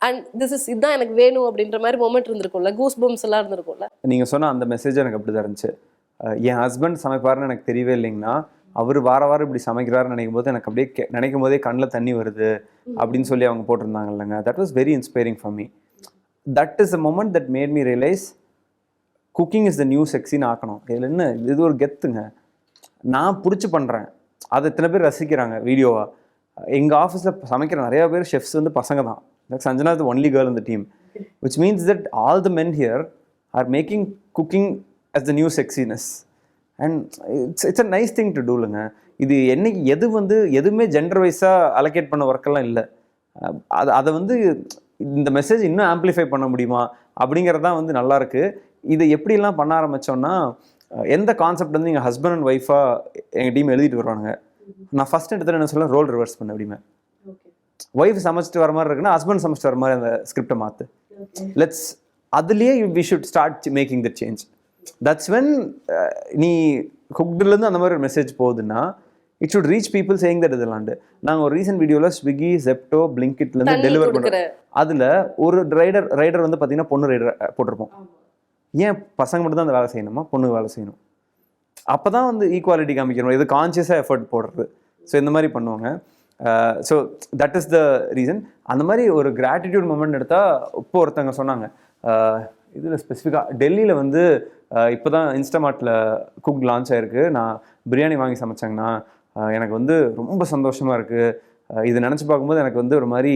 and this is இதுதான் எனக்கு வேணும் அப்படின்ற மாதிரி மொமெண்ட் இருந்திருக்கும்ல, கூஸ் பம்ப்ஸ் எல்லாம் இருந்திருக்கும்ல. நீங்கள் சொன்ன அந்த மெசேஜ் எனக்கு அப்படி தான் இருந்துச்சு. என் ஹஸ்பண்ட் சமைப்பாருன்னு எனக்கு தெரியவே இல்லைங்கன்னா, அவர் வாரம் இப்படி சமைக்கிறாருன்னு நினைக்கும் போது எனக்கு அப்படியே நினைக்கும் போதே கண்ணில் தண்ணி வருது அப்படின்னு சொல்லி அவங்க போட்டிருந்தாங்க இல்லைங்க. That was very inspiring for me. That is a moment that made me realise cooking is the new செக்ஸின்னு ஆக்கணும். இதில் என்ன, இது ஒரு கெத்துங்க. நான் பிடிச்சி பண்ணுறேன், அதை எத்தனை பேர் ரசிக்கிறாங்க வீடியோவாக. எங்கள் ஆஃபீஸில் சமைக்கிற நிறையா பேர் ஷெஃப்ஸ் வந்து பசங்க தான். Sanjana is the only girl in the team, which means that all the men here are making cooking as the new sexiness and it's a nice thing to do இல்லைங்க. இது என்னைக்கு எது வந்து எதுவுமே ஜெண்டர் வைஸாக அலோகேட் பண்ண ஒர்க்கெல்லாம் இல்லை. அதை வந்து இந்த மெசேஜ் இன்னும் ஆம்ப்ளிஃபை பண்ண முடியுமா அப்படிங்கிறதான் வந்து நல்லாயிருக்கு. இதை எப்படிலாம் பண்ண ஆரம்பித்தோன்னா, எந்த கான்செப்ட் வந்து எங்கள் ஹஸ்பண்ட் அண்ட் ஒய்ஃபாக எங்கள் டீம் எழுதிட்டு வருவாங்க. நான் ஃபஸ்ட் எடுத்துகிட்டு என்ன சொல்ல, ரோல் ரிவர்ஸ் பண்ண அப்படிமே. ஒய்ஃப் சமைச்சிட்டு வர மாதிரி இருக்குன்னா ஹஸ்பண்ட் சமைச்சிட்டு வர மாதிரி அந்த ஸ்கிரிப்டை மாற்று. லெட்ஸ் அதுலேயே we should start making the change. That's when நீ குக்டுலேருந்து அந்த மாதிரி ஒரு மெசேஜ் போகுதுன்னா it should reach people saying that இதெல்லாண்டு. நாங்கள் ஒரு ரீசெண்ட் வீடியோவில் ஸ்விக்கி, ஜெப்டோ, பிளிங்கிட்லேருந்து டெலிவர் பண்ணுறோம். அதில் ஒரு ரைடர் வந்து பார்த்தீங்கன்னா பொண்ணு ரைடர் போட்டிருப்போம். ஏன் பசங்க மட்டும் தான் அந்த வேலை செய்யணுமா, பொண்ணு வேலை செய்யணும்? அப்போ தான் வந்து ஈக்குவாலிட்டி காமிக்கணும். இது கான்சியஸாக எஃபர்ட் போடுறது. ஸோ இந்த மாதிரி பண்ணுவாங்க. So that is the reason. அந்த மாதிரி ஒரு கிராட்டிடியூட் மூமெண்ட் எடுத்தால் இப்போ ஒருத்தவங்க சொன்னாங்க, இதில் ஸ்பெசிஃபிக்காக டெல்லியில் வந்து இப்போ தான் இன்ஸ்டாமார்ட்டில் குக் லான்ச் ஆகிருக்கு. நான் பிரியாணி வாங்கி சமைச்சாங்கண்ணா, எனக்கு வந்து ரொம்ப சந்தோஷமாக இருக்குது. இது நினச்சி பார்க்கும்போது எனக்கு வந்து ஒரு மாதிரி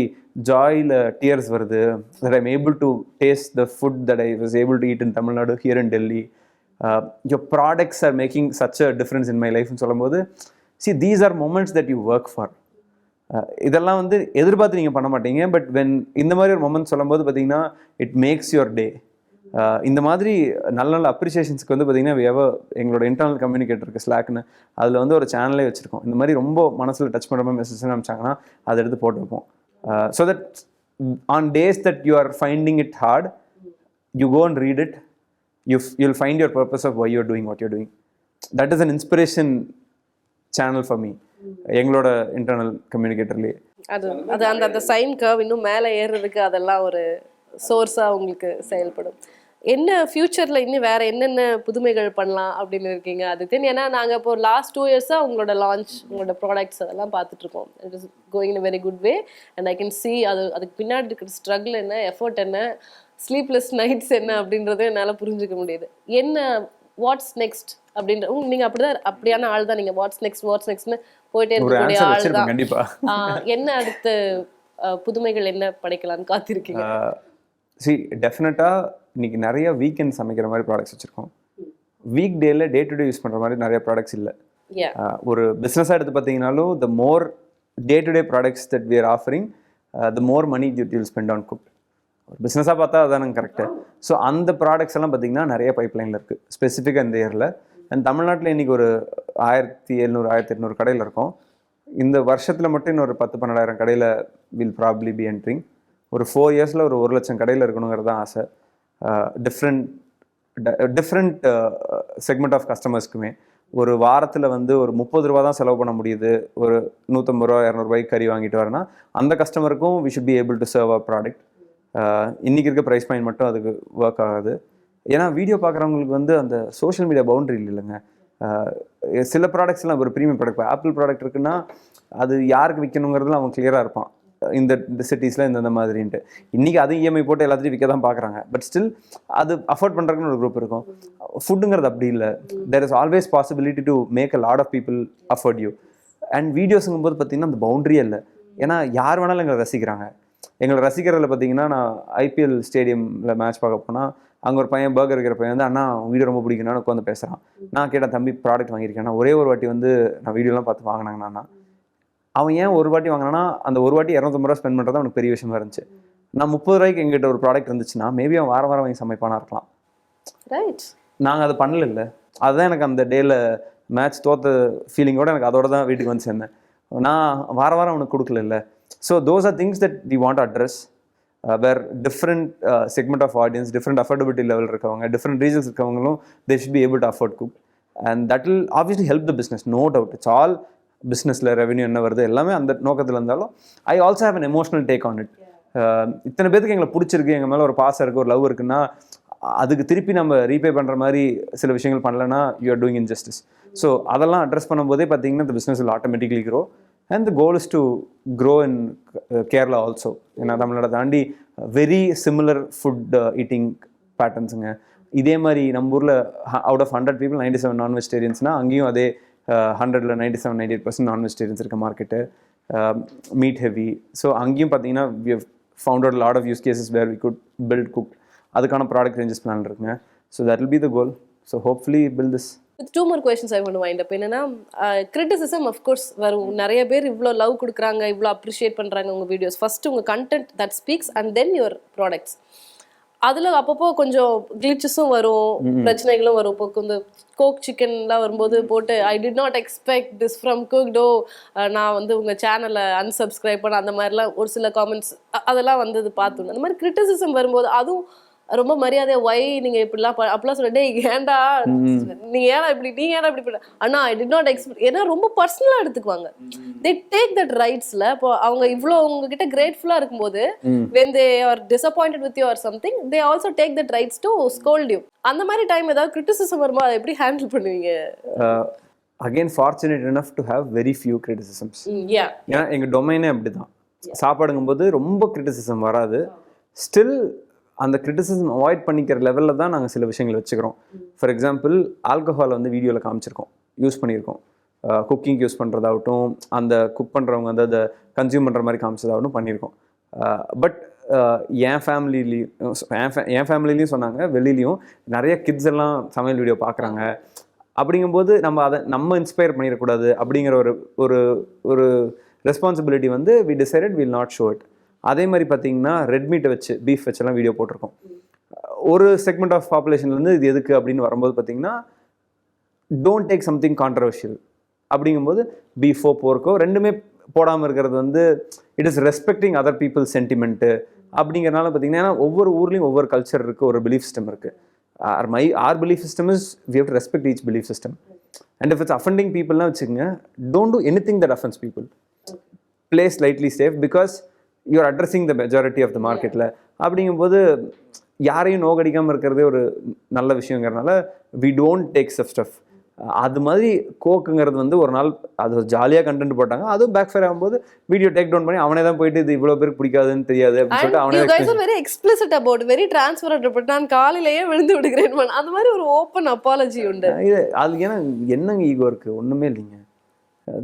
ஜாயில் டியர்ஸ் வருது. That I'm able to taste the food that I was able to eat in Tamil Nadu here in Delhi. Your products are making such a difference in my லைஃப்னு சொல்லும்போது, see these are moments that you work for. இதெல்லாம் வந்து எதிர்பார்த்து நீங்கள் பண்ண மாட்டீங்க, but when இந்த மாதிரி ஒரு மொமெண்ட் சொல்லும்போது பார்த்தீங்கன்னா இட் மேக்ஸ் யுவர் டே. இந்த மாதிரி நல்ல நல்ல அப்ரிசியேஷன்ஸ்க்கு வந்து பார்த்தீங்கன்னா எங்களோட இன்டர்னல் கம்யூனிகேட்டர் இருக்குது ஸ்லாக்னு, அதில் வந்து ஒரு சேனலே வச்சுருக்கோம். இந்த மாதிரி ரொம்ப மனசில் டச் பண்ணுற மாதிரி மெசேஜ் அனுப்பிச்சாங்கன்னா அதை எடுத்து போட்டு வைப்போம். So that on days that you are finding it hard, you go and read it, you'll find your purpose of why you're doing what you're doing. That is an inspiration channel for me, எங்களோட internal கம்யூனிகேட்டர்லேயே. அது அது அந்த அந்த sign curve இன்னும் மேலே ஏறுறதுக்கு அதெல்லாம் ஒரு சோர்ஸாக உங்களுக்கு செயல்படும். என்ன ஃபியூச்சரில் இன்னும் வேறு என்னென்ன புதுமைகள் பண்ணலாம் அப்படின்னு இருக்கீங்க? அது தெரியும். ஏன்னா நாங்கள் இப்போ லாஸ்ட் 2 இயர்ஸாக உங்களோட லான்ச், உங்களோட ப்ராடக்ட்ஸ் அதெல்லாம் பார்த்துட்ருக்கோம். It is going in a very good way and I can see அதுக்கு பின்னாடி இருக்கிற ஸ்ட்ரகிள் என்ன, எஃபர்ட் என்ன, ஸ்லீப்லெஸ் நைட்ஸ் என்ன அப்படின்றத என்னால் புரிஞ்சுக்க முடியுது. என்ன வாட்ஸ் நெக்ஸ்ட் அப்படின்ற நீங்கள் அப்படியான ஆள் தான். நீங்கள் வாட்ஸ் நெக்ஸ்ட்னு போயிட்டே இருக்கக்கூடிய ஆள் தான். கண்டிப்பாக என்ன அடுத்த புதுமைகள் என்ன படைக்கலான்னு காத்திருக்கீங்க? டெஃபினட்டாக இன்னைக்கு நிறைய வீக்கெண்ட் சமைக்கிற மாதிரி ப்ராடக்ட்ஸ் வச்சுருக்கோம். வீக் டேல டே டு டே யூஸ் பண்ணுற மாதிரி நிறைய ப்ராடக்ட்ஸ் இல்லை. ஒரு பிஸ்னஸாக எடுத்து பார்த்தீங்கன்னாலும் the more day to day products that we are offering, the more money you will spend on cook. ஒரு பிஸ்னஸாக பார்த்தா அதானுங்க கரெக்டு. ஸோ அந்த ப்ராடக்ட்ஸ் எல்லாம் பார்த்தீங்கன்னா நிறைய பைப்லைனில் இருக்குது ஸ்பெசிஃபிக்காக இந்த இயரில். அண்ட் தமிழ்நாட்டில் இன்றைக்கி ஒரு 1700 1800 கடையில் இருக்கும். இந்த வருஷத்தில் மட்டும் இன்னொரு 10-12 கடையில் வில் ப்ராப்ளி பி என்ட்ரிங். ஒரு 4 இயர்ஸில் ஒரு 1 லட்சம் கடையில் இருக்கணுங்கிறது தான் ஆசை. டிஃப்ரெண்ட் செக்மெண்ட் ஆஃப் கஸ்டமர்ஸ்க்குமே ஒரு வாரத்தில் வந்து ஒரு 30 ரூபா தான் செலவு பண்ண முடியுது, ஒரு 150 ரூபா 200 ரூபாய்க்கு கறி வாங்கிட்டு வரேன்னா அந்த கஸ்டமருக்கும் we should be able to serve a product. இன்றைக்கி இருக்க ப்ரைஸ் பாயிண்ட் மட்டும் அதுக்கு ஒர்க் ஆகாது. ஏன்னா வீடியோ பார்க்குறவங்களுக்கு வந்து அந்த சோஷியல் மீடியா பவுண்டரி இல்லைங்க. சில ப்ராடக்ட்ஸ்லாம் ஒரு ப்ரீமியம் ப்ராடக்ட், ஆப்பிள் ப்ராடக்ட் இருக்குன்னா அது யாருக்கு விற்கணுங்கிறதுல அவன் கிளியராக இருப்பான், இந்த சிட்டிஸில் இந்த மாதிரின்ட்டு. இன்றைக்கி அது இஎம்ஐ போட்டு எல்லாத்தையும் விற்க தான் பார்க்குறாங்க. பட் ஸ்டில் அது அஃபோர்ட் பண்ணுறதுக்குன்னு ஒரு குரூப் இருக்கும். ஃபுட்டுங்கிறது அப்படி இல்லை. There is always possibility to make a lot of people afford you. And வீடியோஸுங்கும் போது பார்த்தீங்கன்னா அந்த பவுண்டரியே இல்லை. ஏன்னா யார் வேணாலும் எங்களை ரசிக்கிறாங்க. எங்களை ரசிக்கிறதுல பார்த்தீங்கன்னா, நான் ஐபிஎல் ஸ்டேடியமில் மேட்ச் பார்க்க போனால் அங்கே ஒரு பையன் பர்கர் இருக்கிற பையன் வந்து அண்ணா வீடியோ ரொம்ப பிடிக்குன்னு உட்காந்து பேசுகிறான். நான் கேட்டேன், தம்பி ப்ராடக்ட் வாங்கியிருக்கேன்னா ஒரே ஒரு வாட்டி வந்து நான் வீடியோலாம் பார்த்து வாங்கினாங்கண்ணா. அவன் ஏன் ஒரு வாட்டி வாங்கினான்னா அந்த ஒரு வாட்டி 250 ரூபா ஸ்பெண்ட் பண்ணுறது அவனுக்கு பெரிய விஷயமா இருந்துச்சு. நான் 30 ரூபாய்க்கு எங்கிட்ட ஒரு ப்ராடக்ட் இருந்துச்சுன்னா மேபி அவன் வாரம் வாரம் வாங்கி சமைப்பானா இருக்கலாம். ரைட். நாங்கள் அதை பண்ணல. அதுதான் எனக்கு அந்த டேல மேட்ச் தோத்த ஃபீலிங்கோட எனக்கு அதோட தான் வீட்டுக்கு வந்து சேர்ந்தேன். நான் வாரம் வாரம் அவனுக்கு கொடுக்கல. So those are things that we want address. Where different segment of audience, different affordability level இருக்கவங்க, டிஃப்ரெண்ட் ரீஜன்ஸ் இருக்கவங்களும் they should be able to afford Cookd. And that will obviously help the business, no doubt. It's all பிஸ்னஸில் revenue என்ன வருது எல்லாமே அந்த நோக்கத்தில் இருந்தாலும் I also have an emotional take on it. இத்தனை பேருக்கு எங்களை பிடிச்சிருக்கு, எங்கள் மேலே ஒரு பாசம் இருக்குது, ஒரு லவ் இருக்குன்னா அதுக்கு திருப்பி நம்ம ரீபே பண்ணுற மாதிரி சில விஷயங்கள் பண்ணலன்னா you are doing injustice. So அதெல்லாம் அட்ரஸ் பண்ணும்போதே பார்த்தீங்கன்னா the business will automatically grow and the goal is to grow in Kerala also. ஏன்னா தமிழ்நாடு தாண்டி வெரி சிமிலர் ஃபுட் ஈட்டிங் பேட்டர்ன்ஸுங்க. இதே மாதிரி நம்ம ஊரில் அவுட் ஆஃப் 100 people 97 நான் வெஜிடேரியன்ஸ்னால் அங்கேயும் அதே 100ல் 97-98% நான் வெஜிடேரியன்ஸ் இருக்க மார்க்கெட்டு, மீட் ஹெவி. ஸோ அங்கேயும் பார்த்தீங்கன்னா we have found out a lot of use cases where we could build cook. அதுக்கான ப்ராடக்ட் ரேஞ்சஸ் பிளான் இருக்குங்க. So that will be the goal. So hopefully build this. With 2 more questions I want to wind up. என்னன்னா criticism of course வரும். நிறைய பேர் இவ்வளோ love கொடுக்குறாங்க, இவ்வளோ appreciate பண்ணுறாங்க உங்கள் வீடியோஸ். ஃபர்ஸ்ட் உங்கள் content that speaks and then your products. அதில் அப்பப்போ கொஞ்சம் கிளிச்சஸும் வரும், பிரச்சனைகளும் வரும். இப்போ இந்த கோக் சிக்கன்லாம் வரும்போது போட்டு I did not expect this from குக்டோ, நான் வந்து உங்கள் சேனலை அன்சப்ஸ்கிரைப் பண்ண, அந்த மாதிரிலாம் ஒரு சில காமெண்ட்ஸ் அதெல்லாம் வந்தது பார்த்துங்க. அந்த மாதிரி கிரிட்டிசிசம் வரும்போது அதுவும் ரொம்ப மரியாதையா ஒய் நீங்க இப்படிலாம் அப்படிலாம் சொல்லிட்டு ஏன்டா நீ ஏன்னா இப்படி பண்ண அண்ணா ஐ டிட் நாட் எக்ஸ்பெக்ட். ஏன்னா ரொம்ப பர்சனலா எடுத்துக்குவாங்க. தே டேக் தட் ரைட்ஸ்ல. இப்போ அவங்க இவ்வளோ உங்ககிட்ட கிரேட்ஃபுல்லா இருக்கும்போது when they are disappointed with you or something they also take that rights to scold you. அந்த மாதிரி டைம் ஏதாவது கிரிட்டிசிசம் வரும்போது அதை எப்படி ஹேண்டில் பண்ணுவீங்க? Again fortunate enough to have very few criticisms. ஏன்னா எங்கள் டொமைனே அப்படி தான். சாப்பாடுங்கும்போது ரொம்ப கிரிட்டிசிசம் வராது. ஸ்டில் அந்த கிரிட்டிசிசம் அவாய்ட் பண்ணிக்கிற லெவலில் தான் நாங்கள் சில விஷயங்கள் வச்சுக்கிறோம். ஃபார் எக்ஸாம்பிள் ஆல்கஹால் வந்து வீடியோவில் காமிச்சிருக்கோம், யூஸ் பண்ணியிருக்கோம். குக்கிங் யூஸ் பண்ணுறதாகட்டும், அந்த குக் பண்ணுறவங்க வந்து அதை கன்சியூம் பண்ணுற மாதிரி காமிச்சதாகட்டும் பண்ணியிருக்கோம். பட் என் ஃபேமிலிலையும் சொன்னாங்க, வெளியிலையும் நிறைய கிட்ஸ் எல்லாம் சமையல் வீடியோ பார்க்குறாங்க. அப்படிங்கும்போது நம்ம இன்ஸ்பயர் பண்ணிடக்கூடாது அப்படிங்கிற ஒரு ஒரு ரெஸ்பான்சிபிலிட்டி வந்து we decided will not show it. அதே மாதிரி பார்த்தீங்கன்னா ரெட் மீட்டை வச்சு பீஃப் வச்செல்லாம் வீடியோ போட்டிருக்கோம். ஒரு செக்மெண்ட் ஆஃப் பாப்புலேஷன்லேருந்து இது எதுக்கு அப்படின்னு வரும்போது பார்த்தீங்கன்னா டோன்ட் டேக் சம்திங் கான்ட்ரவர்ஷியல் அப்படிங்கும்போது பீஃபோ போர்க்கோ ரெண்டுமே போடாமல் இருக்கிறது வந்து it is respecting other people's sentiment அப்படிங்கிறனால பார்த்தீங்கன்னா, ஏன்னா ஒவ்வொரு ஊர்லேயும் ஒவ்வொரு கல்ச்சர் இருக்குது, ஒரு பிலீஃப் சிஸ்டம் இருக்குது. Our belief system is we have to respect each belief system. And if it's offending பீப்புள்னா வச்சுக்கோங்க, don't do any thing that offence people. Play slightly safe because you're addressing the majority of the மார்க்கெட்டில். அப்படிங்கும்போது யாரையும் நோகடிக்காமல் இருக்கிறதே ஒரு நல்ல விஷயங்கிறதுனால வி டோன்ட் டேக் ஸ்டஃப். அது மாதிரி கோக்குங்கிறது வந்து ஒரு நாள் அது ஜாலியாக கண்டென்ட் போட்டாங்க, அதுவும் பேக் ஃபயர் ஆகும்போது வீடியோ டேக் டவுன் பண்ணி அவனே தான் போயிட்டு இது இவ்வளோ பேருக்கு பிடிக்காதுன்னு தெரியாது அப்படின்னு சொல்லிட்டு அவனே very explicit about very transparent. நான் காலையிலேயே விழுந்து விடுகிறேன் அந்த மாதிரி ஒரு ஓப்பன் அப்பாலஜி உண்டு. இது அது ஏன்னா என்னங்க ஈகோ இருக்குது? ஒன்றுமே இல்லைங்க,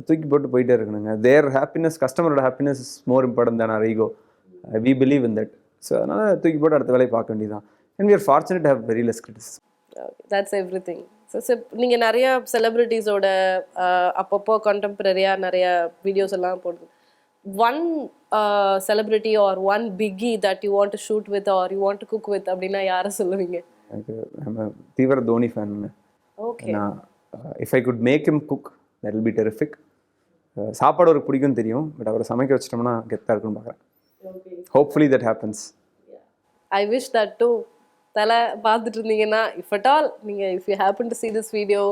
தூக்கி போட்டு போயிட்டே இருக்கணுங்க. தேர் ஹாப்பினஸ், கஸ்டமரோட happiness is more important than our ego. We believe in that. So அதனால் தூக்கி போட்டு அடுத்த வேலையை பார்க்க வேண்டியதான். And we are fortunate to have very less criticism. That's everything. So நீங்கள் நிறைய செலிபிரிட்டிஸோட அப்பப்போ கண்டெம்பரரியாக நிறைய வீடியோஸ் எல்லாம் போடுது. One celebrity or one biggie that you want to shoot with or you want to cook with அப்படின்னா யாரை சொல்லுவீங்க? எனக்கு நம்ம தீவிர தோனி ஃபேனுங்க. Okay. If I could make him cook that will be terrific. சாப்பாடு அவருக்கு பிடிக்கும் தெரியும், பட் அவரை சமைக்க வச்சிட்டோம்னா கெத்தாக இருக்குன்னு பார்க்குறேன். Hopefully that happens. I wish that too. தலை பார்த்துட்டு இருந்தீங்கன்னா, இஃப் அட் ஆல் நீங்க if you happen to see this video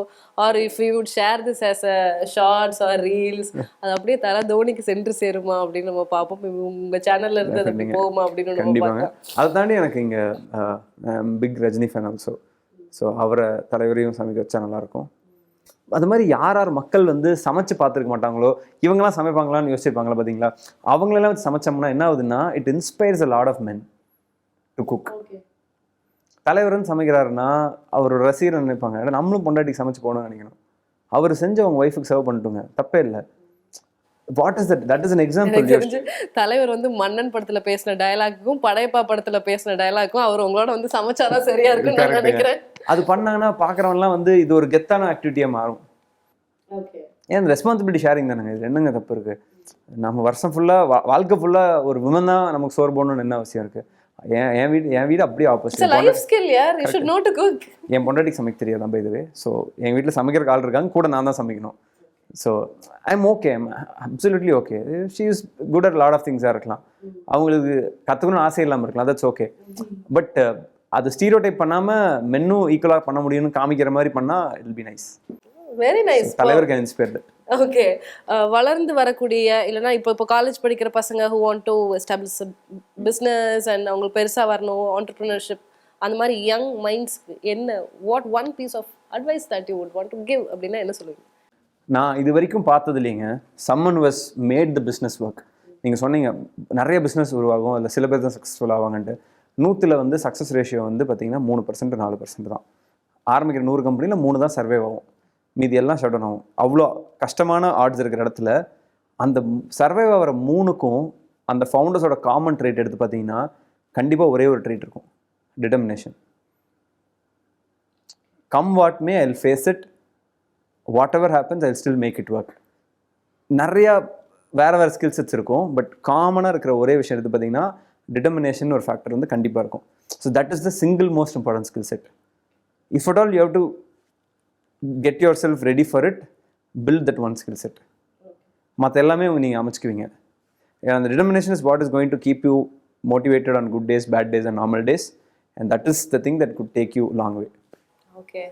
or if you would share this as a shorts or reels, அது அப்படியே தலை தோனிக்கு சென்று சேருமா அப்படின்னு நம்ம பார்ப்போம். உங்க சேனல்ல இருந்து அது அப்படி போகுமா அப்படின்னு நம்ம கண்டிப்பாங்க. பார்க்கலாம். அதை தாண்டி எனக்கு இங்கே big Rajini fan also. So அவரை தலைவரையும் சமைக்க வச்சா நல்லாயிருக்கும். அது மாதிரி யார் யார் மக்கள் வந்து சமைச்சு பார்த்துருக்க மாட்டாங்களோ, இவங்கெல்லாம் சமைப்பாங்களான்னு யோசிச்சிருப்பாங்களா பார்த்தீங்களா, அவங்களெல்லாம் வச்சு சமைச்சோம்னா என்ன ஆகுதுன்னா, it inspires a lot of men to cook. தலைவர்னு சமைக்கிறாருன்னா அவர் ஒரு ரசிகர் நினைப்பாங்க, நம்மளும் பொண்டாட்டிக்கு சமைச்சு போகணும்னு நினைக்கணும். அவர் செஞ்சு அவங்க ஒய்ஃபுக்கு சர்வ் பண்ணிட்டுங்க, தப்பே இல்லை. What is that is an example. தலைவர் வந்து மன்னன் படத்துல பேசின டயலாக்கும் படையப்பா படத்துல பேசின டயலாக்கும் அவர் உங்களோட வந்து சமைச்சாதான் சரியா இருக்குன்னு நான் நினைக்கிறேன். அது பண்ணாங்கன்னா பாக்குறவன்லாம் வந்து இது ஒரு கெத்தான ஆக்டிவிட்டியா மாறும். ஏன் ரெஸ்பான்சிபிலிட்டி ஷேரிங் தானேங்க, இது என்னங்க தப்பு இருக்கு? நம்ம வருஷம் ஃபுல்லா வாழ்க்கை ஃபுல்லா ஒரு விமன் தான் நமக்கு சோறு போடணும்னு என்ன அவசியம் இருக்கு? என் வீடு அப்படியே ஆப்போசிட். என் பொண்டாட்டிக்கு சமைக்க தெரியாதான் பை தி வே. ஸோ என் வீட்டில் சமைக்கிற ஆள் இருக்காங்க, கூட நான் தான் சமைக்கணும். So I'm okay, I'm absolutely okay. She is good at lot of திங்ஸாக இருக்கலாம், அவங்களுக்கு கற்றுக்கணும்னு ஆசை இல்லாமல் இருக்கலாம், தட்ஸ் ஓகே. பட் அது ஸ்டீரியோடைப் பண்ணாமல் மென்னும் ஈக்குவலாக பண்ண முடியும்னு காமிக்கிற மாதிரி பண்ணால் it will be nice. Very nice. தலைவர் கேன் இன்ஸ்பயர். ஓகே, வளர்ந்து வரக்கூடிய இல்லைன்னா இப்போ காலேஜ் படிக்கிற பசங்க who want to establish a business and அவங்களுக்கு பெருசாக வரணும், entrepreneurship, அந்த மாதிரி யங் மைண்ட்ஸ்க்கு என்ன what one piece of advice that you would want to give அப்படின்னா என்ன சொல்லுவீங்க? நான் இது வரைக்கும் பார்த்தது இல்லைங்க someone was made the business work. நீங்கள் சொன்னீங்க நிறைய பிஸ்னஸ் உருவாகும், அதில் சில பேர் தான் சக்ஸஸ்ஃபுல் ஆவாங்கன்ட்டு. 100ல் வந்து சக்ஸஸ் ரேஷியோ வந்து பார்த்தீங்கன்னா 3% 4% தான். ஆரம்பிக்கிற 100 கம்பெனியில் 3 தான் சர்வே ஆகும், மீதி எல்லாம் ஷட் டவுன் ஆகும். அவ்வளோ கஷ்டமான ஆர்ட்ஸ் இருக்கிற இடத்துல அந்த சர்வே ஆகிற 3க்கும் அந்த ஃபவுண்டர்ஸோட காமன் ட்ரேட் எடுத்து பார்த்தீங்கன்னா கண்டிப்பாக ஒரே ஒரு ட்ரேட் இருக்கும், determination. Come what may I will face it, whatever happens I will still make it work. நிறையா வேறு ஸ்கில் செட்ஸ் இருக்கும், பட் காமனாக இருக்கிற ஒரே விஷயம் எடுத்து பார்த்தீங்கன்னா டிட்டர்மினேஷன் ஒரு ஃபேக்டர் வந்து கண்டிப்பாக இருக்கும். So that is the single most important skill set. If at all you have to get yourself ready for it, build that one skill set. மற்ற எல்லாமே நீங்கள் அமைச்சுக்குவீங்க. அந்த determination is what is going to keep you motivated on good days, bad days and normal days, and that is the thing that could take you long way. Okay,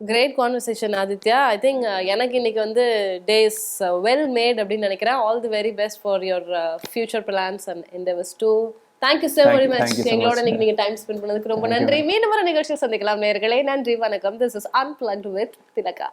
great conversation Aditya. I think எனக்கு இன்னைக்கு வந்து days well made அப்படின்னு நினைக்கிறேன். All the very best for your future plans and endeavors too. Thank you so very much. எங்களோட நீங்க time spend பண்ணதுக்கு ரொம்ப நன்றி. மீண்டும் ஒரு நிகழ்ச்சியில் சந்திக்கலாம் நேயர்களே. நன்றி, வணக்கம். This is Unplugged with Tilaka.